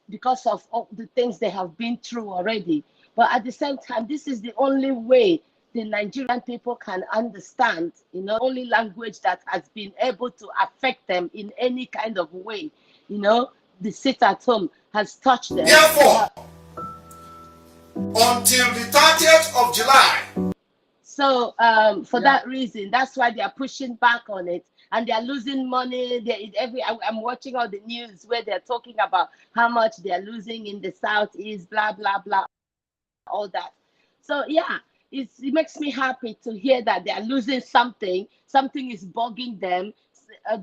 because of all the things they have been through already. But at the same time, this is the only way the Nigerian people can understand, only language that has been able to affect them in any kind of way. The sit at home has touched them. Therefore, until the 30th of July. So for that reason, that's why they are pushing back on it, and they are losing money. I'm watching all the news where they're talking about how much they are losing in the southeast, blah blah blah, all that. So yeah, it makes me happy to hear that they are losing something. Something is bugging them.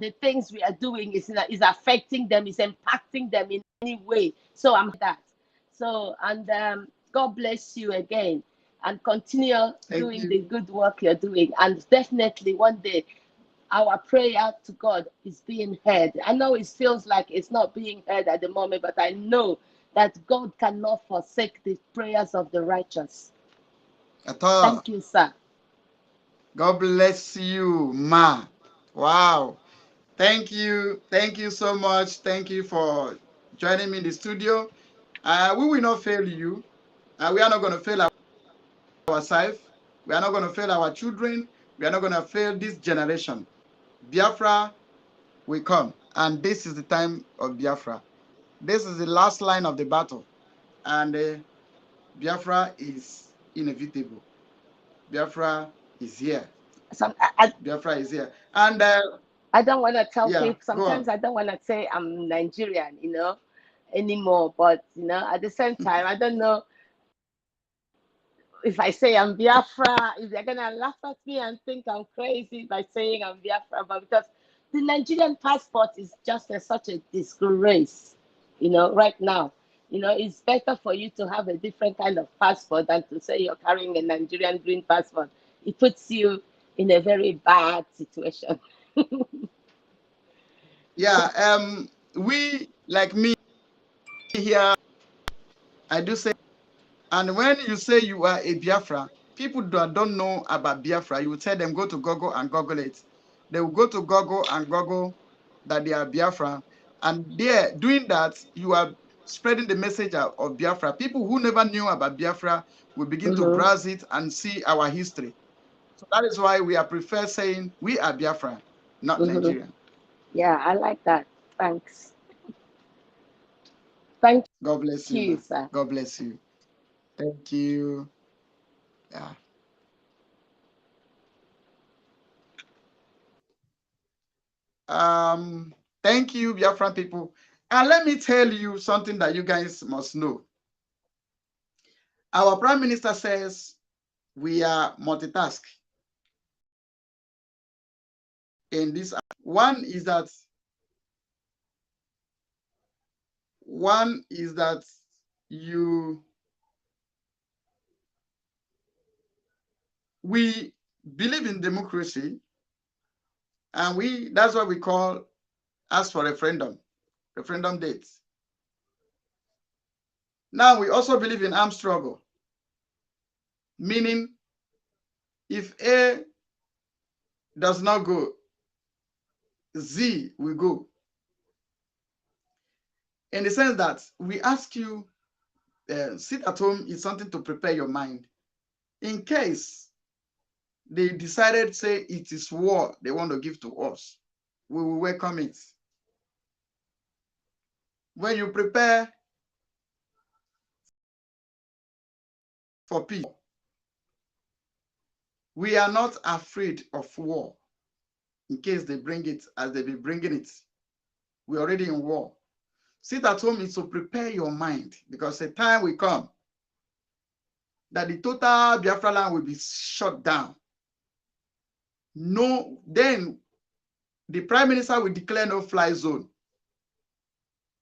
The things we are doing is affecting them, is impacting them in any way. So I'm that. So, and God bless you again, and continue doing the good work you're doing. And definitely one day our prayer to God is being heard. I know it feels like it's not being heard at the moment, but I know that God cannot forsake the prayers of the righteous. At all. Thank you, sir. God bless you, ma. Wow. Thank you. Thank you so much. Thank you for joining me in the studio. We will not fail you. We are not going to fail ourselves. We are not going to fail our children. We are not going to fail this generation. Biafra will come. And this is the time of Biafra. This is the last line of the battle. And Biafra is inevitable. Biafra is here. Biafra is here. And I don't want to tell yeah, people, sometimes I don't want to say I'm Nigerian, anymore. But, at the same time, I don't know if I say I'm Biafra, if they're going to laugh at me and think I'm crazy by saying I'm Biafra. But because the Nigerian passport is just such a disgrace, right now. It's better for you to have a different kind of passport than to say you're carrying a Nigerian green passport. It puts you in a very bad situation. Yeah, we, like me here, I do say, and when you say you are a Biafra, people that don't know about Biafra, you will tell them, go to Google and Google it. They will go to Google and Google that they are Biafra. And there, doing that, you are spreading the message of Biafra. People who never knew about Biafra will begin to browse it and see our history. So that is why we are prefer saying we are Biafra, not Nigerian. Yeah, I like that. Thanks. Thank God bless you, sir. God bless you. Thank you. Yeah. Thank you, Biafran people. And let me tell you something that you guys must know. Our Prime Minister says we are multitask in this. One is that we believe in democracy, and that's what we call ask for referendum dates. Now we also believe in armed struggle, meaning if A does not go, Z will go. In the sense that we ask you, sit at home is something to prepare your mind. In case they decided, say, it is war they want to give to us, we will welcome it. When you prepare for peace, we are not afraid of war. In case they bring it as they be bringing it, we're already in war. Sit at home is to prepare your mind, because a time will come that the total Biafra land will be shut down. No, then the Prime Minister will declare no fly zone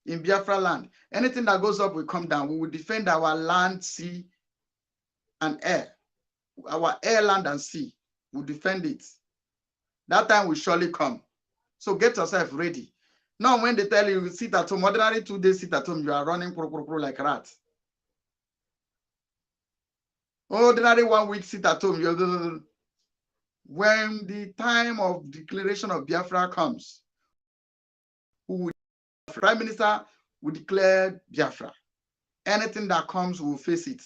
in Biafra land. Anything that goes up will come down. We will defend our land, sea, and air. Our air, land, and sea. We'll defend it. That time will surely come. So get yourself ready. Now, when they tell you sit at home, ordinary 2 days sit at home, you are running like rat. Ordinary 1 week sit at home, you're when the time of declaration of Biafra comes, Prime Minister will declare Biafra. Anything that comes, we'll face it.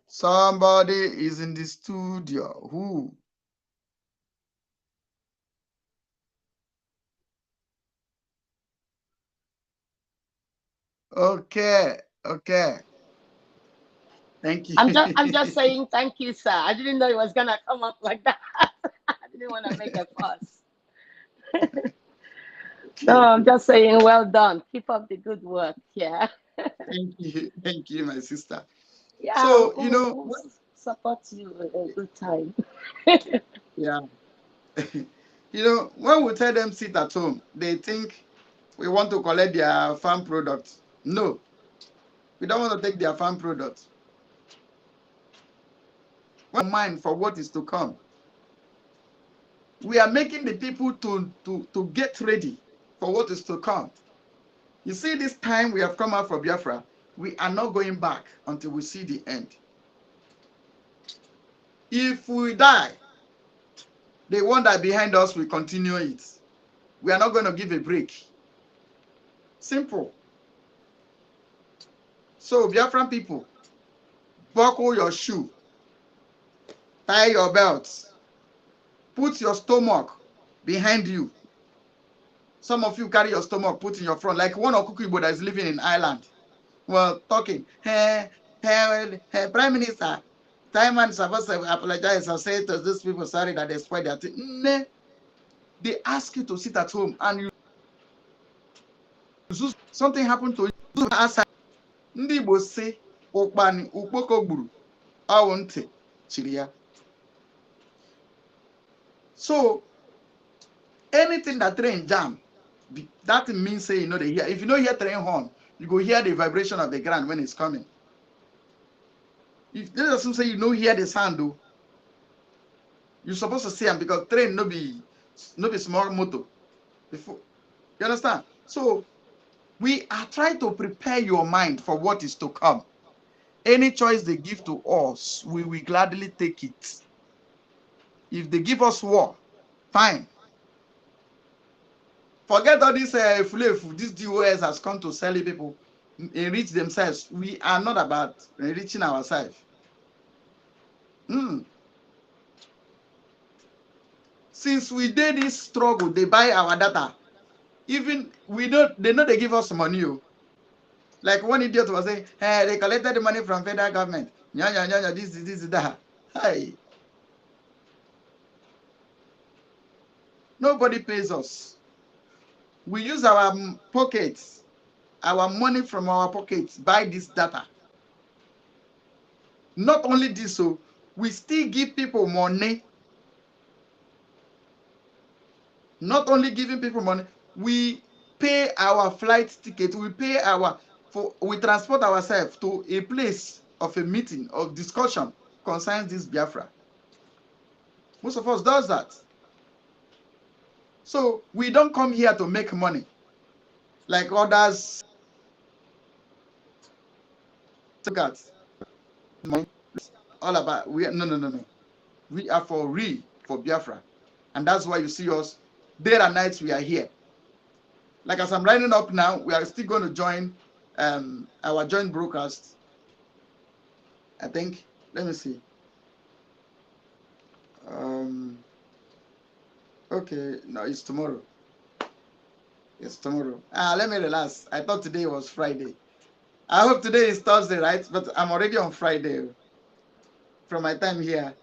Somebody is in the studio. Who? Okay. Thank you. I'm just saying thank you, sir. I didn't know it was gonna come up like that. I didn't want to make a fuss. No, I'm just saying well done. Keep up the good work. Yeah. Thank you, my sister. Yeah. So we'll support you a good time. Yeah. When we tell them sit at home, they think we want to collect their farm products. No, we don't want to take their farm products. We mind for what is to come. We are making the people to get ready for what is to come. You see, this time we have come out for Biafra, we are not going back until we see the end. If we die, the one that behind us will continue it. We are not going to give a break. Simple. So, Biafran people, buckle your shoe, tie your belts, put your stomach behind you. Some of you carry your stomach put in your front, like one Okukibo that is living in Ireland. Well, talking, hey, Prime Minister, Taiwan is supposed to apologize and say to these people, sorry that they spoiled their thing. They ask you to sit at home and something happened to you outside. Ndị Igbo say, ụkpani ukpoko gburu ọwụ ntị chiri ya. So anything that train jam, that means say they hear. If you don't hear train horn, you go hear the vibration of the ground when it's coming. If this doesn't say you don't hear the sound though, you're supposed to see them, because train no be small motor. Before you understand? So we are trying to prepare your mind for what is to come. Any choice they give to us, we will gladly take it. If they give us war, fine. Forget all this this DOS has come to sell people, enrich themselves. We are not about enriching ourselves. Since we did this struggle, they buy our data. Even they know they give us money. Like one idiot was saying, hey, they collected the money from federal government. This, that. Hey. Nobody pays us. We use our pockets, our money from our pockets, buy this data. Not only this, so we still give people money. Not only giving people money, we pay our flight ticket, we transport ourselves to a place of a meeting of discussion concerning this Biafra. Most of us does that. So we don't come here to make money like others. Look at all about no. We are for real for Biafra, and that's why you see us day and night. We are here. Like as I'm lining up now, we are still going to join our joint broadcast. I think. Let me see. Okay, no, it's tomorrow. It's tomorrow. Let me relax. I thought today was Friday. I hope today is Thursday, right? But I'm already on Friday. From my time here,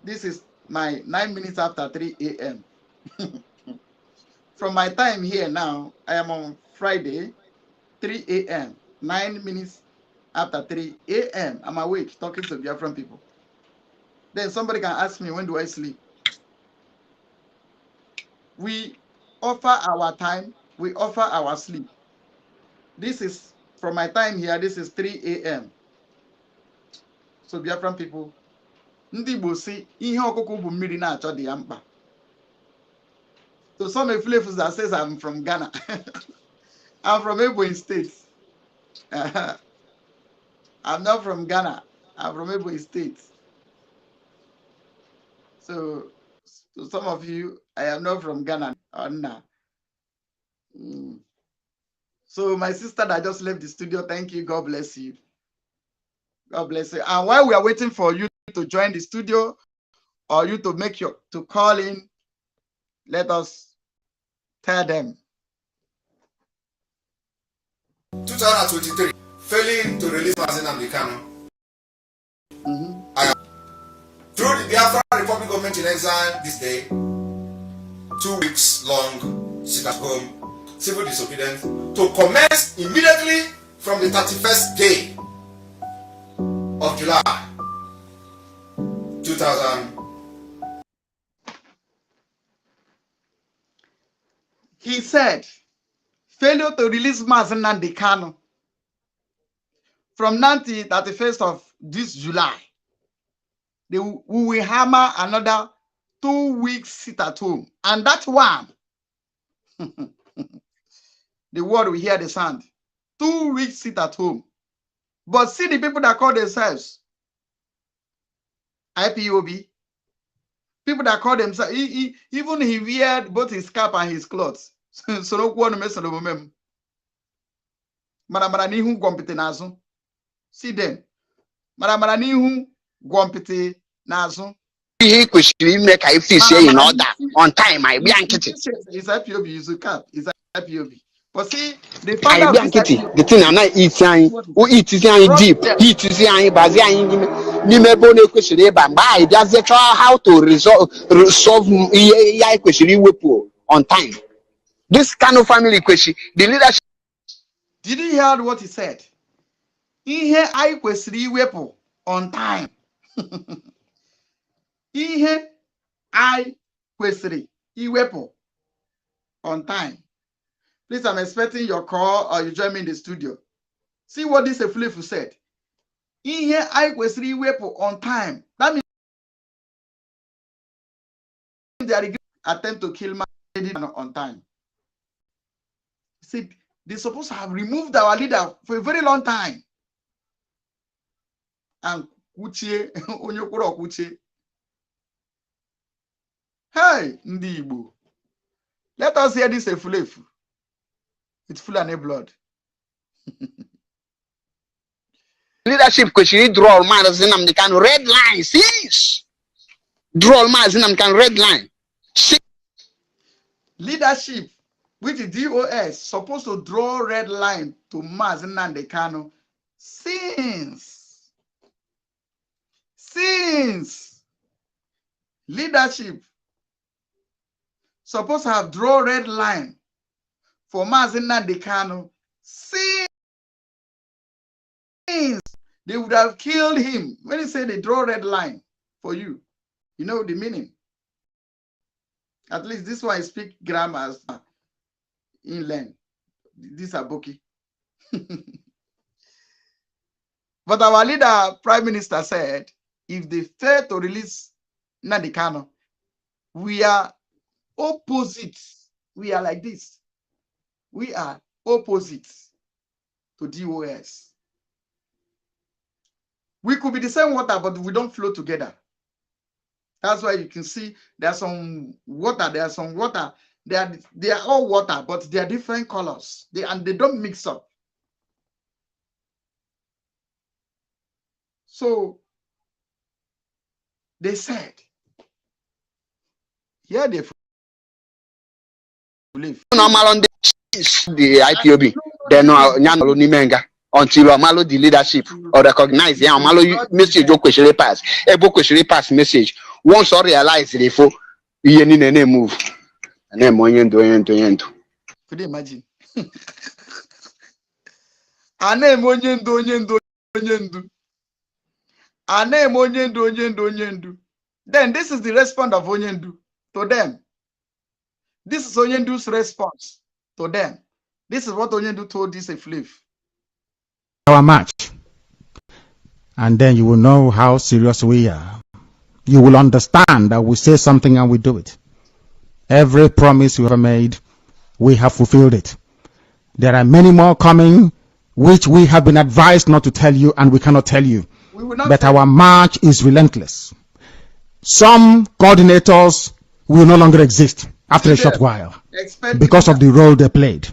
this is my 9 minutes after 3 a.m. from my time here now, I am on Friday, 3 a.m., 9 minutes after 3 a.m. I'm awake talking to Biafran people. Then somebody can ask me, when do I sleep? We offer our time, we offer our sleep. This is, from my time here, this is 3 a.m. So Biafran people, ndị Igbo si ihe ọkụkụ bụ mmiri na-achọ dị ya mkpa. So some efulefus that says I'm from Ghana. I'm from Ebonyi State. I'm not from Ghana. I'm from Ebonyi State. So to some of you, I am not from Ghana. So my sister that just left the studio, thank you. God bless you. God bless you. And while we are waiting for you to join the studio or you to make to call in, let us tell them. 2023, failing to release Mazi Nnamdi Kanu. Through the Biafra Republic government in exile this day, 2 weeks long, sit at home, civil disobedience, to commence immediately from the 31st day of July 2000. He said, failure to release Mazi Nnamdi Kanu from 31st of this July. We will hammer another 2 weeks sit at home. And that one, the world will hear the sound. 2 weeks sit at home. But see the people that call themselves IPOB, people that call themselves, even he weared both his cap and his clothes. So no one mess on the moment. Maramanihu Gompete Nazo. See them. Maramanihu Gompete Nazo. He could make a fish in order on time. I be anxiety. It's IPOB, it's a cap, it's IPOB. But see, the thing I'm not eating, who eat is deep, eat is how to resolve question on time. This kind of family question, the leadership. Did you hear what he said? Ihe I question weapon on time. Ihe I question weapon on time. Please, I'm expecting your call or you join me in the studio. See what this Eflefu said. Ihe I question weapon on time. That means they are attempt to kill my lady on time. See, they're supposed to have removed our leader for a very long time. And Kuchie, Onyokuro Kuchie. Hey, Ndi Igbo. Let us hear this Eflefu. It's full of blood. Leadership question draw Mazi Nnamdi Kanu red line. Yes. Draw Mazi Nnamdi Kanu red line. Leadership, which is DOS, supposed to draw red line to Mazi Nnamdi Kanu since leadership supposed to have draw red line for Mazi Nnamdi Kanu since they would have killed him. When you say they draw red line for you, you know the meaning. At least this one I speak grammar inland. These are bookie. But our leader, Prime Minister, said, if they fail to release Nnamdi Kanu, we are opposite. We are like this. We are opposite to DOS. We could be the same water, but we don't flow together. That's why you can see there's some water, there's some water. They are all water, but they are different colors. They don't mix up. So they said, yeah, they live. Normal on the IPOB. They know until Omalo the leadership or recognize Omalo message or question pass. A book question pass message. Once or realize the you need move. Could you imagine? A name onyendu. A name onyendu. Then this is the response of onyendu to them. This is onyendu's response to them. This is what onyendu told this Eflif. Our match. And then you will know how serious we are. You will understand that we say something and we do it. Every promise we have made, we have fulfilled it. There are many more coming, which we have been advised not to tell you, and we cannot tell you. But our march is relentless. Some coordinators will no longer exist after a short while because of the role they played.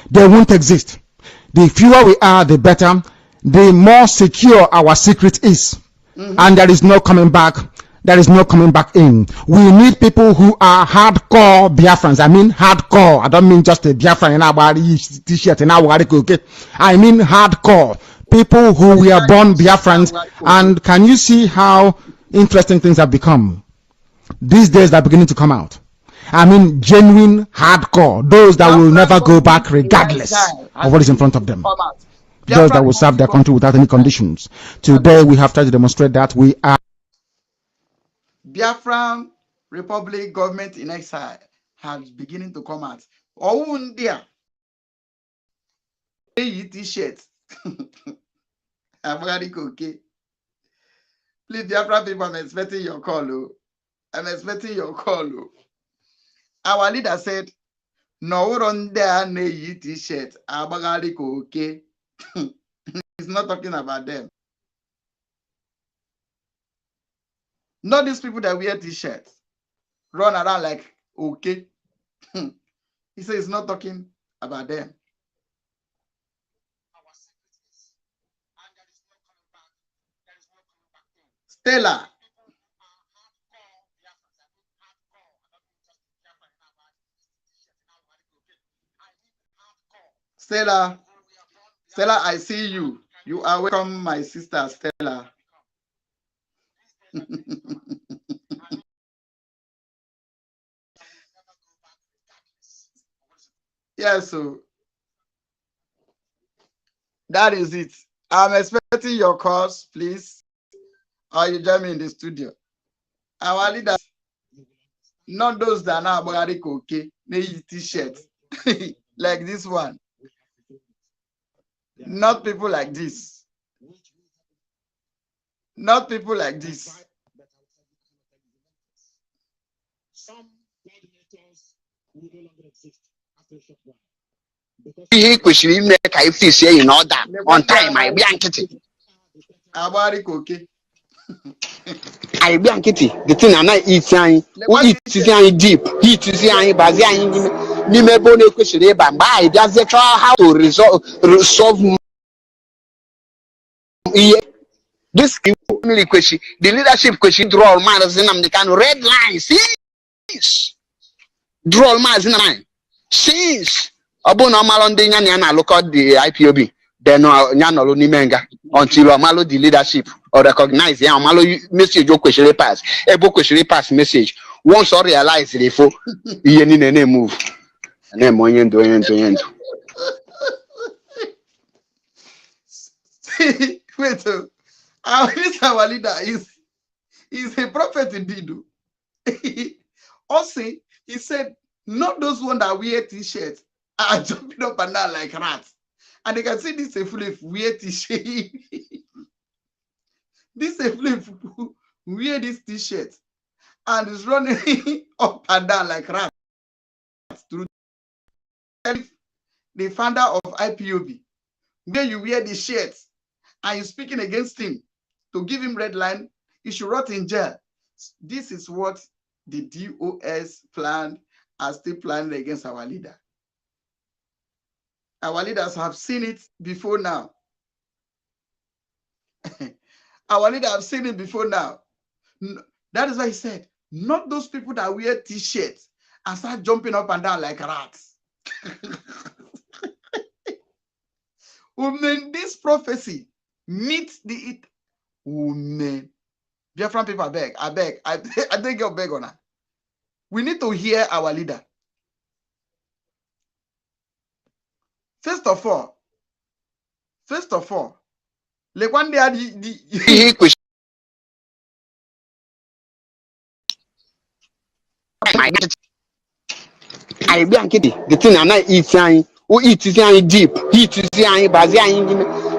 They won't exist. The fewer we are, the better. The more secure our secret is. And there is no coming back. There is no coming back in. We need people who are hardcore Biafrans. I mean hardcore. I don't mean just a Biafran in our t-shirt in our okay. I mean hardcore. People who were born Biafrans. And can you see how interesting things have become? These days they're beginning to come out. I mean genuine hardcore. Those that will never go back regardless of what is in front of them. Those that will serve their country without any conditions. Today we have tried to demonstrate that we are Biafran Republic government in exile has beginning to come out. Oh, dear. T-shirt. I'm very okay. Please, Biafran people, I'm expecting your call. I'm expecting your call. Our leader said, no run there, T-shirt. I'm very okay. He's not talking about them. Not these people that wear t-shirts, run around like okay. He says he's not talking about them. Stella. Stella, I see you. You are welcome, my sister Stella. Yeah, so that is it. I'm expecting your calls, please. Or you join me in the studio. Our leaders, not those that are now okay, they t-shirts like this one. Not people like this. Not people like this. Ihe kwesịrị ime ka ifisi eyi na order on time anyị bịa nkịtị. Agbari koke. Anyị bịa nkịtị, the thing na iti anyị, iti anyị deep, iti anyị bazi anyị n'ime ebe ọ na-ekwesịrị ịba mgbe anyị bịazie chọọ how to resolve ihe. This really question, the leadership question draw all minds in the kind of red lines. Since draw all minds in the line. Since Abu normal on the Nyana look at the IPOB, then Nyano Nimenga until Amalo the leadership or recognize Amalo message your question pass. A book question pass message. Once or realize the four yen move. And then moyen doing. Wait. Our leader is a prophet indeed. Also, he said, not those ones that wear t-shirts are jumping up and down like rats. And they can see this Eflif wear t-shirt. This Eflif wear this t-shirt and is running up and down like rats. The founder of IPOB, where you wear the shirt and you're speaking against him, to give him red line, he should rot in jail. This is what the DOS planned and still planning against our leader. Our leaders have seen it before now. Our leaders have seen it before now. That is why he said, not those people that wear t-shirts and start jumping up and down like rats. When this prophecy meets the women, Biafran people, I beg, I beg you, beg on her. We need to hear our leader. First of all, like one day I be the thing I not eat saying, who eat deep, eat saying, bazi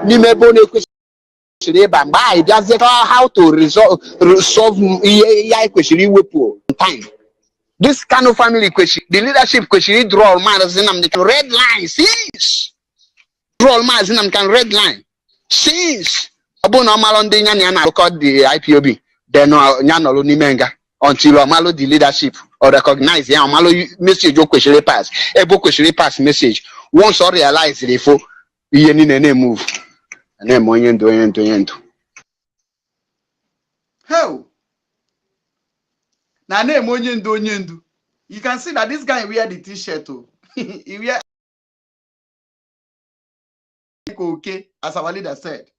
ni mebo ne question by just how to resolve question on time. This kind of family question, the leadership question, draw matters in them, they can red line, since draw matters in them can red line, since Abu normal on the Nyana record the IPOB, then Nyano Nimenga until Omalo the leadership or recognize the Omalo message or question pass, able question pass message. Once or realize it for yen in a move, and then moyen doing. How? Now name onyendu. You can see that this guy wear the t-shirt too. He wear okay, as our leader said.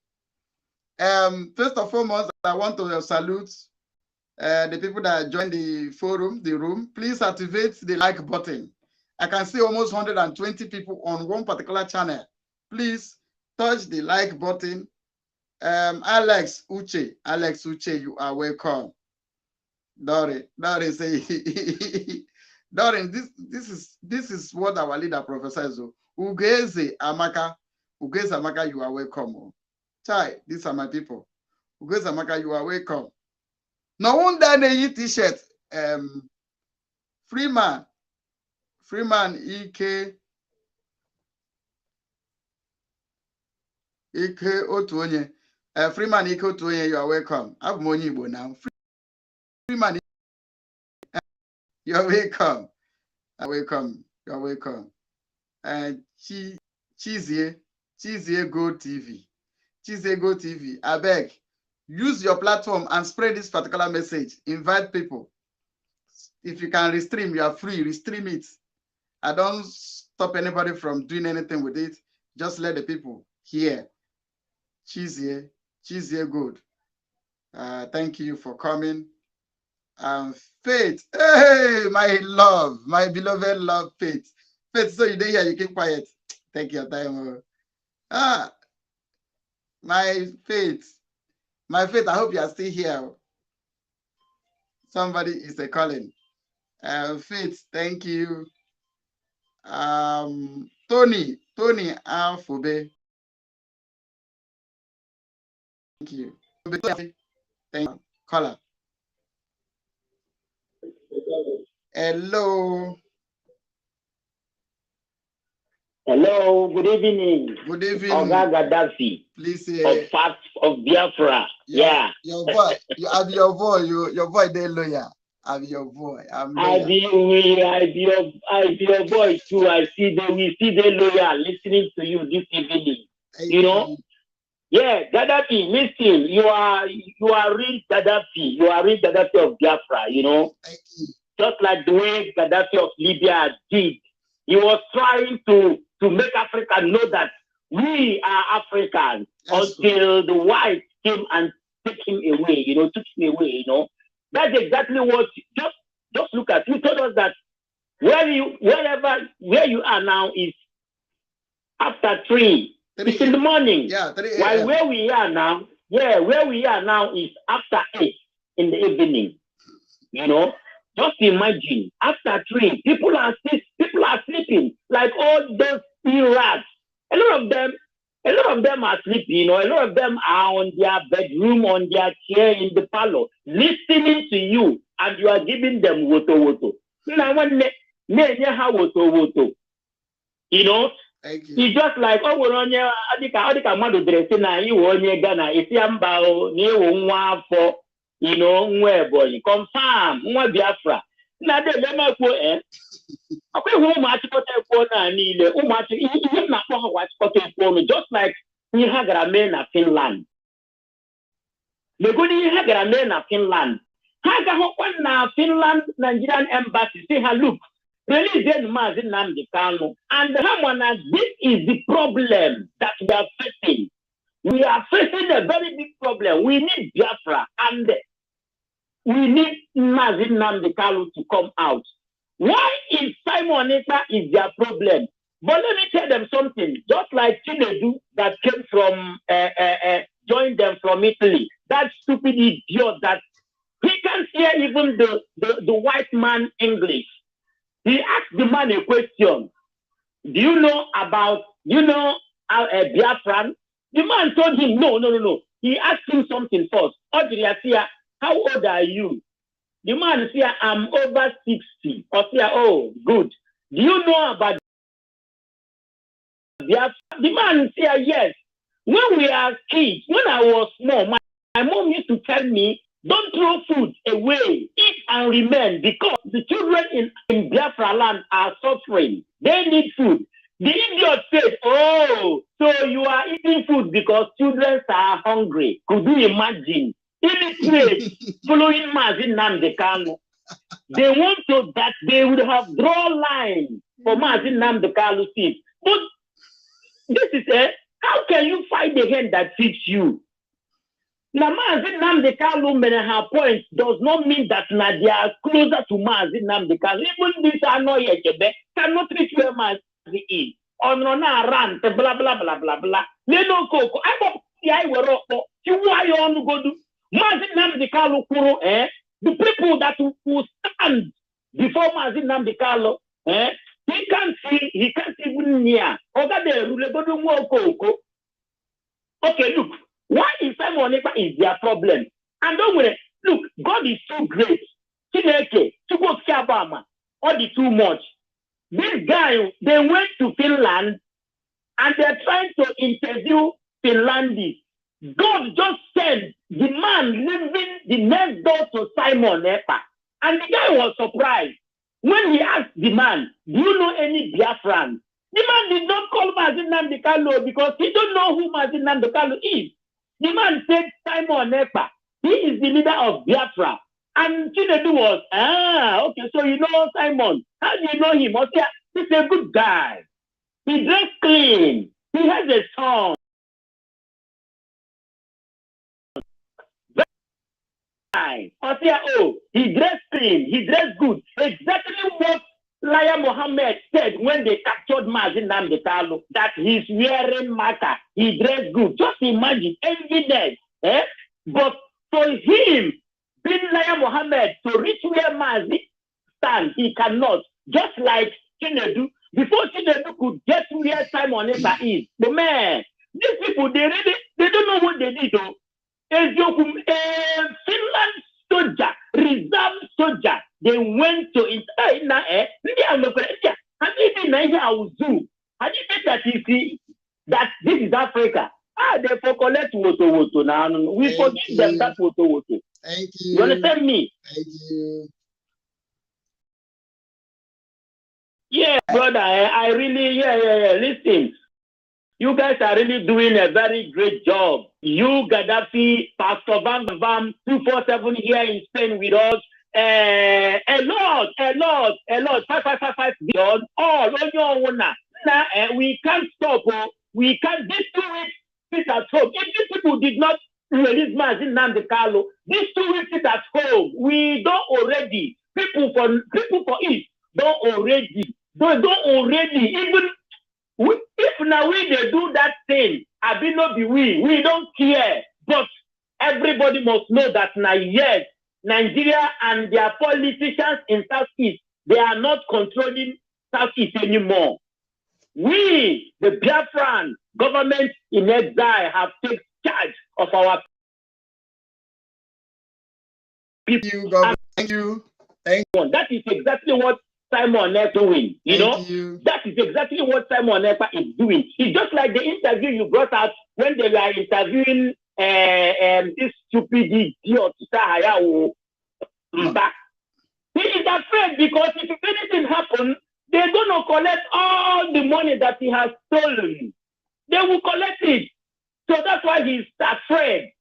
First and foremost, I want to salute the people that joined the forum, the room. Please activate the like button. I can see almost 120 people on one particular channel. Please touch the like button. Alex Uche, you are welcome. Dorin say, Dorin, this is what our leader prophesies. Ugeze Amaka, you are welcome. Chai, these are my people. Ugeze Amaka, you are welcome. No wonder they eat t-shirt. Freeman, Ike Otuonye. Freeman Ike Otuonye, you are welcome. I have money now. Freeman, you're welcome. You're welcome. And Chizie Go TV. Chizie Go TV. I beg, use your platform and spread this particular message. Invite people. If you can restream, you are free. Restream it. I don't stop anybody from doing anything with it. Just let the people hear. Chizie Good. Thank you for coming. Faith, hey, my love, my beloved love, Faith. Faith, so you didn't hear, you keep quiet. Take your time. My Faith, I hope you are still here. Somebody is calling. Faith, thank you. Tony Alphobe. Thank you. Thank you. Caller. Hello. Hello, good evening. Good evening. Oga Gaddafi. Please of Biafra. Yeah. Your boy. You have your boy. Your boy they lawyer. I'm your boy. I be your boy too. We see the lawyer listening to you this evening. You know? Yeah, Gaddafi, listen, you are real Gaddafi. You are real Gaddafi of Biafra, you know? Just like the way Gaddafi of Libya did. He was trying to make Africa know that we are Africans until the whites came and took him away, you know? That's exactly what, just look at, you told us that where you are now is after 3. It's in the morning. Yeah, 3 a.m. While where we are now is after 8 in the evening. You know, just imagine after 3, people are sleeping like all those rats. A lot of them are sleeping. You know, a lot of them are on their bedroom, on their chair in the parlor, listening to you, and you are giving them woto. You know. It's just like, we're on your Adika Madu Dresina, you on your Ghana, if you ambao, near one for, you know, where boy, confirm, one Biafra. Now, the Lema go, okay, who much got a phone and need, who much, even not what for me, just like we had a man of Finland. The good you had a man of Finland. Haga Hokwana, Finland, Nigerian embassy, say, look. Release them in Namdi Kanu. And this is the problem that we are facing. We are facing a very big problem. We need Biafra and we need Mazin Namdi Kanu to come out. Why is Simon Eka is their problem? But let me tell them something. Just like Chinedu that came from, joined them from Italy, that stupid idiot that he can't hear even the white man English. He asked the man a question. Do you know Biafran? The man told him, no. He asked him something first. Odriasia, how old are you? The man said, I'm over 60. Oh, good. Do you know about Biafra? The man said, yes. When we are kids, when I was small, my mom used to tell me, don't throw food away, eat and remain, because the children in Biafra land are suffering. They need food. The idiot said, oh, so you are eating food because children are hungry. Could you imagine? Illiterate following Mazin Namdekano. They want to that they would have drawn line for Mazin Namdekano seat. But this is how can you fight the hand that feeds you? Now, Mazin Namdekano Menaha point does not mean that they are closer to Mazin Namdekano. Even this Anoye cannot reach where Mazin is. On rant, blah blah blah blah blah. They don't go. I hope I were up. You why you on go do? Mazin Namdekano Kuro, the people that will stand before Mazin Namdekano, he can't see, he can't even near. Okay, look, why is Simon Ekpa is their problem? And don't worry, look, God is so great. Chineke, Chukwu Kabama, all the too much. This guy, they went to Finland and they're trying to interview Finlandese. God just sent the man living the next door to Simon Ekpa. And the guy was surprised when he asked the man, do you know any Biafran? The man did not call Mazin Namdekano because he don't know who Mazin Namdekano is. The man said Simon Ekpa. He is the leader of Biafra. And Chinedu was, okay, so you know Simon. How do you know him? He's a good guy. He dressed clean. He has a song. He dressed clean. He dressed good. Exactly what Laya Mohammed said when they captured Mazin Namdekano, that he's wearing marker. He dressed good. Just imagine, evidence. But for him, Bin Laya Mohammed, to reach where Mazin stands, he cannot. Just like Chinedu. Before Chinedu could get where Simon Ekpa is. But man, these people, they don't know what they did though. Finland soldier, reserve soldier, they went to it. That this is Africa. They for collect woto now. We forgive them that woto. Thank you. You understand me? Thank you. Yeah, brother, I really, listen. You guys are really doing a very great job. You, Gaddafi, Pastor Van 247 here in Spain with us. A lot. 5555 beyond. All on your own. Now, we can't stop. We can't. These 2 weeks sit at home. If these people did not release Mazin Namdekano, these 2 weeks sit at home. We don't already. People for it don't already. They don't already even. If now they do that thing, I be not be we don't care. But everybody must know that now, yes, Nigeria and their politicians in Southeast, they are not controlling Southeast anymore. We, the Biafran government in exile, have taken charge of our people. Thank you. That is exactly what Simon Ekpa doing, you know? That is exactly what Simon Ekpa is doing. It's just like the interview you brought out when they were interviewing this stupid idiot. He is afraid because if anything happens, they're going to collect all the money that he has stolen. They will collect it. So that's why he's afraid,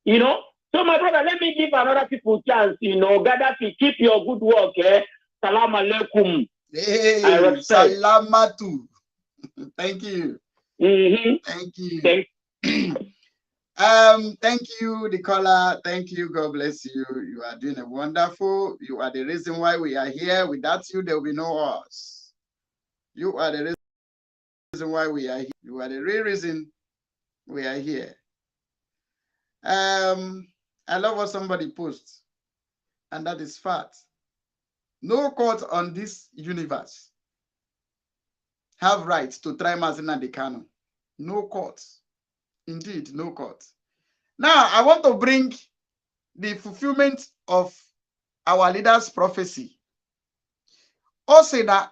you know? So my brother, let me give another people chance, you know. Gaddafi, keep your good work, Salam alaikum. Hey, salamatu. Thank you. Thank you. Thank you, the caller. Thank you. God bless you. You are doing a wonderful. You are the reason why we are here. Without you, there will be no us. You are the reason. reason why we are here. You are the real reason we are here. I love what somebody posts, and that is fact. No court on this universe have rights to try Mazina Dekano. No court. Indeed, no court. Now, I want to bring the fulfillment of our leader's prophecy. Also, that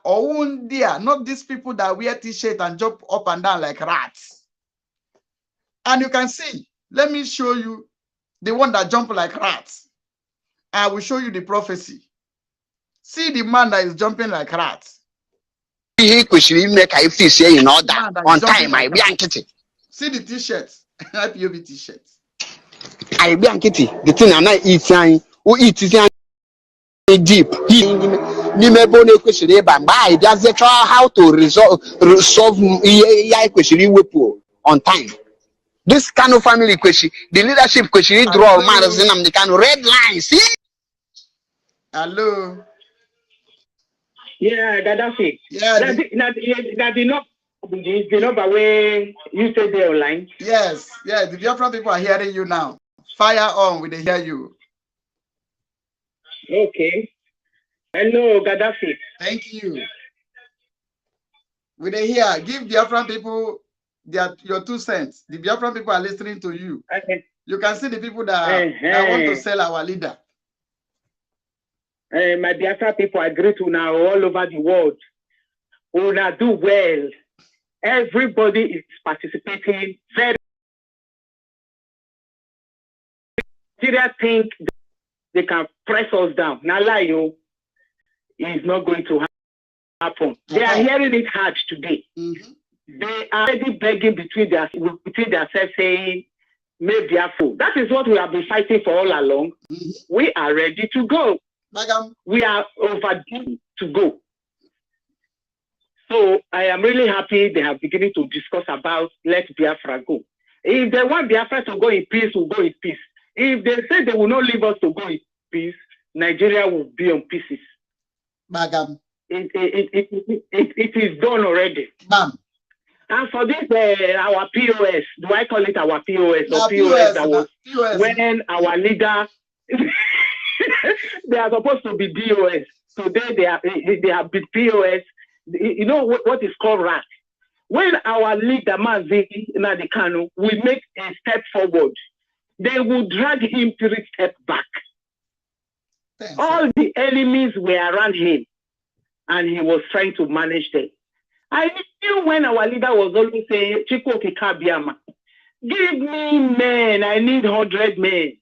not these people that wear t-shirt and jump up and down like rats. And you can see, let me show you the one that jump like rats. I will show you the prophecy. See the man that is jumping like rats. He could make I feel say in order on time. I be ankety. See the t-shirts, IPOB t-shirts. I be ankety. The thing I not eat saying, who eat deep. He nimebo ne question by that's the how to resolve question on time. This kind of family question, the leadership question, draw matters in the kind of red line. See? Hello. Yeah, Gaddafi. Yeah. That the number way you said there online. Yes, yeah. The Biafran people are hearing you now. Fire on, we they hear you. Okay. Hello, Gaddafi. Thank you. We they hear. Give Biafran people your 2 cents. The Biafran people are listening to you. Okay. You can see the people that want to sell our leader. My Biafra people, I greet you now all over the world. Una do well. Everybody is participating. Very Nigeria think they can press us down. Now, lie, you. It's not going to happen. They are hearing it hard today. They are already begging between themselves, saying, maybe a fool. That is what we have been fighting for all along. We are ready to go. We are overdue to go. So I am really happy they have beginning to discuss about let Biafra go. If they want Biafra to go in peace, we'll go in peace. If they say they will not leave us to go in peace, Nigeria will be on pieces. It is done already. Bam. And for this, our POS, do I call it our POS or POS? That was POS. When our leader, they are supposed to be DOS. Today they have been POS. You know what is called rat. When our leader Mazi Nadikanu will make a step forward, they will drag him 3 steps back. Thanks. All the enemies were around him, and he was trying to manage them. I knew when our leader was always saying, Chiko Kikabiama, give me men, I need 100 men.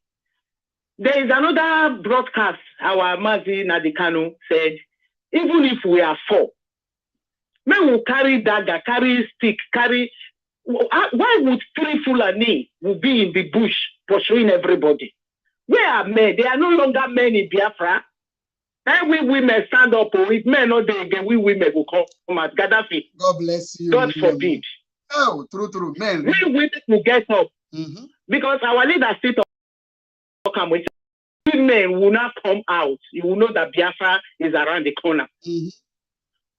There is another broadcast, our Mazi Nadikanu said, even if we are 4, men will carry dagger, carry stick, carry... Why would 3 Fulani will be in the bush pursuing everybody? Where are men? They are no longer men in Biafra. And we women stand up, or if men not there again, we women will come at Gaddafi. God bless you. God forbid. Oh, true. Men. We women will get up. Because our leader sit up and wait. Men will not come out. You will know that Biafra is around the corner.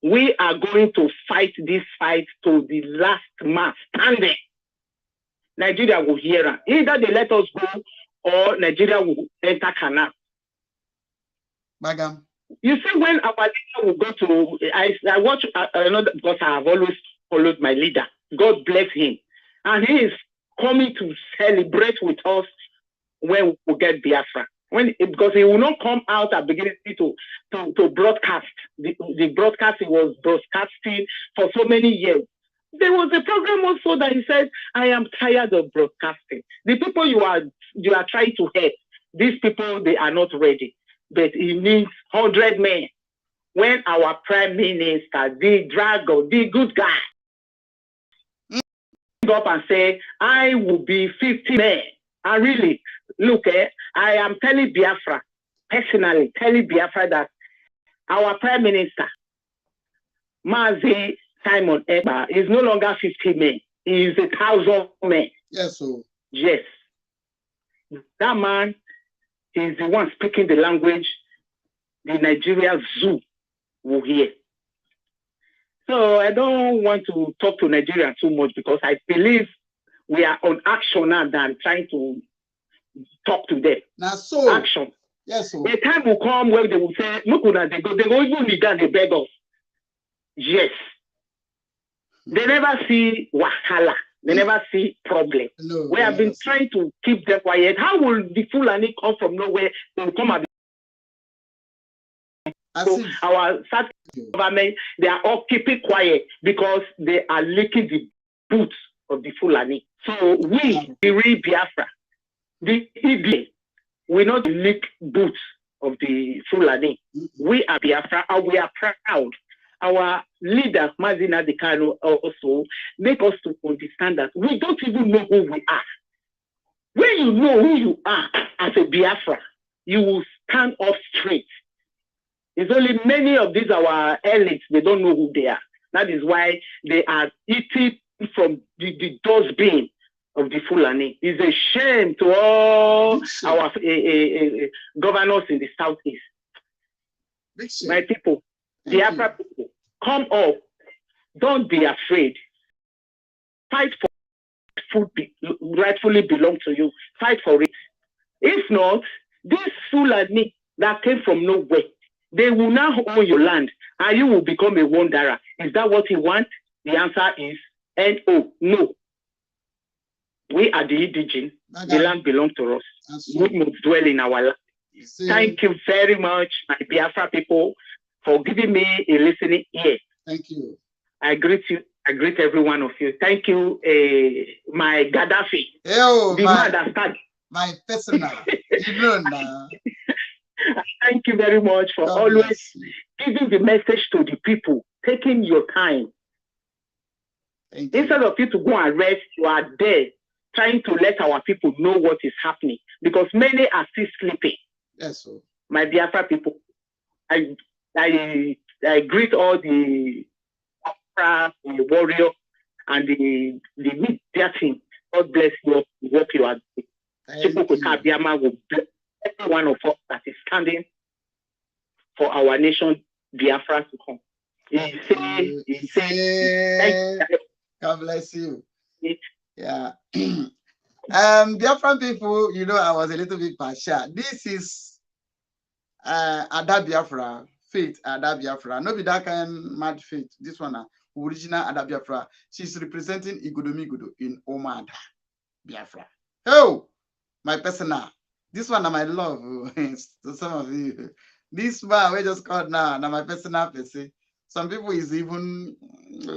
We are going to fight this fight to the last man standing. Nigeria will hear us. Either they let us go or Nigeria will enter canal. You see, when our leader will go to, I watch another, because I have always followed my leader. God bless him. And he is coming to celebrate with us when we get Biafra. Because he will not come out at the beginning to broadcast. The broadcast he was broadcasting for so many years. There was a program also that he said, I am tired of broadcasting. The people you are trying to help, these people, they are not ready. But he needs 100 men. When our prime minister, the dragon, the good guy, up and say, I will be 50 men. And really, look, I am telling Biafra, personally telling Biafra that our prime minister, Mazi Simon Eba, is no longer 50 men. He is 1,000 men. Yes, sir. Yes. That man is the one speaking the language the Nigeria zoo will hear. So I don't want to talk to Nigeria too much because I believe we are on action now than trying to talk to them. Now, so action. Yes, sir. The time will come where they will say, look, they go even need that, they beg us. Yes. They never see wahala. They never see problem. No, we have been trying to keep them quiet. How will the Fulani come from nowhere? They will come and so our government, they are all keeping quiet because they are licking the boots of the Fulani. So we, the real Biafra, the Igbo, we not lick boots of the Fulani. We are Biafra and we are proud. Our leader, Mazina Dekano, also make us to understand that we don't even know who we are. When you know who you are as a Biafra, you will stand up straight. It's only many of these our elites, they don't know who they are. That is why they are eating from the dustbin of the Fulani. It's a shame to all our governors in the southeast. My people, Biafra people, come up. Don't be afraid. Fight for food rightfully belong to you. Fight for it. If not, this Fulani that came from nowhere, they will now own your land and you will become a wanderer. Is that what you want? The answer is no. We are the indigenous. The land belongs to us. We must dwell in our land. Thank you very much, my Biafra people, for giving me a listening ear. Thank you. I greet you. I greet every one of you. Thank you, my Gaddafi. Yo, the man that started. My personal. You know now. Thank you very much for always giving the message to the people, taking your time. Instead of you to go and rest, you are there trying to let our people know what is happening because many are still sleeping. Yes, sir. My Biafra people, I greet all the warrior and the media team. God bless you. What you are doing. Will bless every one of us that is standing for our nation, Biafra, to come. God bless you. Yeah. Biafran people, you know, I was a little bit partial. This is Ada Biafra, Faith Ada Biafra. No be that kind mad Faith. This one, original Ada Biafra. She's representing Igudomigodo in Omada Biafra. Oh, my personal. This one, my love to some of you. This one we just called now my personal person. Some people is even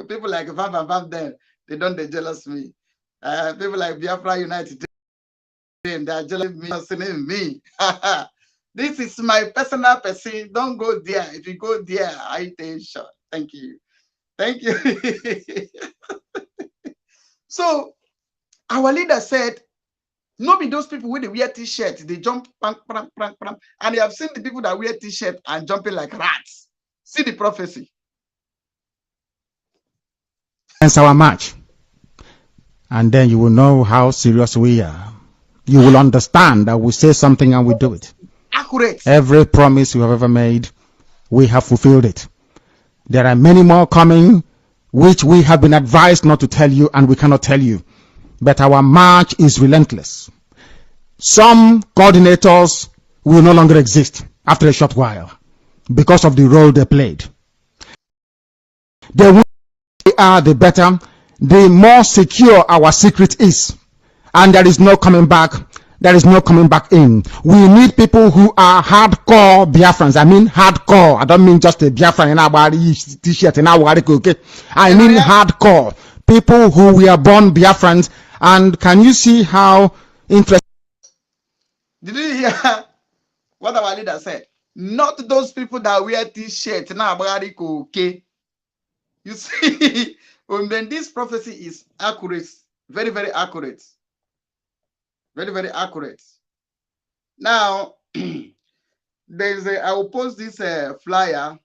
people like Vam them. They don't they jealous me. People like Biafra United, they are jealous me. This is my personal person. Don't go there. If you go there, I take shot. Thank you. Thank you. So our leader said, no be those people with the wear t-shirt, they jump prank, and they have seen the people that wear t-shirt and jumping like rats. See the prophecy. It's our march. And then you will know how serious we are. You will understand that we say something and we do it. Accurate. Every promise we have ever made, we have fulfilled it. There are many more coming, which we have been advised not to tell you and we cannot tell you. But our march is relentless. Some coordinators will no longer exist after a short while because of the role they played. The more we are, the better, the more secure our secret is. And there is no coming back. There is no coming back in. We need people who are hardcore Biafrans. I mean hardcore. I don't mean just a Biafran in our t-shirt in our okay. I mean hardcore. People who were born Biafrans. And can you see how interesting? Did you hear what our leader said? Not those people that wear t-shirts. Okay. You see, when this prophecy is accurate, very, very accurate. Very, very accurate. Now, I will post this flyer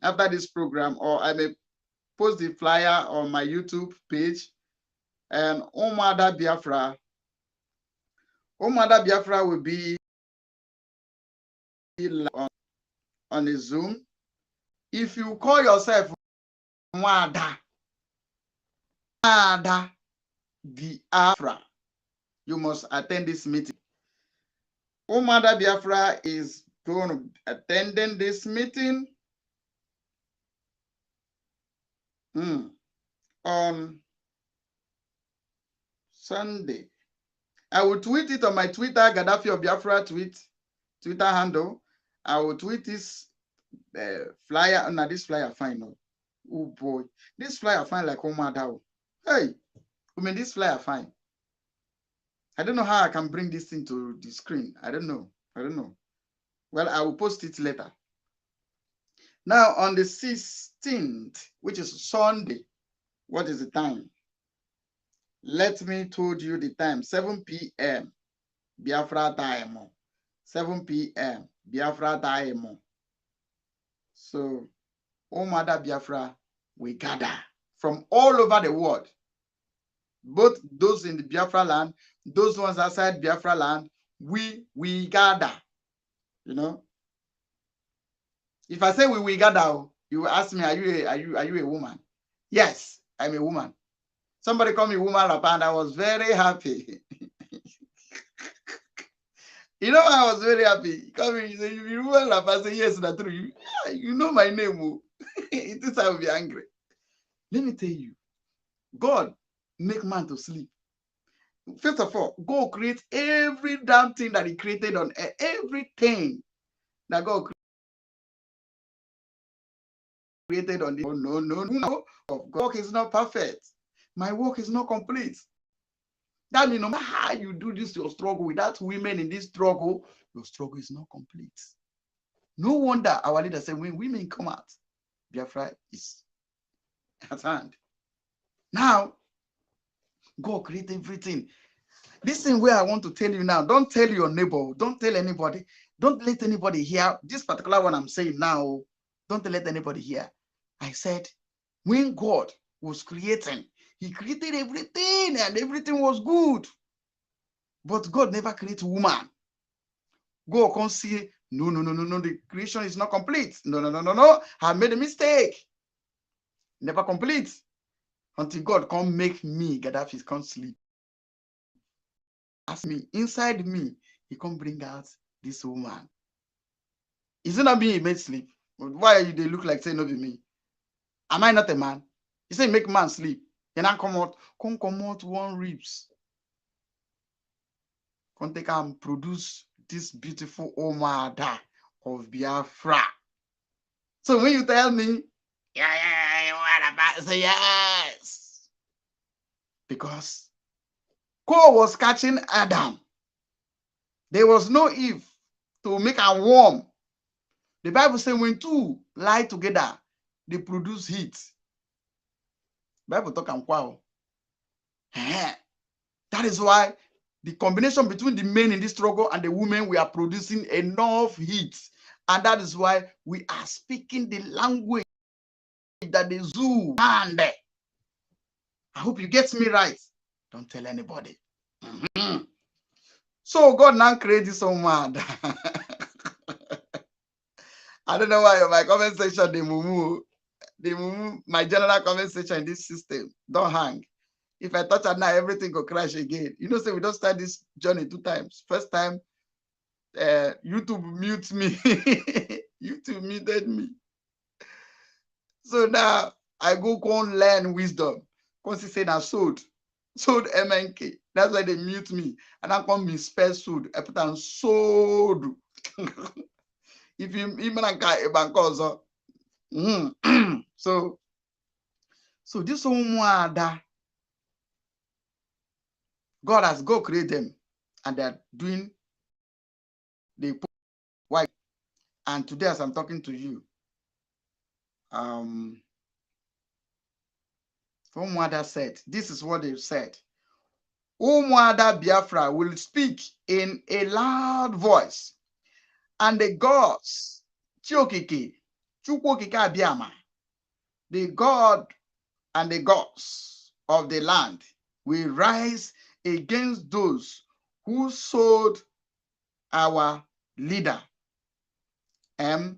after this program, or I may post the flyer on my YouTube page. And Omada Biafra will be on a Zoom. If you call yourself Wada Biafra. You must attend this meeting. Umada Biafra is going to attending this meeting on Sunday. I will tweet it on my Twitter, Gaddafi of Biafra Twitter handle. I will tweet this flyer. Now this flyer fine. No. Oh boy, this flyer fine like Umada. Hey, I mean this flyer fine. I don't know how I can bring this thing to the screen. I don't know. Well, I will post it later. Now on the 16th, which is Sunday, what is the time? Let me told you the time. 7 p.m. Biafra time. 7 p.m. Biafra time. So, Umada Biafra, we gather from all over the world. Both those in the Biafra land, those ones outside Biafra land, we gather. You know, if I say we gather, you will ask me, are you a woman? Yes, I'm a woman. Somebody called me woman rapper, and I was very happy. You know, I was very happy. Come in, you say, you woman rapper, I say, yes, that's true. You know my name. It is I will be angry. Let me tell you, God make man to sleep. First of all, God create every damn thing that he created on earth. Everything that God created on the no. Work is not perfect. My work is not complete. That means no matter how you do this, your struggle without women in this struggle, your struggle is not complete. No wonder our leader said, when women come out, Biafra is at hand. Now, God created everything. This thing where I want to tell you now, don't tell your neighbor, don't tell anybody, don't let anybody hear. This particular one I'm saying now, don't let anybody hear. I said, when God was creating, he created everything and everything was good. But God never created woman. God can't see, no, the creation is not complete. No, I made a mistake. Never complete. Until God can't make me, Gaddafi can't sleep. Ask me, inside me, he can't bring out this woman. Is it not me he made sleep? Why they look like say no be me? Am I not a man? He say make man sleep. And I come out one ribs. Come take and produce this beautiful Omada of Biafra. So when you tell me, what about? Say yes. Because God was catching Adam. There was no Eve to make her warm. The Bible says when two lie together, they produce heat. Bible talk and wow. That is why the combination between the men in this struggle and the women, we are producing enough heat. And that is why we are speaking the language that the zoo and I hope you get me right. Don't tell anybody. So God now created this woman. I don't know why my comment section, my general comment section in this system, don't hang. If I touch it now, everything will crash again. You know, say we don't start this journey 2 times. First time, YouTube mute me. YouTube muted me. So now I go learn wisdom. Because he said I sold MNK. That's why they mute me. And I come me spell Sooold. I put on sold. If you even a bank also. So this one that God has create them, and they're doing the wife. And today, as I'm talking to you, Umuada said, this is what they've said. Umuada Biafra will speak in a loud voice, and the gods, Chukwokike Abiyama, the God and the gods of the land will rise against those who sold our leader, MNK.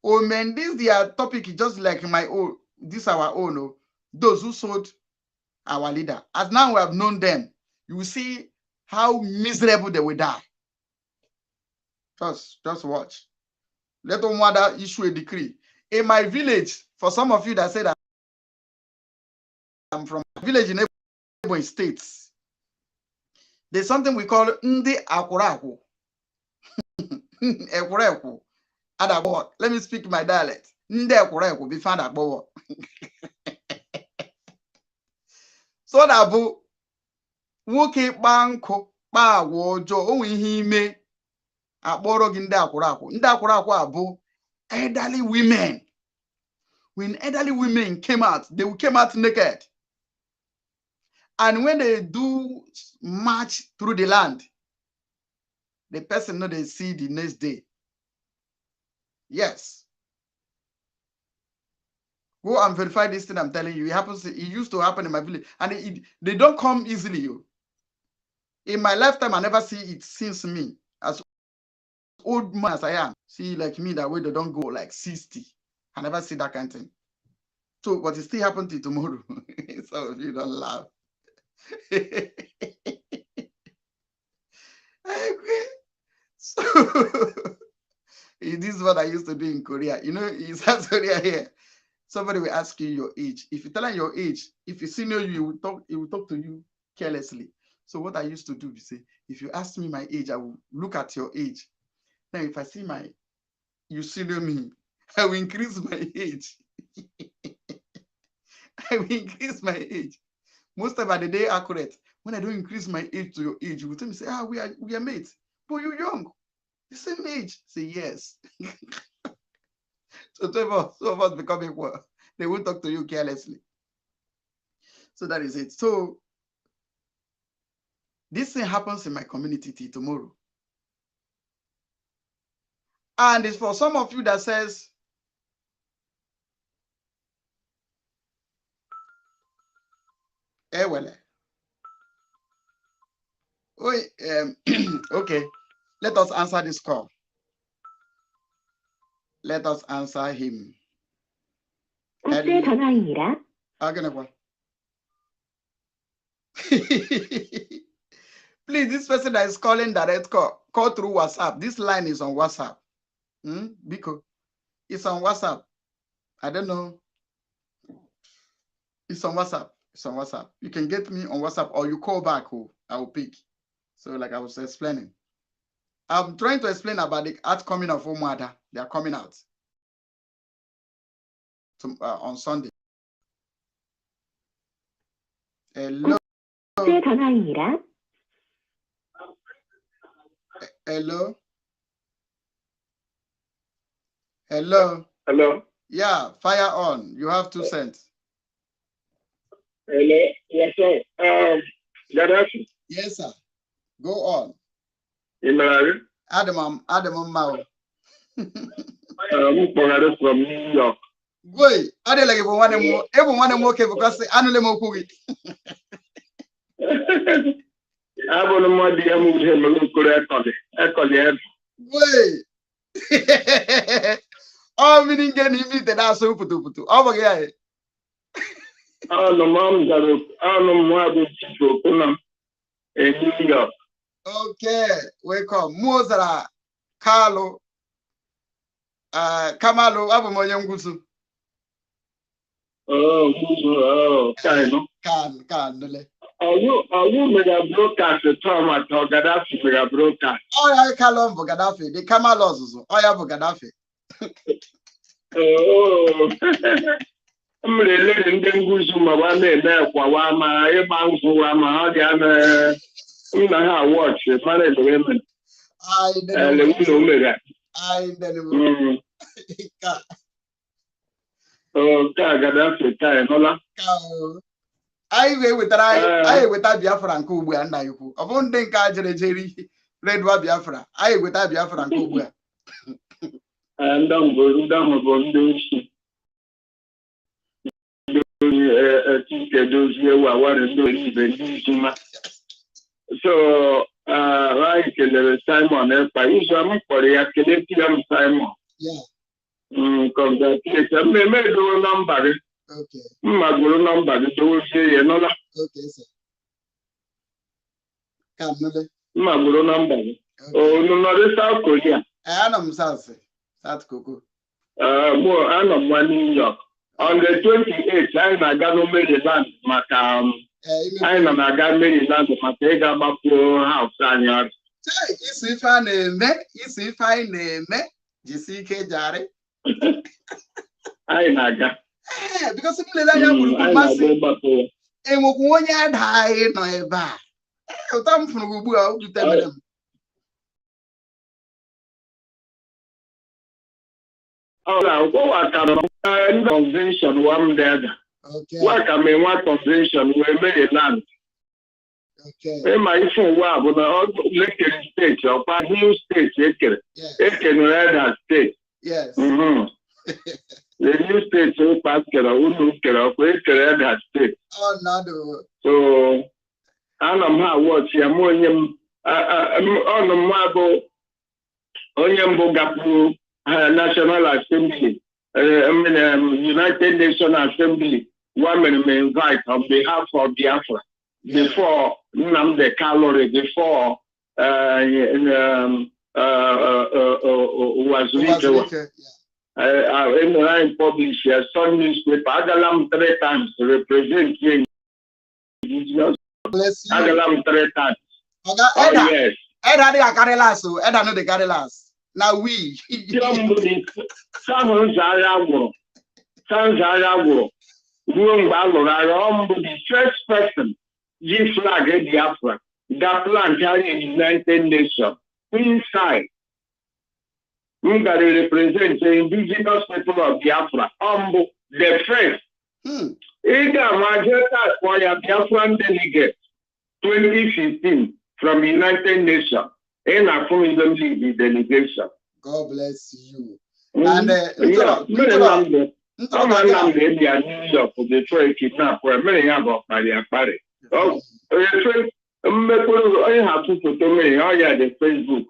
Oh man, this their topic is just like my own. This our own. Oh. Those who sold our leader. As now we have known them, you will see how miserable they will die. Just watch. Let them mother issue a decree. In my village, for some of you that say that I'm from a village in Ebonyi states, there's something we call Ndi Akuraku. Ekureku. Let me speak my dialect. Ndi Akuraku be found at Bowo. So that bu nwoke banko ba wojo o ihe ime akporo gi ndị akwụrụ akwụ elderly women. When elderly women came out, they came out naked. And when they do march through the land, the person know they see the next day. Yes. Go and verify this thing I'm telling you. It used to happen in my village. And they don't come easily. In my lifetime, I never see it since me. As old man as I am, see like me that way they don't go like 60. I never see that kind of thing. So, but it still happened to tomorrow. So you don't laugh. So this is what I used to do in Korea. You know, in South Korea here. Somebody will ask you your age. If you tell them your age, if you senior you, he will talk to you carelessly. So what I used to do is say, if you ask me my age, I will look at your age. Now, if I see you senior me, I will increase my age. I will increase my age. Most of the day accurate. When I don't increase my age to your age, you will tell me, say, we are mates. But you're young. The same age. Say yes. So two of us become equal. They won't talk to you carelessly. So that is it. So this thing happens in my community till tomorrow. And it's for some of you that says, okay, let us answer this call. Let us answer him. Please, this person that is calling direct call through WhatsApp. This line is on WhatsApp. Because it's on WhatsApp. I don't know. It's on WhatsApp. It's on WhatsApp. You can get me on WhatsApp or you call back. I will pick. So like I was explaining. I'm trying to explain about the outcoming of Omada. They are coming out on Sunday. Hello. Hello. Hello. Hello. Yeah, fire on. You have 2 cents. Hello. Yes, sir. Gaddafi. Yes, sir. Go on. Adam Mao. From New York. Boy, I don't like it for one more. Everyone more okay because I know them more. I want to more the Boy. Oh, meaning getting invited. That's so putu. Oh, yeah. Oh, no, mom, in New York. Okay, welcome. Mozara, Carlo, Kamalo, Abumoyangusu. Oh, kind of. Can. Are you mega broadcast the time at Gaddafi mega broadcast? Oh, I call for Gaddafi. The Kamalos. Oh, I have Gaddafi. Oh, I'm really in Guzuma one day there for Wama, a man who Wama, I watch it, manage the women. I don't know. Oh, Gaddafi, Nola. I with Biafra and Kubu and Naiku. I won't think I Jerry Red Biafra. I with Biafra and Kubu. And don't go down upon those those who are one and doing. So, right, Simon, if I use them for the Simon. Yeah. Congratulations. Me do number. Okay. Maguru number. Do say no. Okay, sir. Come, no. Maguru number. Oh, no, South Korea. I am South Korea. More, I'm New York. On the 28th, I'm going to Maryland, Macam. I'm going to Maryland, Matega, Mapo House, and your. If I name, GCK Jare. I naga. Because simply that you will massive. And one yard high, no, ever. You come from Gubu to tell them. Oh, go at convention one day. Okay. What I mean, what convention we Maryland. Okay. My phone, wow, but the state, or new state, it can read that state. Yes. The new state, so fast, that state. Oh, no. So, I'm watching Ammonium on the marble, Onyambo Gapu, National Assembly, United Nations Assembly, women may invite on behalf of Biafra. Before the calorie, before was written, I published a Sun newspaper. Agalam 3 times representing Agalam 3 times. Oh, yes. Eda de Acarilas, Eda no de Carilas. Now we. Someone's Arago, the first person. G flag at Biafra, that plan carrying the United Nations inside. We got to represent the indigenous people of Biafra, the first. Ega Majeta for a Biafran delegate 2015 from United Nations. And I formed the delegation. God bless you. And New York for the trade kidnap for a million of my party. Oh, I have to put the Facebook.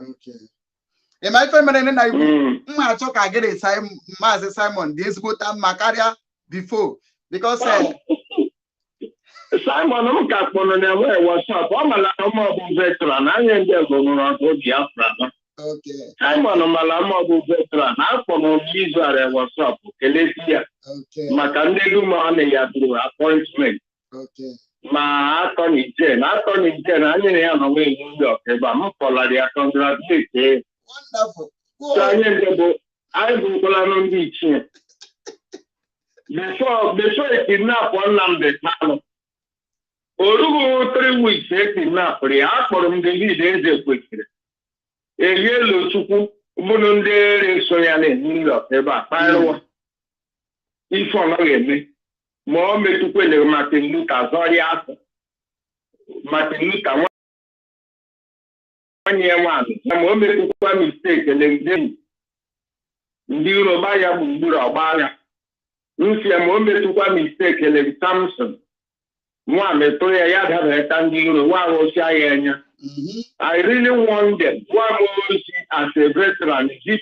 Okay. In my family, I talk again. Simon, this good time Macaria before because Simon, I'm not going to what's up. I'm a veteran. I am there going to Biafra. Okay. Simon, I'm a veteran. I'm going to Israel. What's up? Okay. Makandu money at the appointment. Okay. Ma attorney general, I am away in New York, but I'm for the congratulate. Wonderful. So I will go on beach. Before it kidnap one number. Or 3 weeks, it kidnap the outcome the lead quickly. A yellow suku, Bununde, Soyan, New York, about fire. If I'm me. More me to put the Martin Luther, sorry, Martin Luther 1 year one. I'm only to put a mistake and then you know, by a Bura. You see, I'm only to put a mistake and then Samson. One, the 3 years have a tangible, one was shy. I really want them. One was as a veteran, the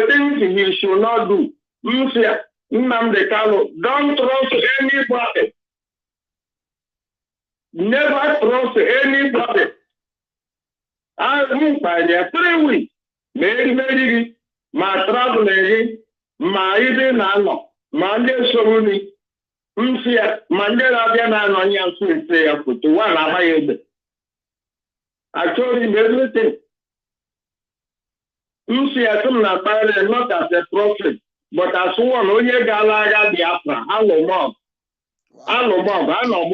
things you should not do. You see, don't trust anybody. Never trust anybody. I went by there 3 weeks. Maybe, my travel, my even now, Monday, so many. Monday, I don't to one. I told him everything. I told not as a prophet. But as one, only Galaga Biafra, I know more. I know more. I know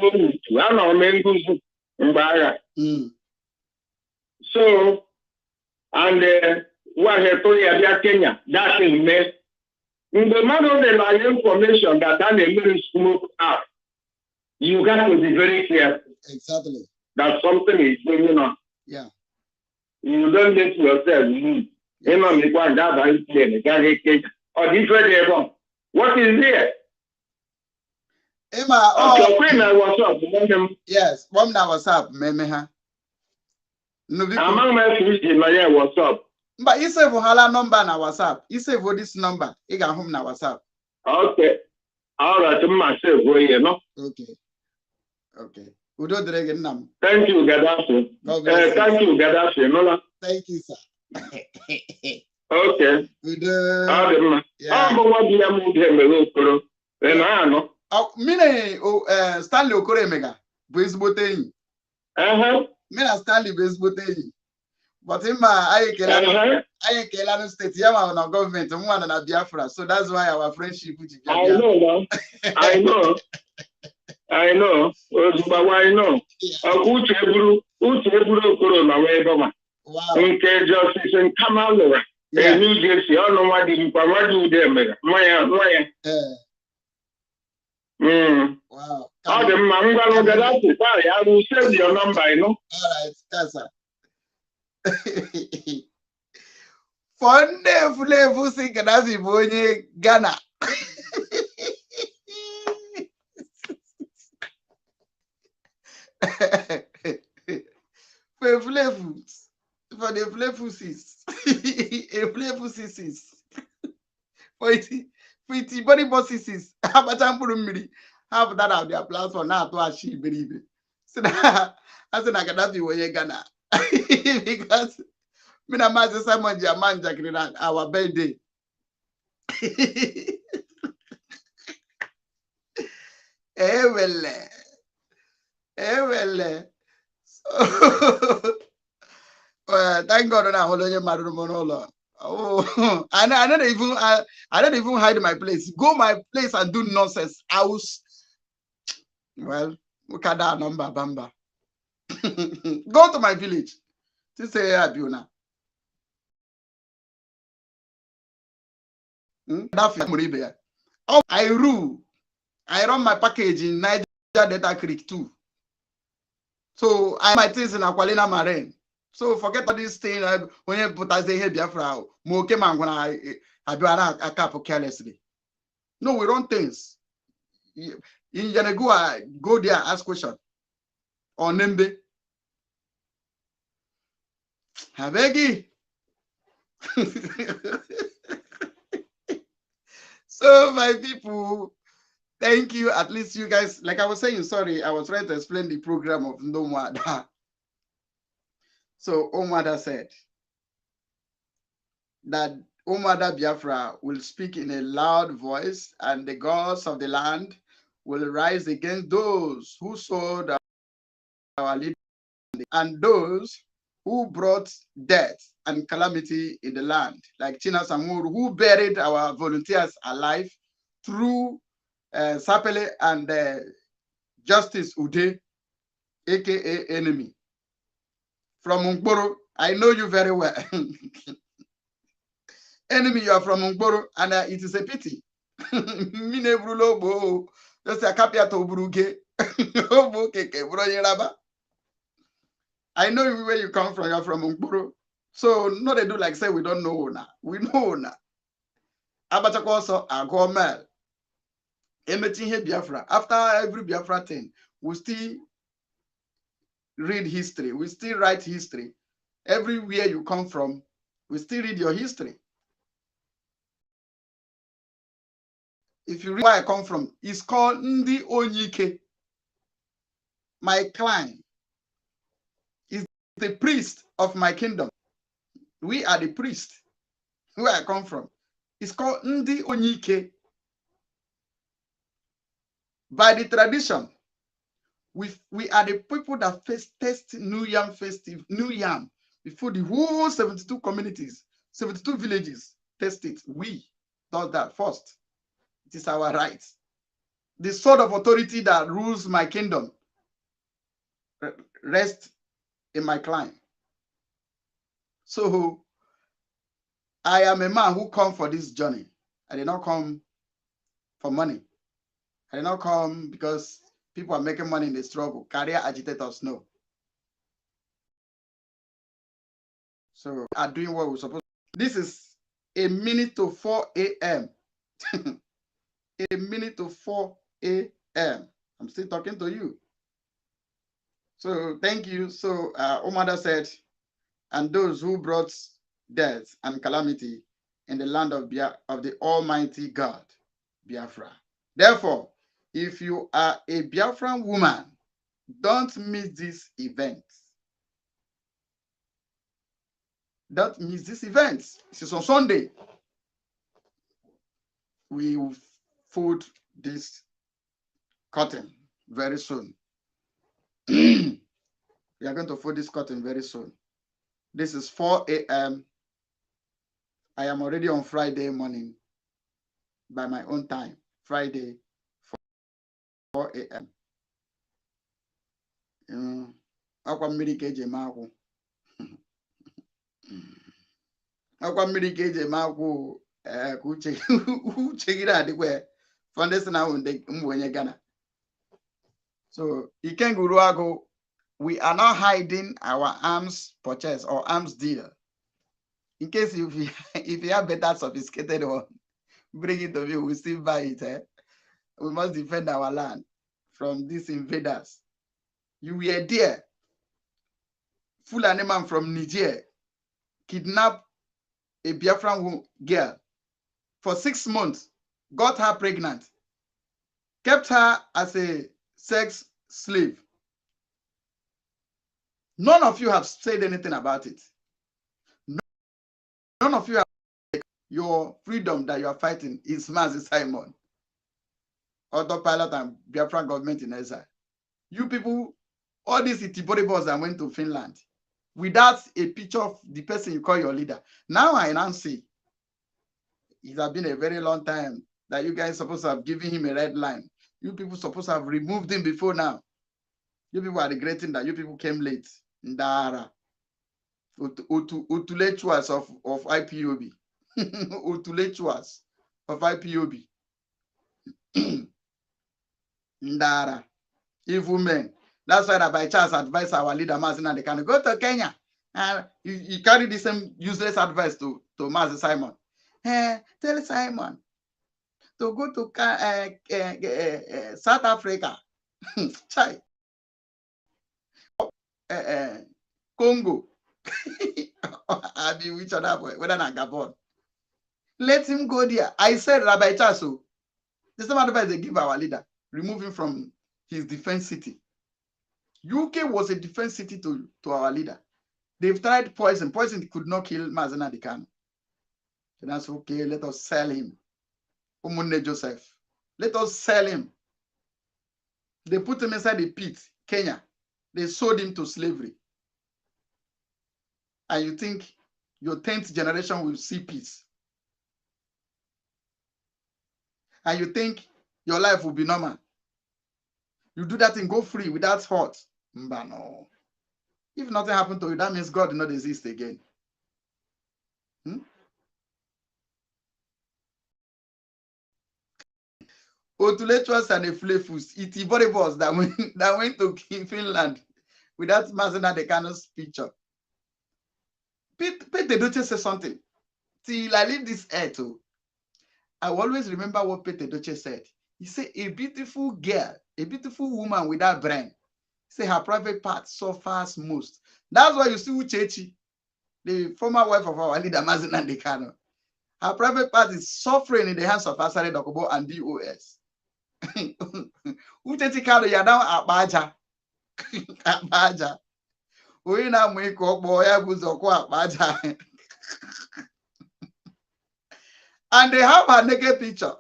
Menguzu Mbara. So, and what I told you Kenya, that's in May. In the matter of the information that I may smoke out, you got to be very careful. Exactly. That something is going on. Yeah. You don't let yourself move. You know, you can't have a plane, or different. What is there? Emma, what's up? Yes, what's up, Memeha? Among my friends in my what's up? But you save hala number na WhatsApp. You save this number. You got home na WhatsApp. Okay. All right, myself, you know. Okay. Okay. Udo Dregen Nam. Thank you, Gaddafi. Thank you, Gaddafi. No. Thank you, sir. Okay. Udo. Yeah. What do you move here? Mine Stanley Okore Mega. Bezbote. Mina Stanley Bezbote. But in my I Kelano state, Yama on government, one and a Biafra. So that's why our friendship with I know, I know. I know. But why no? Uche Buru Corona, wherever. Wow. Okay, justice and Kamala. Yeah. New Jersey, I don't know what you them. Maya. Wow. Oh, the Manga Gaddafi, I will save your number, you know. All right, that's Fonde Fule Fusi Gaddafi Bonye Ghana. For the Flefusis. A Flefusis. For it body bosses. How about Ampurumiri? Have that out their platform now to achieve believe it. So that as an Gaddafi Bonye Ghana. Because Mina Master Simon Jaman Jackson our birthday. Thank God I hold on your mother. Oh, I don't even hide my place. Go my place and do nonsense. I was well, look at that number, Bamba. Go to my village. To say Abuna. I rule. I run my package in Niger Delta Creek too. So I my things in Aqualina Marine. So forget all this thing when you put as a head Biafra. Mo came and when I do a couple carelessly. No, we run things. In Yanagua, go there, ask question. Or Nembe. Habegi. So my people, thank you. At least you guys, like I was saying, sorry, I was trying to explain the program of Ndomwada. So Omada said that Omada Biafra will speak in a loud voice, and the gods of the land will rise against those who sold our leader and those who brought death and calamity in the land, like China Samuru, who buried our volunteers alive through Sapele and Justice Ude, aka enemy. From Ungboro, I know you very well. Enemy, you are from Ungboro, and it is a pity. I know where you come from. You're from Ungboro. So, no, they do like say we don't know now. We know now. Abatak also, I go mad. Biafra. After every Biafra thing, we still read history. We still write history. Everywhere you come from, we still read your history. If you read where I come from, it's called Ndi Onyike. My clan is the priest of my kingdom. We are the priest. Where I come from, it's called Ndi Onyike. By the tradition, we are the people that first test New Yam festive, New Yam, before the whole 72 communities, 72 villages test it. We do that first. It is our right. The sword of authority that rules my kingdom rests in my clan. So I am a man who come for this journey. I did not come for money. I did not come because people are making money in the struggle. Career agitators, no. So are doing what we're supposed to. This is a minute to 4 a.m. A minute to 4 a.m. I'm still talking to you. So thank you. So Omada said, and those who brought death and calamity in the land of the Almighty God, Biafra. Therefore, if you are a Biafran woman, don't miss this event. Don't miss this event. This is on Sunday. We will fold this curtain very soon. We are going to fold this curtain very soon. This is 4 a.m. I am already on Friday morning by my own time. Friday, 4 a.m. Akwa mmiri ka eji eme akwụ. Akwa mmiri ka eji eme akwụ ka uche gị na-adịkwa foundation ahụ mbụ onye Ghana. So Ikenguruago, we are now hiding our arms purchase or arms deal. In case if you have better sophisticated one, bring it to me, we'll still buy it. We must defend our land from these invaders. You were there. Fulani man from Niger kidnapped a Biafran girl for 6 months, got her pregnant, kept her as a sex slave. None of you have said anything about it. None of you have said your freedom that you are fighting is Mazi Simon, autopilot and Biafran government in exile. You people, all these Itibori that went to Finland without a picture of the person you call your leader. Now I now see it has been a very long time that you guys supposed to have given him a red line. You people supposed to have removed him before now. You people are regretting that you people came late. Ndara. Utulechuas of IPOB. Utulechuas of IPOB. Ndara. Evil men. That's why by chance advise our leader Mazina they can go to Kenya. And you carry the same useless advice to Mazi Simon. Tell Simon to go to South Africa. Chai. Congo. I mean, which other boy? Whether not Gabon. Let him go there. I said Rabbi Chaso. The same advice they give our leader. Remove him from his defense city. UK was a defense city to our leader. They've tried poison. Poison could not kill Mazina Dikano. So that's okay. Let us sell him. Umunne Joseph. Let us sell him. They put him inside the pit, Kenya. They sold him to slavery. And you think your 10th generation will see peace. And you think your life will be normal. You do that and go free without hurt. But no. If nothing happened to you, that means God did not exist again. Otulechuas and the Flefus, Itiboribos that went to Finland without Mazina Dekano's picture. Pete Doche said something. Till I leave this earth, I always remember what Pete Doche said. He said, a beautiful girl, a beautiful woman without brain, say her private part suffers most. That's why you see Uchechi, the former wife of our leader, Mazina Dekano. Her private part is suffering in the hands of Asare Dokubo and DOS. Uchechi Kado Yadam Abaja. Abaja. We now make up boy Abaja. And they have her naked picture,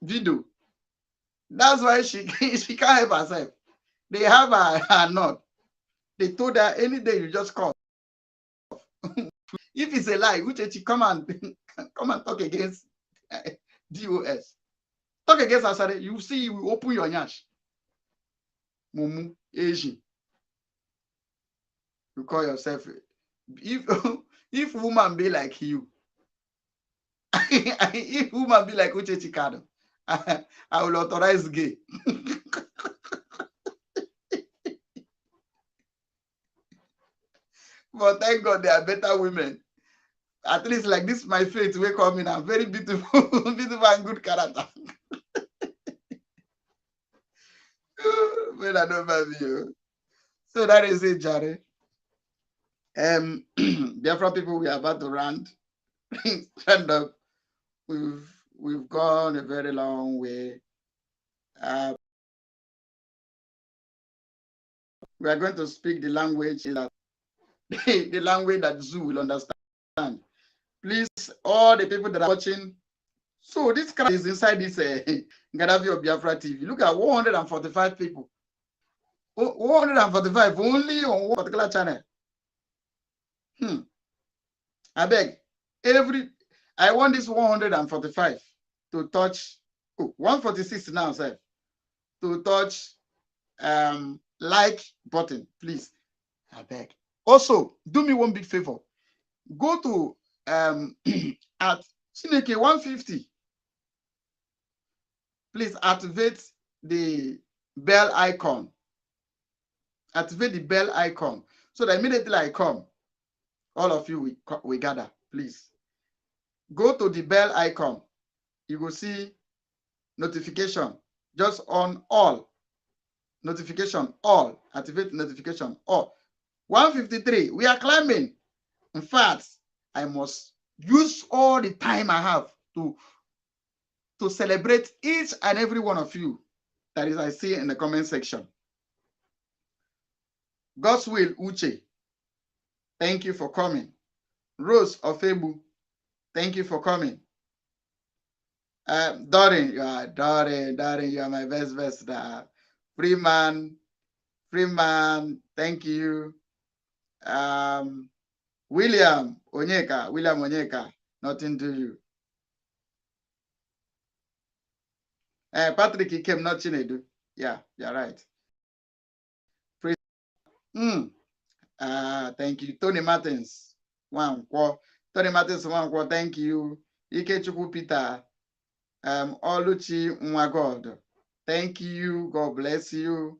video. That's why she can't help herself. They have her not. They told her any day you just call. If it's a lie, Uchechi come and talk against DOS. Talk against Asare. You see, you open your nyash. Mumu, Asian. You call yourself. If woman be like you, if woman be like Uchechi Kado, I will authorize gay. But thank God there are better women. At least like this, my faith will come in. I'm very beautiful, beautiful and good character. But I don't love you. So that is it, Jerry. Biafra people, we are about to round up. We've gone a very long way. We are going to speak the language that the language that Zoo will understand. Please, all the people that are watching. So this crowd is inside this Gaddafi of Biafra TV. Look at 145 people. 145 only on one particular channel. I beg I want this 145 to touch 146 now, sir, to touch like button, please. I beg. Also, do me one big favor. Go to at Chineke 150. Please activate the bell icon. Activate the bell icon so that immediately I come, all of you we gather. Please go to the bell icon. You will see notification. Just on all. Notification all. Activate notification all. 153. We are climbing. In fact, I must use all the time I have to celebrate each and every one of you that is I see in the comment section. God's will, Uche, thank you for coming. Rose Ofebu, thank you for coming. Dorin, you are my best. Freeman, thank you. William Onyeka, nothing to you. Patrick, he came not Chinedu. Yeah, you're right. Thank you. Tony Martins, Tony Martins, thank you. Ikechukwu Peter, Oluchi Mwagod, thank you. God bless you.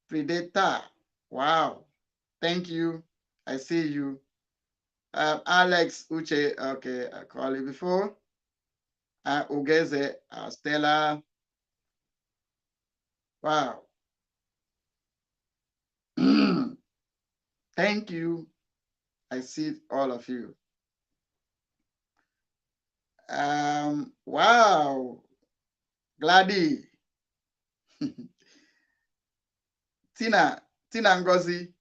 Predator. Wow. Thank you. I see you. Alex Uche, okay, I called you before. Ugeze, Stella. Wow. Thank you. I see all of you. Wow. Glady. Tina Ngozi.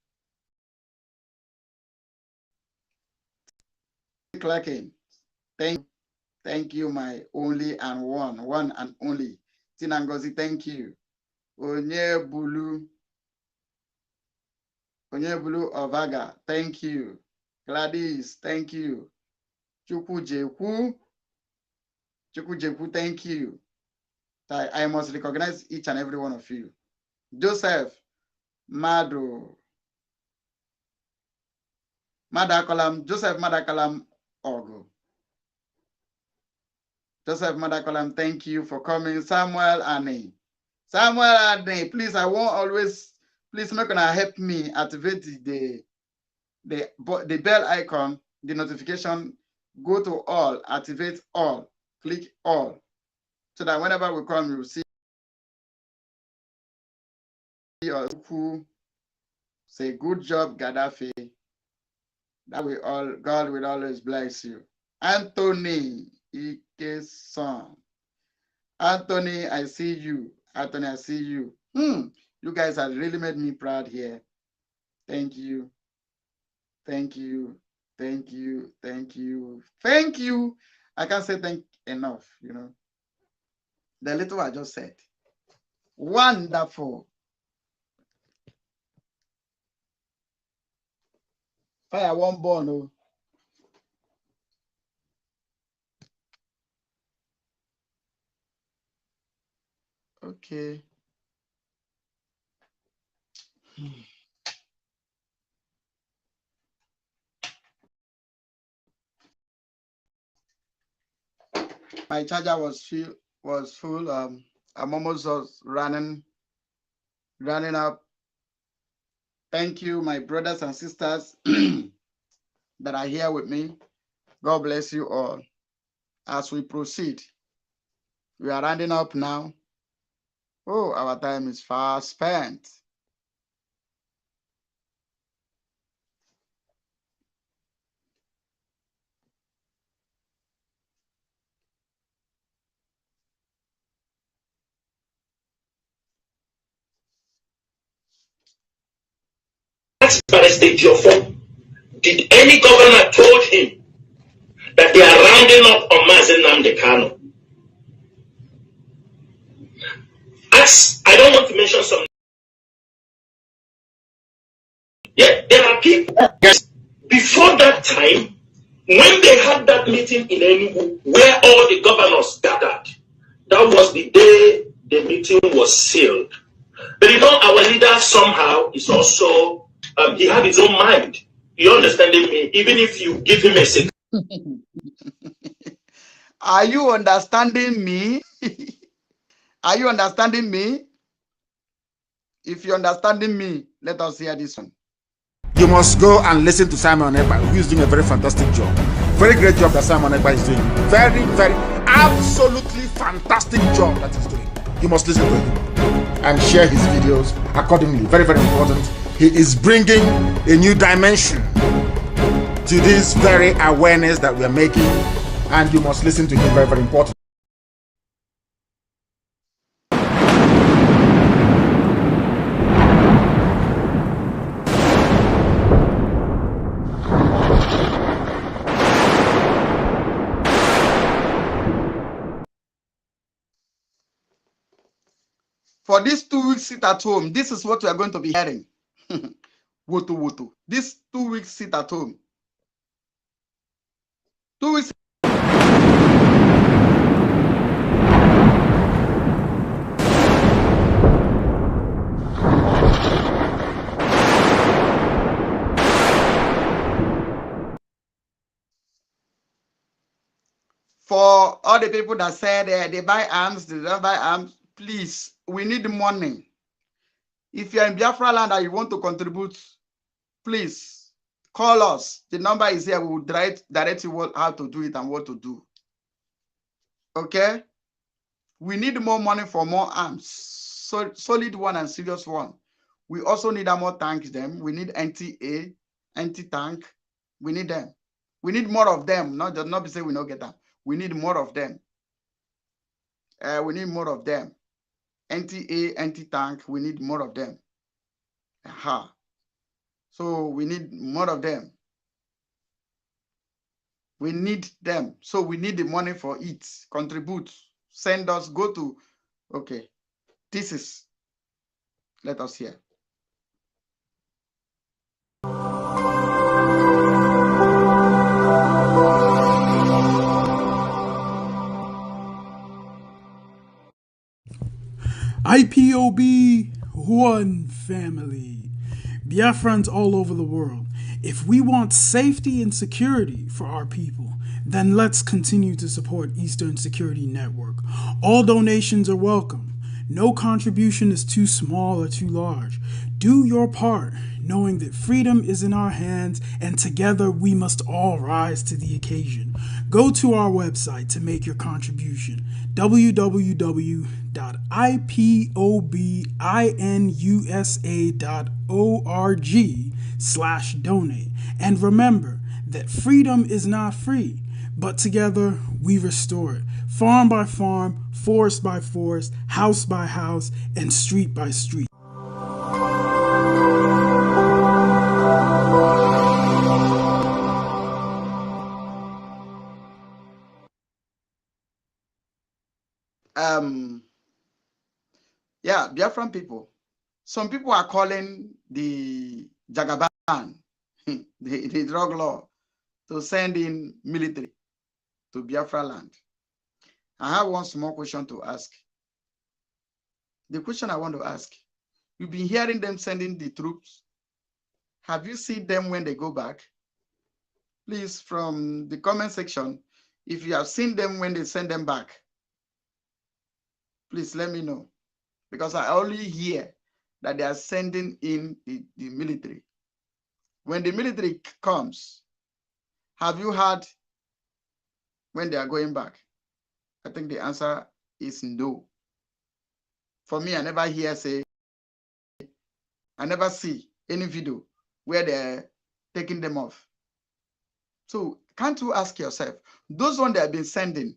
Clarkin. Thank you, my only and one and only. Tina Ngozi, thank you. Onyebulu Ovaga, thank you. Gladys, thank you. Chukwu Jeku, thank you. I must recognize each and every one of you. Joseph Madu, Joseph Madakalam Ogo. Joseph Madakalam, thank you for coming. Samuel Ane, please, I won't always, please make gonna help me activate the bell icon, the notification, go to all, activate all, click all, so that whenever we come, you will see who say good job, Gaddafi. That God will always bless you. Anthony Ikeson. Anthony, I see you. Anthony, I see you. You guys have really made me proud here. Thank you. Thank you. Thank you. Thank you. Thank you. I can't say thank enough, you know. The little I just said. Wonderful. Fire one born. Oh. Okay. My charger was full. I'm almost running up. Thank you, my brothers and sisters that are here with me. God bless you all. As we proceed, we are rounding up now. Oh, our time is fast spent. Ask Barrister Geoffrey, did any governor told him that they are rounding up on Mazi Nnamdi Kanu? I don't want to mention some. Yeah, there are people. Before that time, when they had that meeting in Enugu, where all the governors gathered, that was the day the meeting was sealed. But you know, our leader somehow is also, he had his own mind. You understanding me? Even if you give him a secret. Are you understanding me? Are you understanding me? If you're understanding me, let us hear this one. You must go and listen to Simon Ekpa, who is doing a very fantastic job. Very great job that Simon Ekpa is doing. Very, very, absolutely fantastic job that he's doing. You must listen to him and share his videos accordingly. Very, very important. He is bringing a new dimension to this very awareness that we are making, and you must listen to him. Very, very important. For this 2 weeks sit at home, this is what we are going to be hearing. Woto woto. This 2 weeks sit at home. 2 weeks. For all the people that said they buy arms, they don't buy arms, please, we need money. If you're in Biafra land and you want to contribute, please call us. The number is here. We will direct you how to do it and what to do. Okay? We need more money for more arms. Solid one and serious one. We also need more tanks. Them. We need NTA, anti-tank. We need them. We need more of them. Not be say we don't get them. We need more of them. We need more of them. NTA, anti-tank, we need more of them. Aha. So we need more of them. We need them. So we need the money for it. Contribute. Send us. Go to. Okay. This is. Let us hear. IPOB, one family. Biafrans all over the world. If we want safety and security for our people, then let's continue to support Eastern Security Network. All donations are welcome. No contribution is too small or too large. Do your part, knowing that freedom is in our hands and together we must all rise to the occasion. Go to our website to make your contribution, www.ipobinUSA.org/donate. And remember that freedom is not free, but together we restore it. Farm by farm, forest by forest, house by house, and street by street. Yeah, Biafran people. Some people are calling the Jagaban, the drug law, to send in military to Biafra land. I have one small question to ask. The question I want to ask, you've been hearing them sending the troops. Have you seen them when they go back? Please, from the comment section, if you have seen them when they send them back, please let me know. Because I only hear that they are sending in the military. When the military comes, have you heard when they are going back? I think the answer is no. For me, I never hear say, I never see any video where they're taking them off. So can't you ask yourself, those ones they have been sending,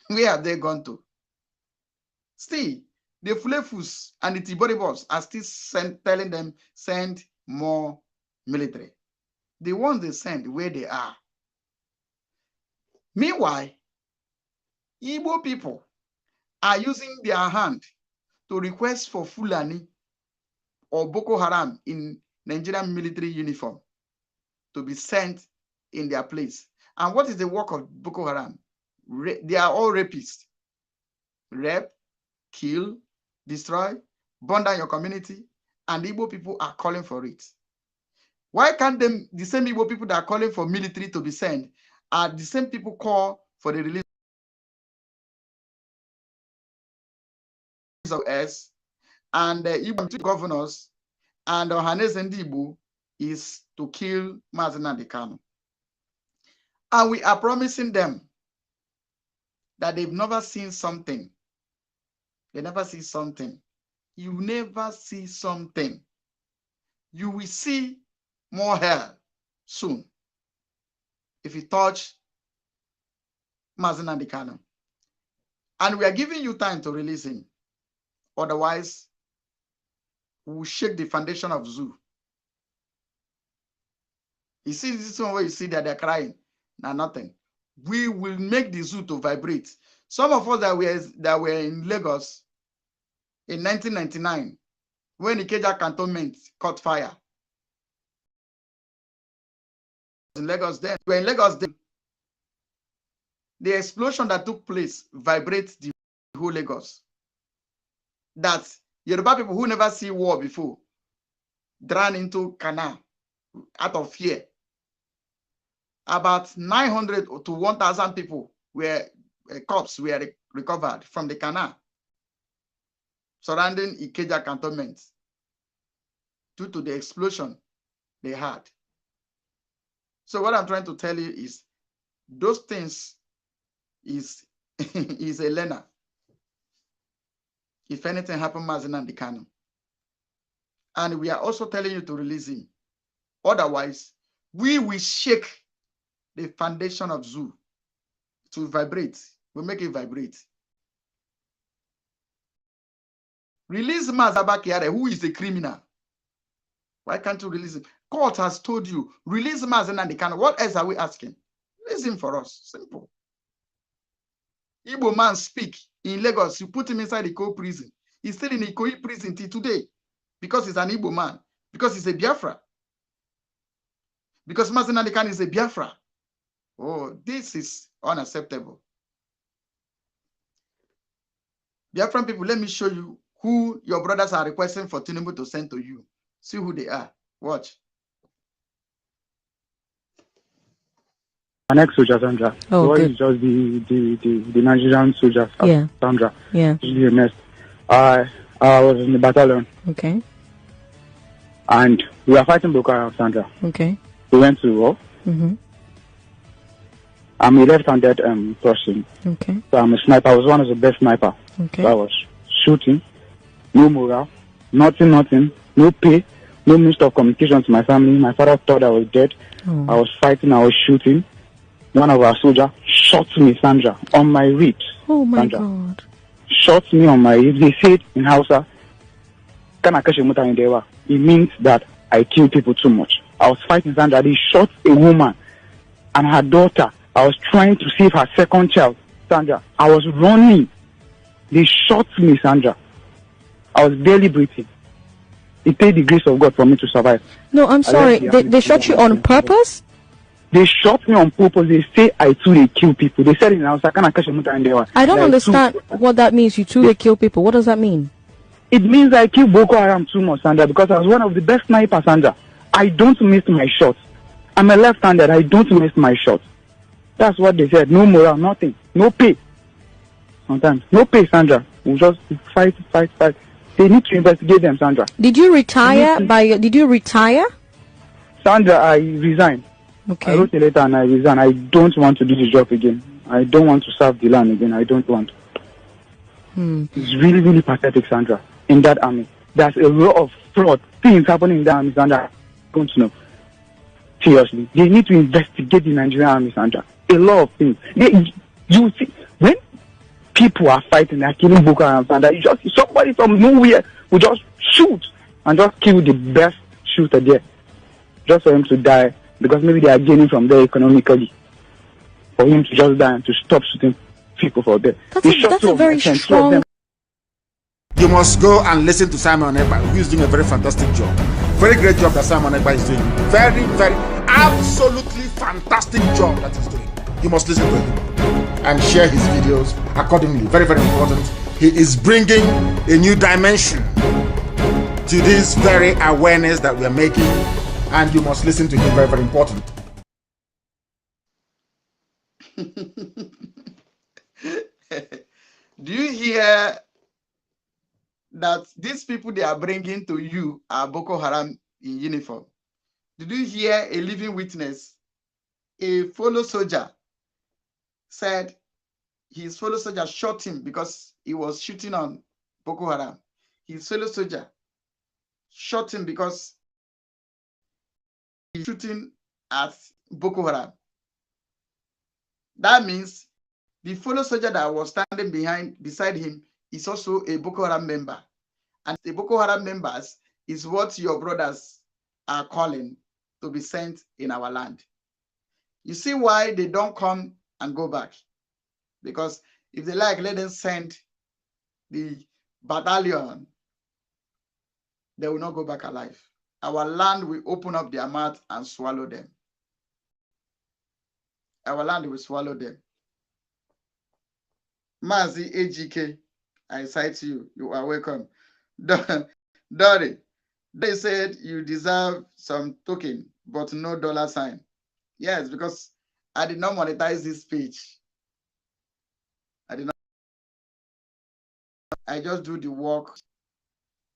where have they gone to? Still, the Fulefus and the Tiboribos are still telling them, send more military. The ones they send where they are. Meanwhile, Igbo people are using their hand to request for Fulani or Boko Haram in Nigerian military uniform to be sent in their place. And what is the work of Boko Haram? They are all rapists. Rape, kill, destroy, burn down your community, and Igbo people are calling for it. Why can't the same Igbo people that are calling for military to be sent are the same people call for the release of us and the Igbo governors and Ohanes and Igbo is to kill Mazi Nnamdi Kanu. And we are promising them that they've never seen something. They never see something. You never see something. You will see more hell soon if you touch Mazi Nnamdi Kanu. And we are giving you time to release him. Otherwise, we will shake the foundation of zoo. You see this one where you see that they're crying. Now nothing. We will make the zoo to vibrate. Some of us that were in Lagos in 1999, when the Ikeja cantonment caught fire. In Lagos then, we were in Lagos then. The explosion that took place vibrates the whole Lagos. That Yoruba people who never see war before drown into canal out of fear. About 900 to 1,000 people were corpses were recovered from the canal surrounding Ikeja cantonment due to the explosion they had. So what I'm trying to tell you is those things is a learner. If anything happened, Mazi Nnamdi Kanu. And we are also telling you to release him. Otherwise, we will shake the foundation of zoo to vibrate. We'll make it vibrate. Release Mazi Abakiare, who is a criminal. Why can't you release him? Court has told you, release Mazi Nnamdi Kanu. What else are we asking? Release him for us. Simple. Igbo man speak in Lagos, you put him inside the Ikoyi prison. He's still in the Ikoyi prison till today because he's an Igbo man, because he's a Biafra. Because Mazi Nnamdi Kanu is a Biafra. Oh, this is unacceptable. Biafran people, let me show you who your brothers are requesting for Tinubu to send to you. See who they are. Watch. An ex-soldier, Sandra. Oh, what good. is just the Nigerian soldiers, yeah. Sandra. Yeah. Usually a mess. I was in the battalion. Okay. And we were fighting Boko Haram, Sandra. Okay. We went to war. Mm-hmm. I'm a left-handed person. Okay. So I'm a sniper. I was one of the best sniper. Okay. So I was shooting, no morale, nothing, no pay, no means of communication to my family. My father thought I was dead. Oh. I was fighting, I was shooting. One of our soldiers shot me, Sandra, on my ribs. Oh my Sandra. God. Shot me on my ribs. They said in Hausa, it means that I kill people too much. I was fighting, Sandra. They shot a woman and her daughter. I was trying to save her second child, Sandra. I was running. They shot me, Sandra. I was barely breathing. It paid the grace of God for me to survive. No, I'm sorry. They shot you on purpose? They shot me on purpose. They say I too they kill people. They said in Hausa, I don't understand what that means. You too they kill people. What does that mean? It means I kill Boko Haram too much, Sandra, because I was one of the best snipers, Sandra. I don't miss my shots. I'm a left-handed. I don't miss my shots. That's what they said. No morale, nothing. No pay. Sometimes. No pay, Sandra. We'll just fight. They need to investigate them, Sandra. Did you retire did you retire? Sandra, I resigned. Okay. I wrote a letter and I resigned. I don't want to do this job again. I don't want to serve the land again. I don't want. Hmm. It's really, really pathetic, Sandra. in that army. There's a lot of fraud things happening in the army, Sandra. I don't know. Seriously, they need to investigate the Nigerian army, Sandra. A lot of things. You see, when people are fighting, they're killing Boko Haram, Sandra, you just see somebody from nowhere will just shoot and just kill the best shooter there, just for him to die, because maybe they are gaining from there economically. For him to just die and to stop shooting people for there. That's a very strong. You must go and listen to Simon Ekpa, who is doing a very fantastic job. Very great job that Simon Ekpa is doing. Very, very, absolutely fantastic job that he's doing. You must listen to him and share his videos accordingly. Very, very important. He is bringing a new dimension to this very awareness that we are making, and you must listen to him. Very, very important. Do you hear that these people they are bringing to you are Boko Haram in uniform? Did you hear a living witness? A fellow soldier said his fellow soldier shot him because he was shooting on Boko Haram. His fellow soldier shot him because he's shooting at Boko Haram. That means the fellow soldier that was standing beside him is also a Boko Haram member. And the Boko Haram members is what your brothers are calling to be sent in our land. You see why they don't come and go back? Because if they like, let them send the battalion, they will not go back alive. Our land will open up their mouth and swallow them. Our land will swallow them. Mazi AGK, I cite you. You are welcome. Dory, they said you deserve some token, but no dollar sign. Yes, because I did not monetize this page. I just do the work,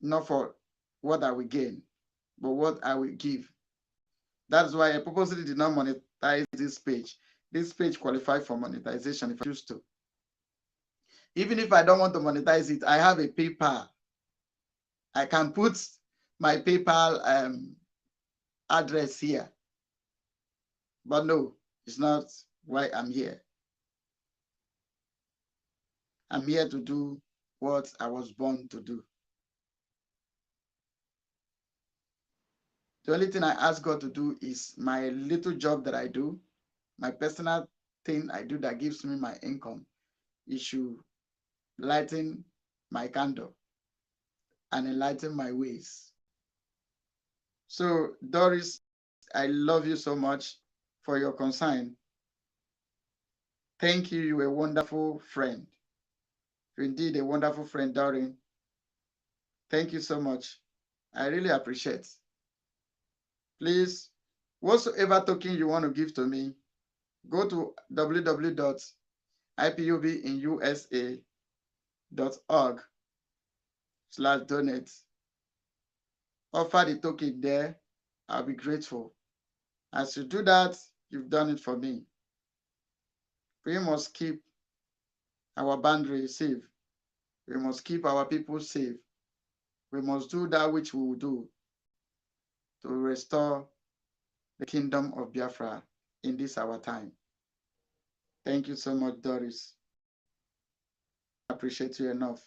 not for what I will gain, but what I will give. That's why I purposely did not monetize this page. This page qualifies for monetization if I choose to. Even if I don't want to monetize it, I have a PayPal. I can put my PayPal address here. But no, it's not why I'm here. I'm here to do what I was born to do. The only thing I ask God to do is my little job that I do, my personal thing I do that gives me my income. It should lighten my candle and enlighten my ways. So, Doris, I love you so much for your concern. Thank you. You're a wonderful friend. You're indeed a wonderful friend, Doreen. Thank you so much. I really appreciate. Please, whatsoever token you want to give to me, go to www.ipubinUSA.org/donate. Offer the token there. I'll be grateful. As you do that, you've done it for me. We must keep our boundaries safe. We must keep our people safe. We must do that which we will do to restore the kingdom of Biafra in this our time. Thank you so much, Doris. I appreciate you enough.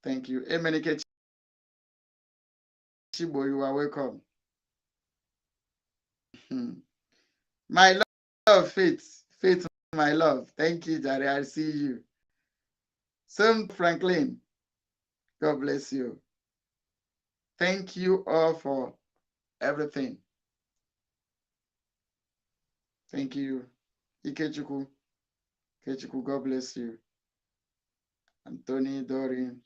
Thank you. Emenike Chibo, you are welcome. My love, Faith, my love. Thank you, Jari. I see you. Sam Franklin, God bless you. Thank you all for everything. Thank you. Ikechukwu, God bless you. Anthony, Doreen.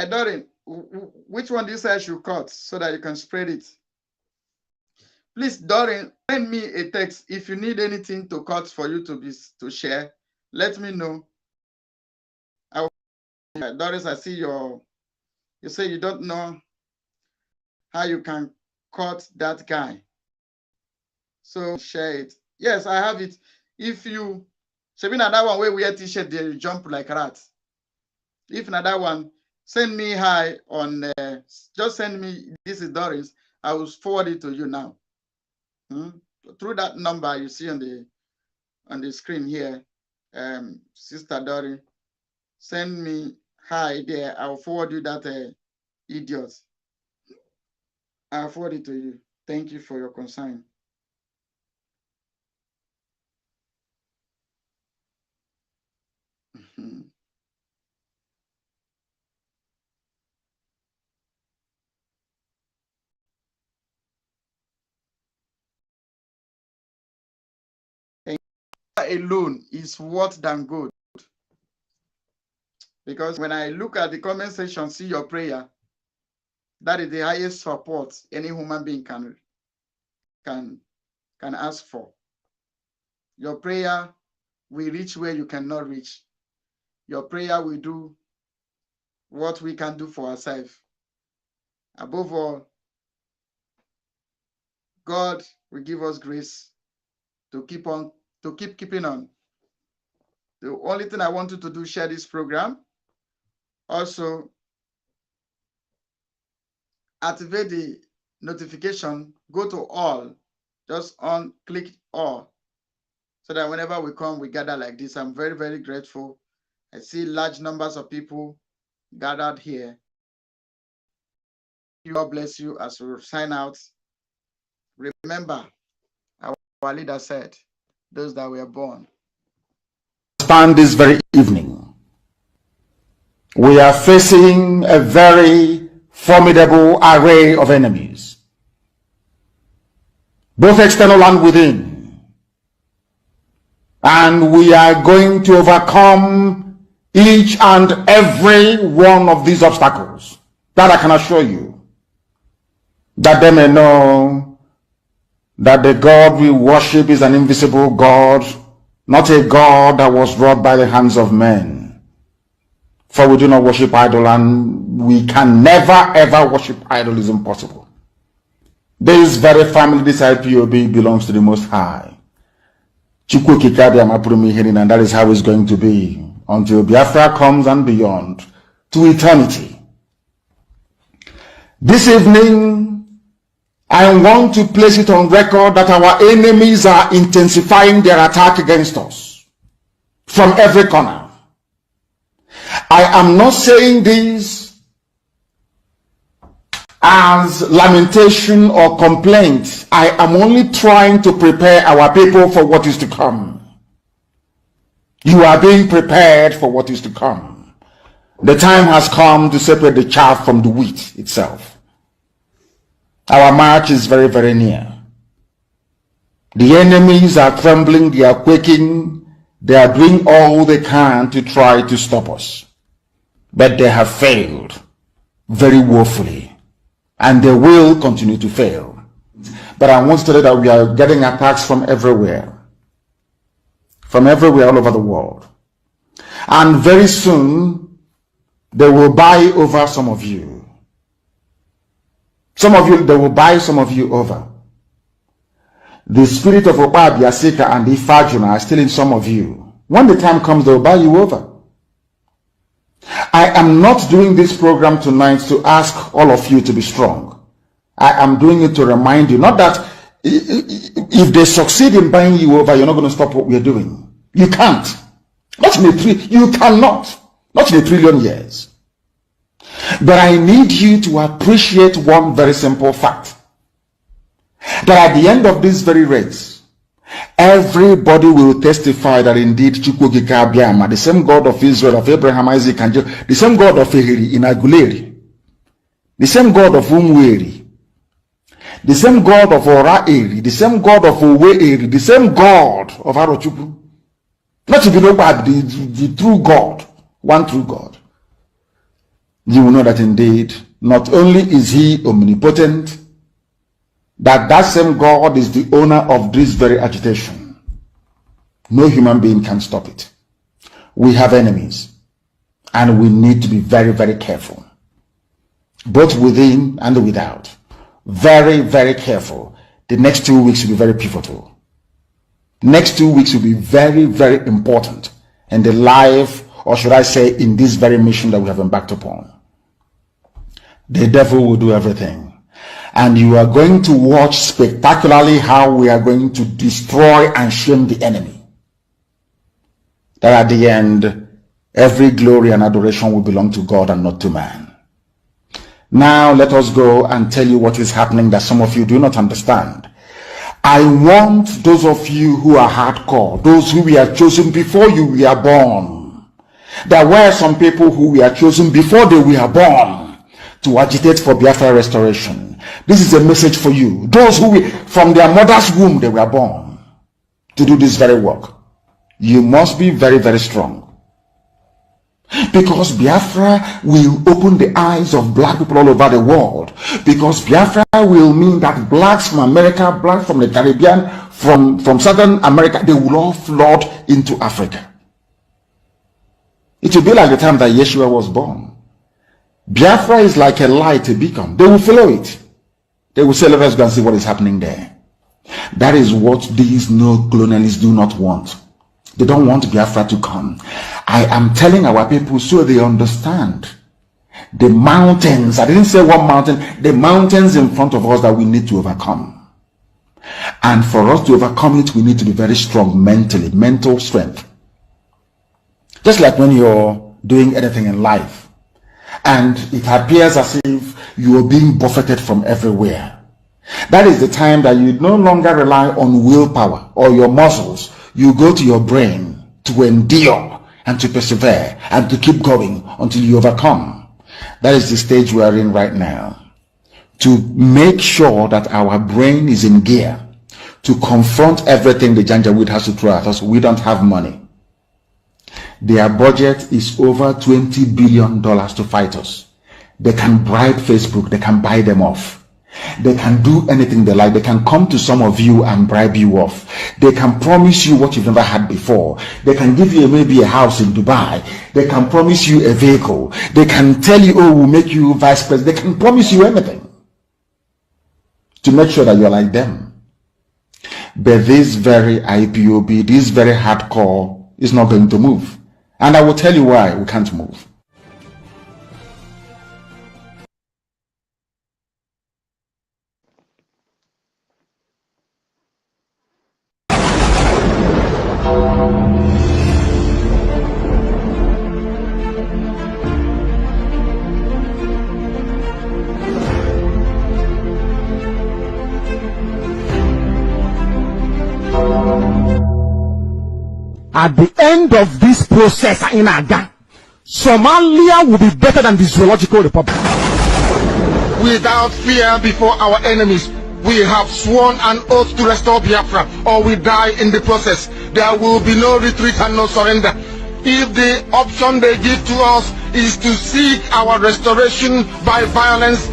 Doreen, which one do you say I should cut so that you can spread it? Please, Doreen, send me a text if you need anything to cut for you to share. Let me know. Doris, I see you say you don't know how you can caught that guy. So share it. Yes, I have it. If you, Sabina, that one where we wear t-shirt, they jump like rats. If another one, send me hi on, just send me, this is Doris. I will forward it to you now. Through that number you see on the screen here, Sister Dory, send me hi there. I'll forward you that idiot. I'll forward it to you. Thank you for your concern. Alone is worse than good, because when I look at the comment section, see your prayer, that is the highest support any human being can ask for. Your prayer will reach where you cannot reach. Your prayer will do what we can do for ourselves. Above all, God will give us grace to keep keeping on. The only thing I want you to do, share this program. Also, activate the notification, go to all, just click all, so that whenever we come, we gather like this. I'm very, very grateful. I see large numbers of people gathered here. God bless you as we sign out. Remember, our leader said, those that were born. Stand this very evening. We are facing a very formidable array of enemies, both external and within. And we are going to overcome each and every one of these obstacles. That I can assure you, that they may know that the God we worship is an invisible God, not a God that was wrought by the hands of men. For we do not worship idol, and we can never ever worship idol. Is impossible. This very family, this IPOB, belongs to the Most High. And that is how it's going to be until Biafra comes and beyond, to eternity. This evening, I want to place it on record that our enemies are intensifying their attack against us from every corner. I am not saying this as lamentation or complaint. I am only trying to prepare our people for what is to come. You are being prepared for what is to come. The time has come to separate the chaff from the wheat itself. Our march is very, very near. The enemies are trembling, they are quaking, they are doing all they can to try to stop us. But they have failed very woefully, and they will continue to fail. But I want to tell you that we are getting attacks from everywhere all over the world. And very soon, they will buy over some of you. Some of you, they will buy some of you over. The spirit of Obabia, Sika, and Ifajuna are still in some of you. When the time comes, they will buy you over. I am not doing this program tonight to ask all of you to be strong. I am doing it to remind you, not that if they succeed in buying you over, you're not going to stop what we're doing. You can't. You cannot. Not in a trillion years. But I need you to appreciate one very simple fact. That at the end of this very race, everybody will testify that indeed Chukwukika Abiyama, the same God of Israel, of Abraham, Isaac, and Jacob, the same God of Ehiri in Aguleri, the same God of Umweri, the same God of Ora-Eri, the same God of Owe-Eri, the same God of Arochukwu, not to be known by the true God, one true God. You will know that indeed, not only is he omnipotent, that same God is the owner of this very agitation. No human being can stop it. We have enemies, and we need to be very, very careful, both within and without. very, very careful. The next 2 weeks will be very pivotal. Next 2 weeks will be very, very important in the life, or should I say, in this very mission that we have embarked upon. The devil will do everything. And you are going to watch spectacularly how we are going to destroy and shame the enemy. That at the end, every glory and adoration will belong to God and not to man. Now let us go and tell you what is happening that some of you do not understand. I want those of you who are hardcore, those who were chosen before you were born. There were some people who were chosen before they were born to agitate for Biafra restoration. This is a message for you. Those who from their mother's womb they were born to do this very work. You must be very, very strong. Because Biafra will open the eyes of black people all over the world. Because Biafra will mean that blacks from America, blacks from the Caribbean, from Southern America, they will all flood into Africa. It will be like the time that Yeshua was born. Biafra is like a light, a beacon. They will follow it. They will say, let us go and see what is happening there. That is what these neo-colonialists do not want. They don't want Biafra to come. I am telling our people so they understand. The mountains, I didn't say one mountain, the mountains in front of us that we need to overcome. And for us to overcome it, we need to be very strong mentally, mental strength. Just like when you're doing anything in life, and it appears as if you are being buffeted from everywhere. That is the time that you no longer rely on willpower or your muscles. You go to your brain to endure and to persevere and to keep going until you overcome. That is the stage we are in right now. To make sure that our brain is in gear to confront everything the Janjaweed has to throw at us. We don't have money. Their budget is over $20 billion to fight us. They can bribe Facebook. They can buy them off. They can do anything they like. They can come to some of you and bribe you off. They can promise you what you've never had before. They can give you maybe a house in Dubai. They can promise you a vehicle. They can tell you, oh, we'll make you vice president. They can promise you anything to make sure that you're like them. But this very IPOB, this very hardcore is not going to move. And I will tell you why we can't move. At the end of this process in Aga, Somalia will be better than the Zoological Republic. Without fear before our enemies, we have sworn an oath to restore Biafra, or we die in the process. There will be no retreat and no surrender. If the option they give to us is to seek our restoration by violence,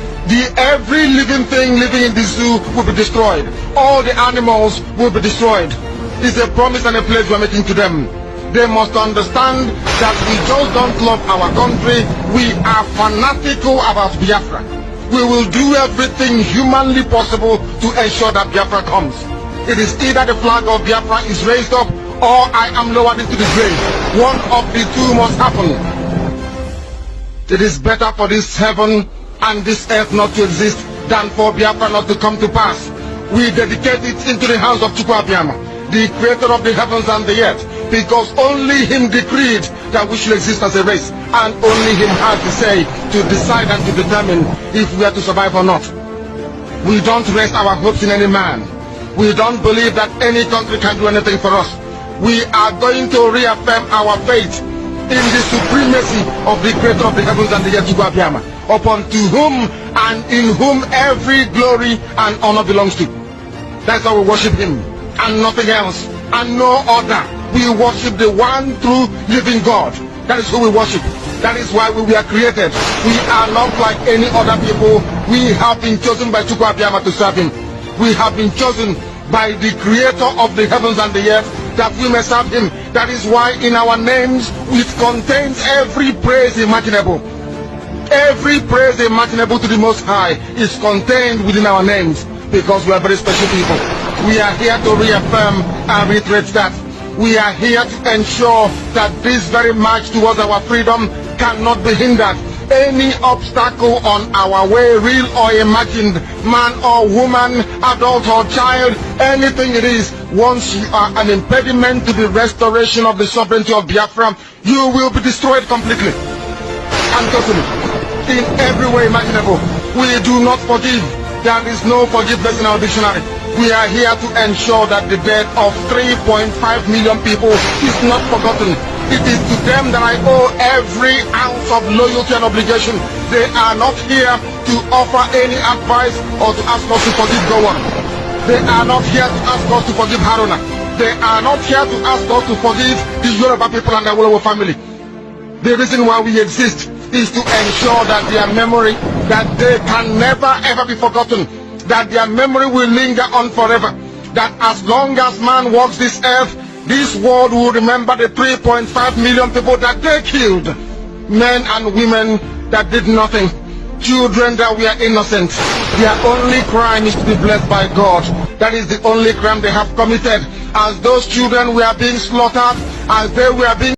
every living thing living in the zoo will be destroyed. All the animals will be destroyed. It's a promise and a pledge we're making to them. They must understand that we just don't love our country. We are fanatical about Biafra. We will do everything humanly possible to ensure that Biafra comes. It is either the flag of Biafra is raised up or I am lowered into the grave. One of the two must happen. It is better for this heaven and this earth not to exist than for Biafra not to come to pass. We dedicate it into the hands of Chukwuabiama, the creator of the heavens and the earth, because only him decreed that we should exist as a race, and only him has the say to decide and to determine if we are to survive or not. We don't rest our hopes in any man. We don't believe that any country can do anything for us. We are going to reaffirm our faith in the supremacy of the creator of the heavens and the earth, Chukwuabiama, upon to whom and in whom every glory and honor belongs to. That's why we worship him and nothing else and no other. We worship the one true living God. That is who we worship. That is why we were created. We are not like any other people. We have been chosen by Chukwuabiama to serve him. We have been chosen by the creator of the heavens and the earth that we may serve him. That is why in our names it contains every praise imaginable. Every praise imaginable to the Most High is contained within our names because we are very special people. We are here to reaffirm and reiterate that. We are here to ensure that this very march towards our freedom cannot be hindered. Any obstacle on our way, real or imagined, man or woman, adult or child, anything it is, once you are an impediment to the restoration of the sovereignty of Biafra, you will be destroyed completely and totally. In every way imaginable. We do not forgive. There is no forgiveness in our dictionary. We are here to ensure that the death of 3.5 million people is not forgotten. It is to them that I owe every ounce of loyalty and obligation. They are not here to offer any advice or to ask us to forgive Gowon. They are not here to ask us to forgive Haruna. They are not here to ask us to forgive the Yoruba people and the Wolowo family. The reason why we exist is to ensure that their memory, that they can never ever be forgotten, that their memory will linger on forever, that as long as man walks this earth, this world will remember the 3.5 million people that they killed, men and women that did nothing, children that were innocent. Their only crime is to be blessed by God. That is the only crime they have committed. As those children were being slaughtered, as they were being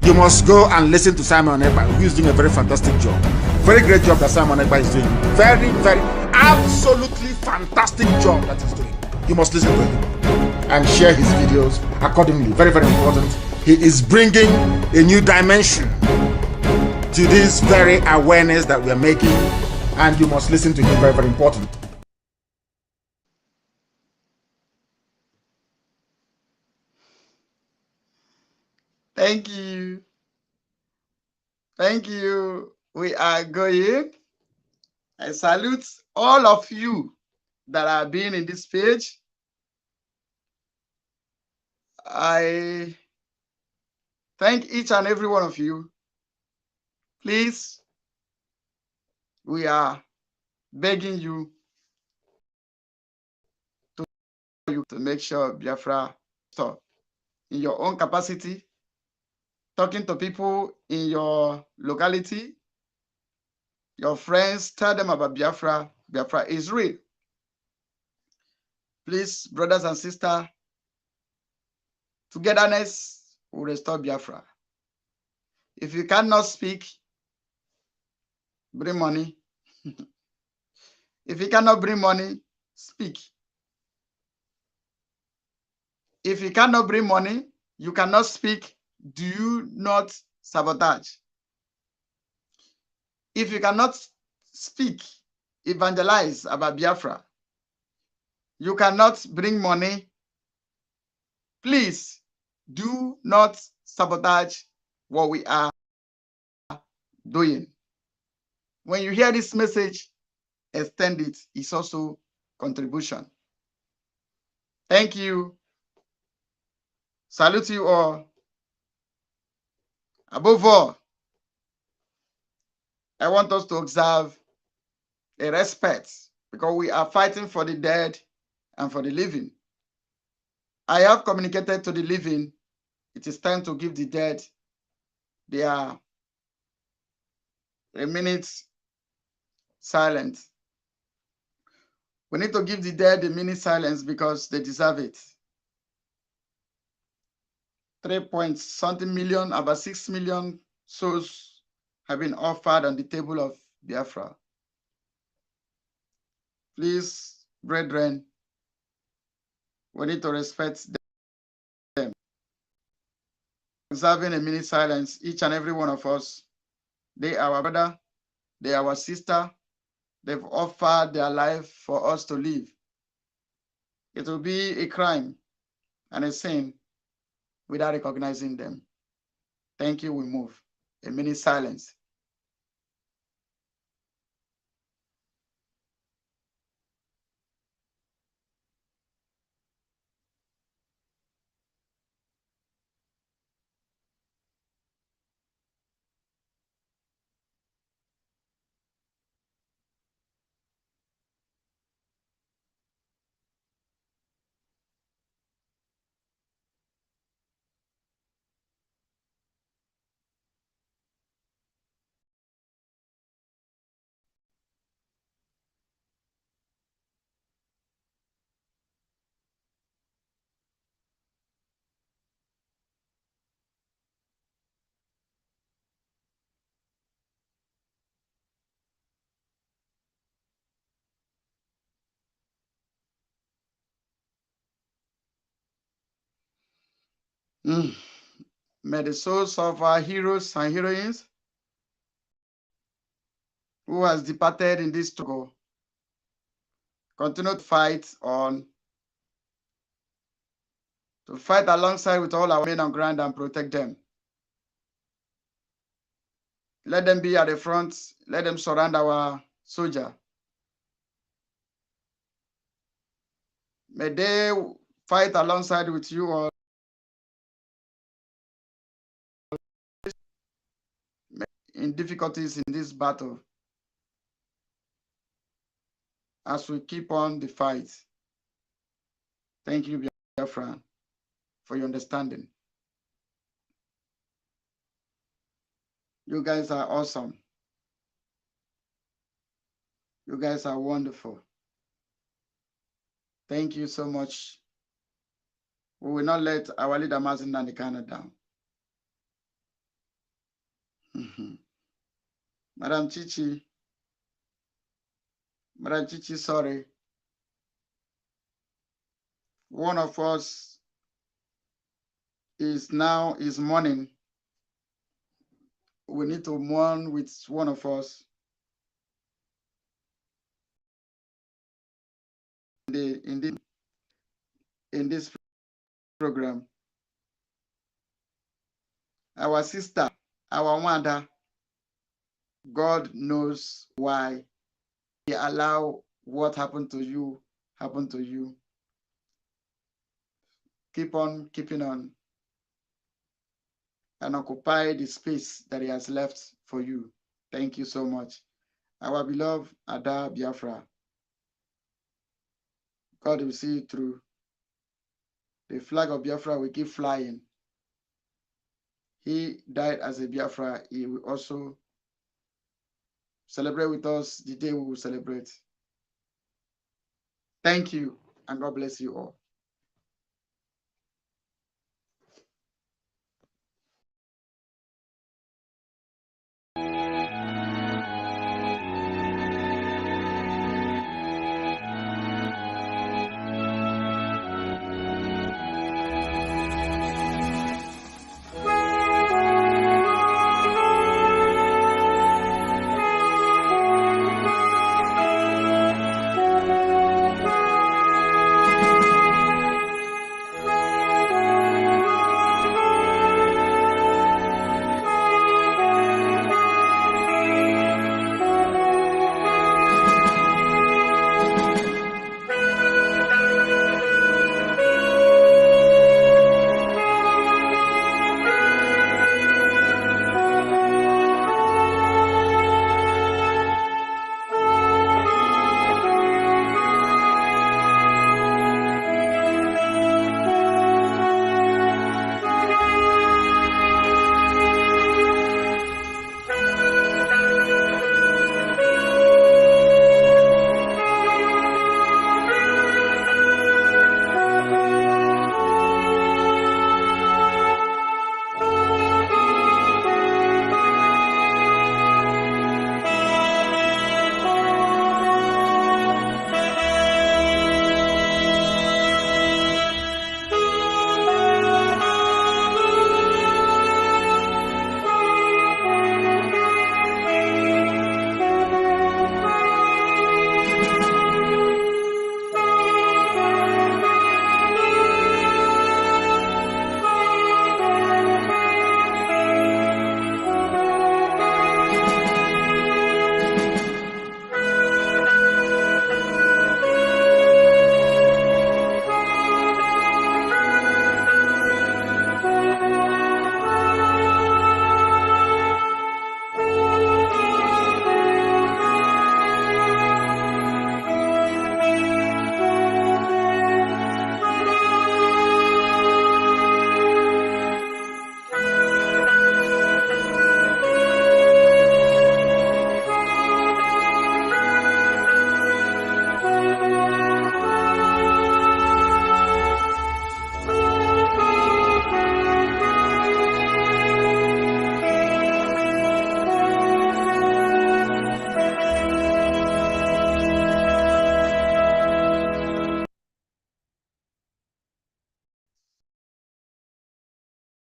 you must go and listen to Simon Ekpa, who is doing a very fantastic job. Very great job that Simon Ekpa is doing. Very, very, absolutely fantastic job that he's doing. You must listen to him and share his videos accordingly. Very, very important. He is bringing a new dimension to this very awareness that we are making, and you must listen to him. Very, very important. Thank you. Thank you. We are going. I salute all of you that are being in this page. I thank each and every one of you. Please, we are begging you to make sure Biafra stop. In your own capacity, talking to people in your locality, your friends, tell them about Biafra. Biafra is real. Please, brothers and sisters, togetherness will restore Biafra. If you cannot speak, bring money. If you cannot bring money, speak. If you cannot bring money, you cannot speak, do not sabotage. If you cannot speak, evangelize about Biafra, you cannot bring money, please do not sabotage what we are doing. When you hear this message, extend it. It's also contribution. Thank you. Salute you all. Above all, I want us to observe a respect because we are fighting for the dead and for the living. I have communicated to the living. It is time to give the dead their a minute silence. We need to give the dead a minute silence because they deserve it. 3.something million, about 6 million souls have been offered on the table of Biafra. Please, brethren, we need to respect them. Observing a minute silence, each and every one of us, they are our brother, they are our sister, they've offered their life for us to live. It will be a crime and a sin without recognizing them. Thank you, we move. A minute silence. May the souls of our heroes and heroines who has departed in this struggle continue to fight on, to fight alongside with all our men on ground and protect them. Let them be at the front. Let them surround our soldier. May they fight alongside with you all in difficulties in this battle as we keep on the fight. Thank you, Biafra, for your understanding. You guys are awesome. You guys are wonderful. Thank you so much. We will not let our leader Mazin Nandekana down. Madam Chichi, sorry. One of us is mourning. We need to mourn with one of us. In this program, our sister, our mother, God knows why He allowed what happened to you happen to you. Keep on keeping on and occupy the space that He has left for you. Thank you so much. Our beloved Ada Biafra, God will see you through. The flag of Biafra will keep flying. He died as a Biafra. He will also celebrate with us the day we will celebrate. Thank you, and God bless you all.